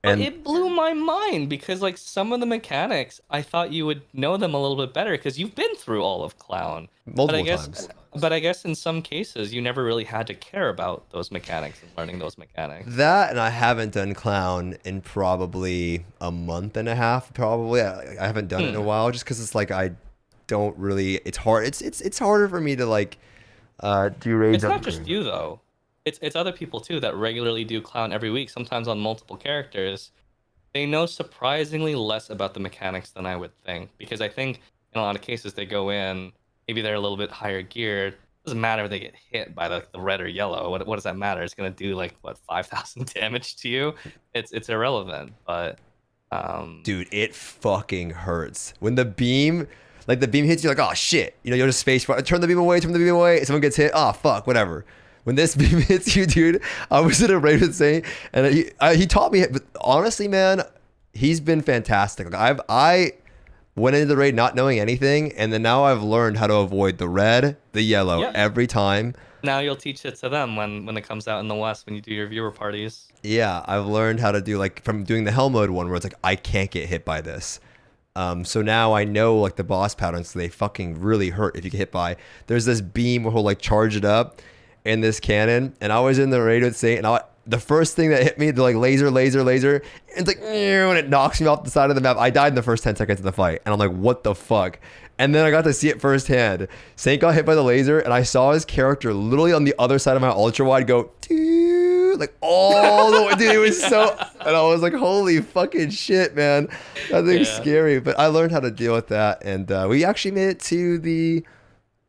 And it blew my mind because, like, some of the mechanics, I thought you would know them a little bit better because you've been through all of Clown. Multiple times. But I guess in some cases, you never really had to care about those mechanics and learning those mechanics. That, and I haven't done Clown in probably a month and a half, probably. I haven't done it in a while just because it's like I don't really... It's hard. It's harder for me to, like... do raids. It's not just you though. It's other people too that regularly do Clown every week, sometimes on multiple characters. They know surprisingly less about the mechanics than I would think, because I think in a lot of cases they go in, maybe they're a little bit higher geared. It doesn't matter if they get hit by the red or yellow. What does that matter? It's gonna do like what 5,000 damage to you. It's irrelevant. But dude, it fucking hurts when the beam. Like, the beam hits you, like, oh, shit. You know, you'll just space, turn the beam away, someone gets hit, oh, fuck, whatever. When this beam hits you, dude, I was in a raid with Saint, and he taught me, but honestly, man, he's been fantastic. Like, I went into the raid not knowing anything, and then now I've learned how to avoid the red, the yellow, every time. Now you'll teach it to them when it comes out in the West, when you do your viewer parties. Yeah, I've learned how to do, like, from doing the hell mode one, where it's like, I can't get hit by this. So now I know like the boss patterns, so they fucking really hurt if you get hit by. There's this beam where he'll like charge it up in this cannon, and I was in the raid with Saint, and the first thing that hit me, the like laser, it's like, and it knocks me off the side of the map. I died in the first 10 seconds of the fight, and I'm like, what the fuck? And then I got to see it firsthand. Saint got hit by the laser, and I saw his character literally on the other side of my ultra wide go, like all the way, dude. It was so, and I was like, holy fucking shit, man. That thing's scary. But I learned how to deal with that, and we actually made it to the,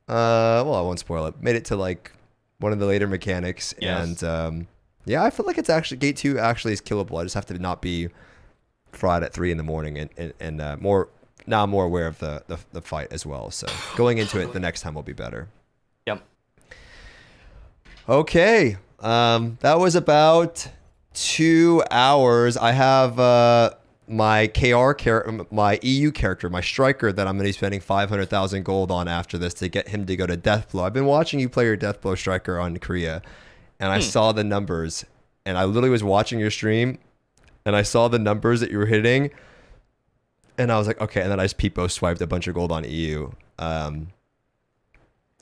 well, I won't spoil it. Made it to like one of the later mechanics, and yeah, I feel like it's actually gate 2 actually is killable. I just have to not be fried at 3 in the morning, and more. Now I'm more aware of the fight as well. So going into it the next time will be better. Yep. Okay. That was about 2 hours. I have my my EU character, my striker that I'm going to be spending 500,000 gold on after this to get him to go to Deathblow. I've been watching you play your Deathblow striker on Korea, and I saw the numbers, and I literally was watching your stream, and I saw the numbers that you were hitting. And I was like, okay. And then I just peepo swiped a bunch of gold on EU.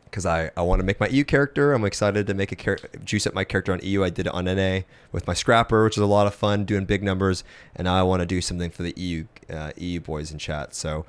Because I want to make my EU character. I'm excited to make juice up my character on EU. I did it on NA with my Scrapper, which is a lot of fun, doing big numbers. And now I want to do something for the EU boys in chat. So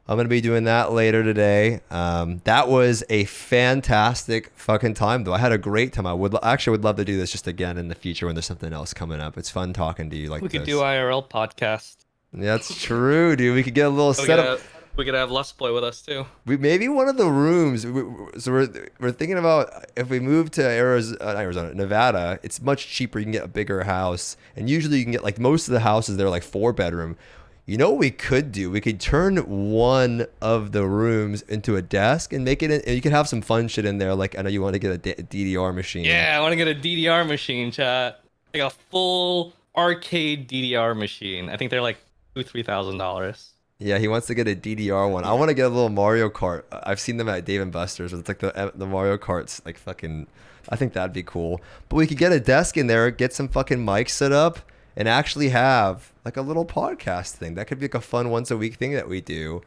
I'm going to be doing that later today. That was a fantastic fucking time, though. I had a great time. I would love to do this just again in the future when there's something else coming up. It's fun talking to you like this. We could do IRL podcast. That's true, dude. We could get a little setup. We could have Lust Boy with us too. Maybe one of the rooms. So we're thinking about if we move to Nevada, it's much cheaper. You can get a bigger house, and usually you can get like most of the houses they're like 4-bedroom. You know what we could do? We could turn one of the rooms into a desk and make it. And you could have some fun shit in there. Like I know you want to get a DDR machine. Yeah, I want to get a DDR machine, chat. Like a full arcade DDR machine. I think they're like $2,000-$3,000. Yeah, he wants to get a DDR one. I want to get a little Mario Kart. I've seen them at Dave & Buster's. It's like the Mario Karts, like fucking. I think that'd be cool. But we could get a desk in there, get some fucking mics set up, and actually have like a little podcast thing. That could be like a fun once a week thing that we do.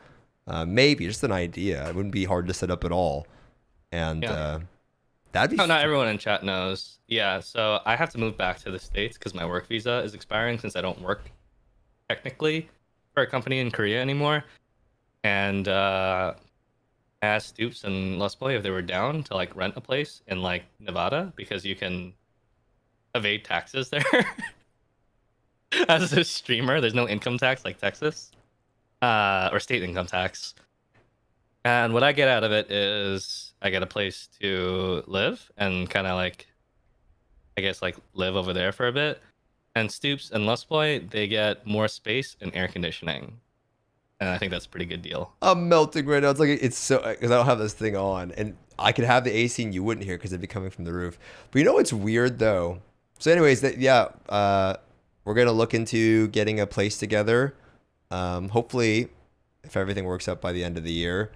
Maybe just an idea. It wouldn't be hard to set up at all. And that'd be. Oh, not everyone in chat knows. Yeah, so I have to move back to the States because my work visa is expiring since I don't work technically for a company in Korea anymore. And asked Stoopzz and Lust Boy if they were down to like rent a place in like Nevada because you can evade taxes there. As a streamer, there's no income tax like Texas, or state income tax. And what I get out of it is I get a place to live and kind of like, I guess like live over there for a bit. And Stoopzz and Lust Boy, they get more space and air conditioning. And I think that's a pretty good deal. I'm melting right now. It's like it's so because I don't have this thing on, and I could have the AC and you wouldn't hear because it'd be coming from the roof. But you know what's weird though? So, anyways, we're gonna look into getting a place together. Hopefully, if everything works out by the end of the year.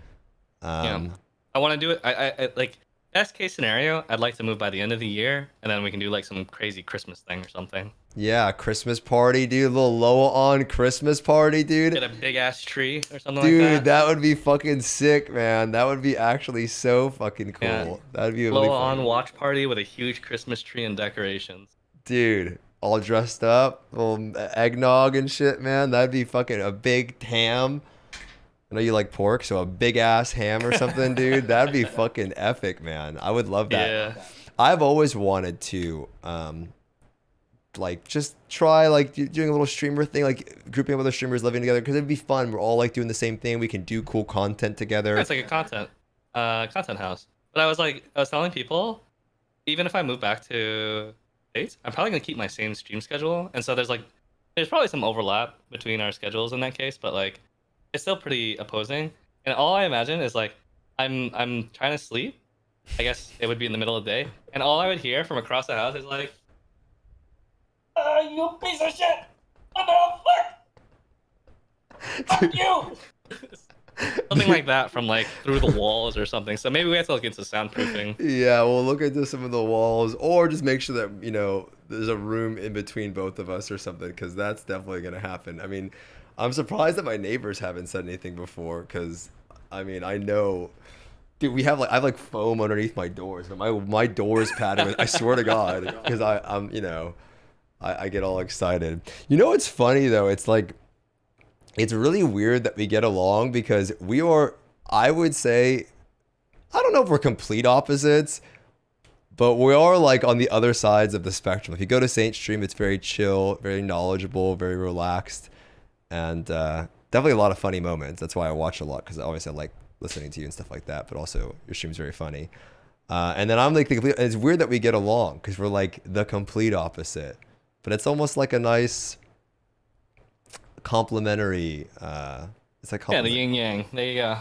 I want to do it. I like best case scenario. I'd like to move by the end of the year, and then we can do like some crazy Christmas thing or something. Yeah, Christmas party, dude. A little Loa on Christmas party, dude. Get a big ass tree or something dude, like that. Dude, that would be fucking sick, man. That would be actually so fucking cool. Yeah. That'd be really Loa on watch party with a huge Christmas tree and decorations. Dude, all dressed up, little eggnog and shit, man. That'd be fucking a big ham. I know you like pork, so a big ass ham or something, dude. That'd be fucking epic, man. I would love that. Yeah. I've always wanted to, like, just try like doing a little streamer thing, like grouping up other streamers living together, because it'd be fun. We're all like doing the same thing. We can do cool content together. Yeah, it's like a content house. But I was telling people, even if I move back to States, I'm probably gonna keep my same stream schedule. And so there's probably some overlap between our schedules in that case, but like it's still pretty opposing. And all I imagine is like I'm trying to sleep. I guess it would be in the middle of the day, and all I would hear from across the house is like, you piece of shit! What the fuck? Fuck you! Something like that from like through the walls or something. So maybe we have to look into soundproofing. Yeah, we'll look into some of the walls, or just make sure that, you know, there's a room in between both of us or something, because that's definitely going to happen. I mean, I'm surprised that my neighbors haven't said anything before, because, I mean, I know Dude, I have like foam underneath my doors. And my doors padded with, I swear to God, because I'm I get all excited. You know what's funny though? It's like it's really weird that we get along because we are, I would say, I don't know if we're complete opposites, but we are like on the other sides of the spectrum. If you go to Saint's stream, it's very chill, very knowledgeable, very relaxed, and definitely a lot of funny moments. That's why I watch a lot, because obviously I like listening to you and stuff like that, but also your stream's very funny. And then I'm like the complete, it's weird that we get along because we're like the complete opposite, but it's almost like a nice complementary, it's like Yeah, the yin yang. There you go.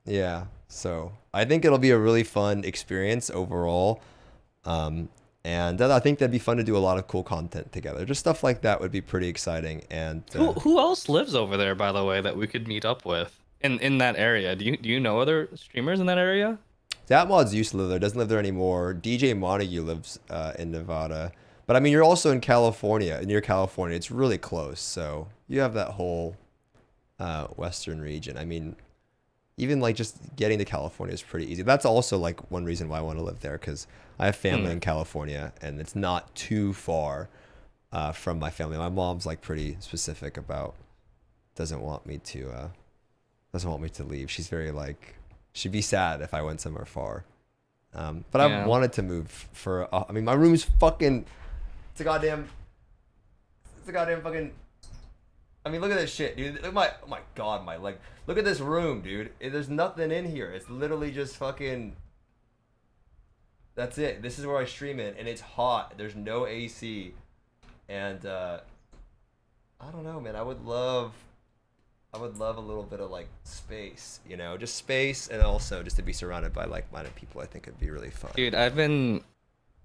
yeah. So I think it'll be a really fun experience overall. And I think that'd be fun to do a lot of cool content together. Just stuff like that would be pretty exciting. And Who else lives over there, by the way, that we could meet up with in that area? Do you know other streamers in that area? that mods used to live there, doesn't live there anymore. DJ Montague lives in Nevada. But I mean, you're also in California, near California. It's really close. So you have that whole western region. I mean, even like just getting to California is pretty easy. That's also like one reason why I want to live there, because I have family in California and it's not too far from my family. My mom's like pretty specific about doesn't want me to leave. She's very like, she'd be sad if I went somewhere far. But I wanted to move for. I mean, my room's fucking. It's a goddamn fucking. I mean, look at this shit, dude. Look at oh my god, my leg. Look at this room, dude. There's nothing in here. It's literally just fucking. That's it. This is where I stream in, and it's hot. There's no AC, and I don't know, man. I would love a little bit of like space, you know, just space, and also just to be surrounded by like-minded people. I think it'd be really fun. Dude, I've been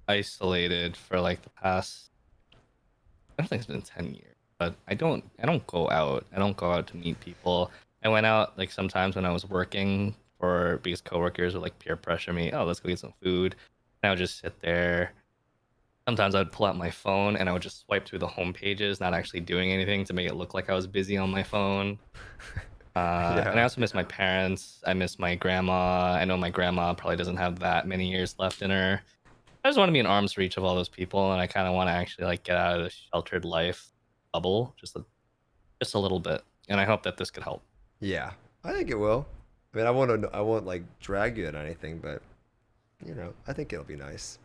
isolated for like the past. I don't think it's been 10 years. But I don't go out. I don't go out to meet people. I went out like sometimes when I was working because coworkers would like peer pressure me. Oh, let's go get some food. And I would just sit there. Sometimes I would pull out my phone and I would just swipe through the home pages, not actually doing anything to make it look like I was busy on my phone. And I also miss my parents. I miss my grandma. I know my grandma probably doesn't have that many years left in her. I just want to be in arm's reach of all those people, and I kind of want to actually like get out of the sheltered life bubble just a little bit, and I hope that this could help. Yeah, I think it will. I mean, I won't like drag you at anything, but you know, I think it'll be nice.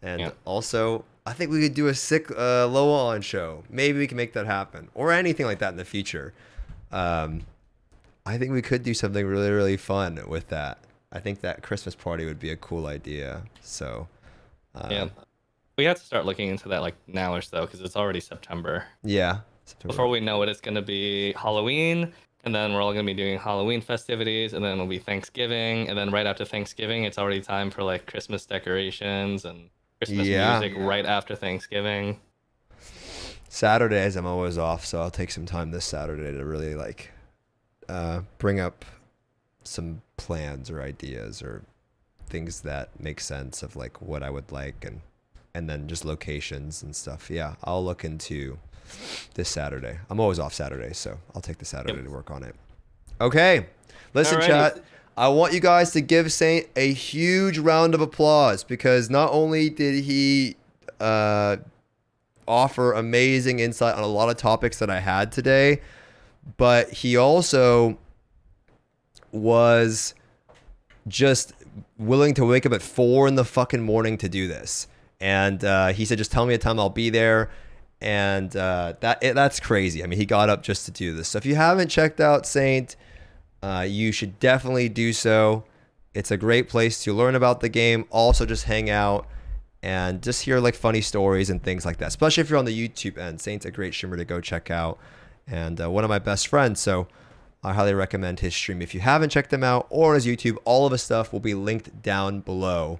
And also, I think we could do a sick Loa on show. Maybe we can make that happen, or anything like that in the future. I think we could do something really, really fun with that. I think that Christmas party would be a cool idea. So we have to start looking into that like nowish though, because it's already September. Yeah. September. Before we know it, it's going to be Halloween, and then we're all going to be doing Halloween festivities, and then it'll be Thanksgiving, and then right after Thanksgiving, it's already time for like Christmas decorations and Christmas music right after Thanksgiving. Saturdays, I'm always off, so I'll take some time this Saturday to really like bring up some plans or ideas or things that make sense of like what I would like, and then just locations and stuff. Yeah, I'll look into this Saturday. I'm always off Saturday, so I'll take the Saturday to work on it. Okay, listen, chat. I want you guys to give Saint a huge round of applause, because not only did he offer amazing insight on a lot of topics that I had today, but he also was just willing to wake up at 4 in the fucking morning to do this. And he said, just tell me a time, I'll be there. And that's crazy. I mean, he got up just to do this. So if you haven't checked out Saint, you should definitely do so. It's a great place to learn about the game, also just hang out and just hear like funny stories and things like that, especially if you're on the YouTube end. Saint's a great streamer to go check out, and one of my best friends. So I highly recommend his stream. If you haven't checked him out, or on his YouTube, all of his stuff will be linked down below.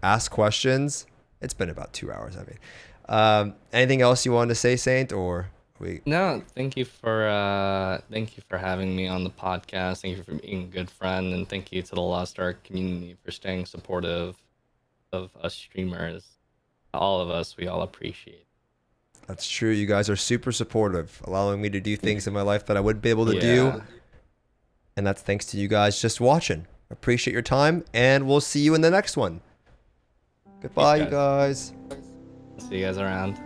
Ask questions. It's been about 2 hours. I mean, anything else you wanted to say, Saint, or we? No, thank you for having me on the podcast. Thank you for being a good friend, and thank you to the Lost Ark community for staying supportive of us streamers. All of us, we all appreciate it. That's true. You guys are super supportive, allowing me to do things in my life that I wouldn't be able to do. And that's thanks to you guys just watching. Appreciate your time, and we'll see you in the next one. Goodbye, you guys. See you guys around.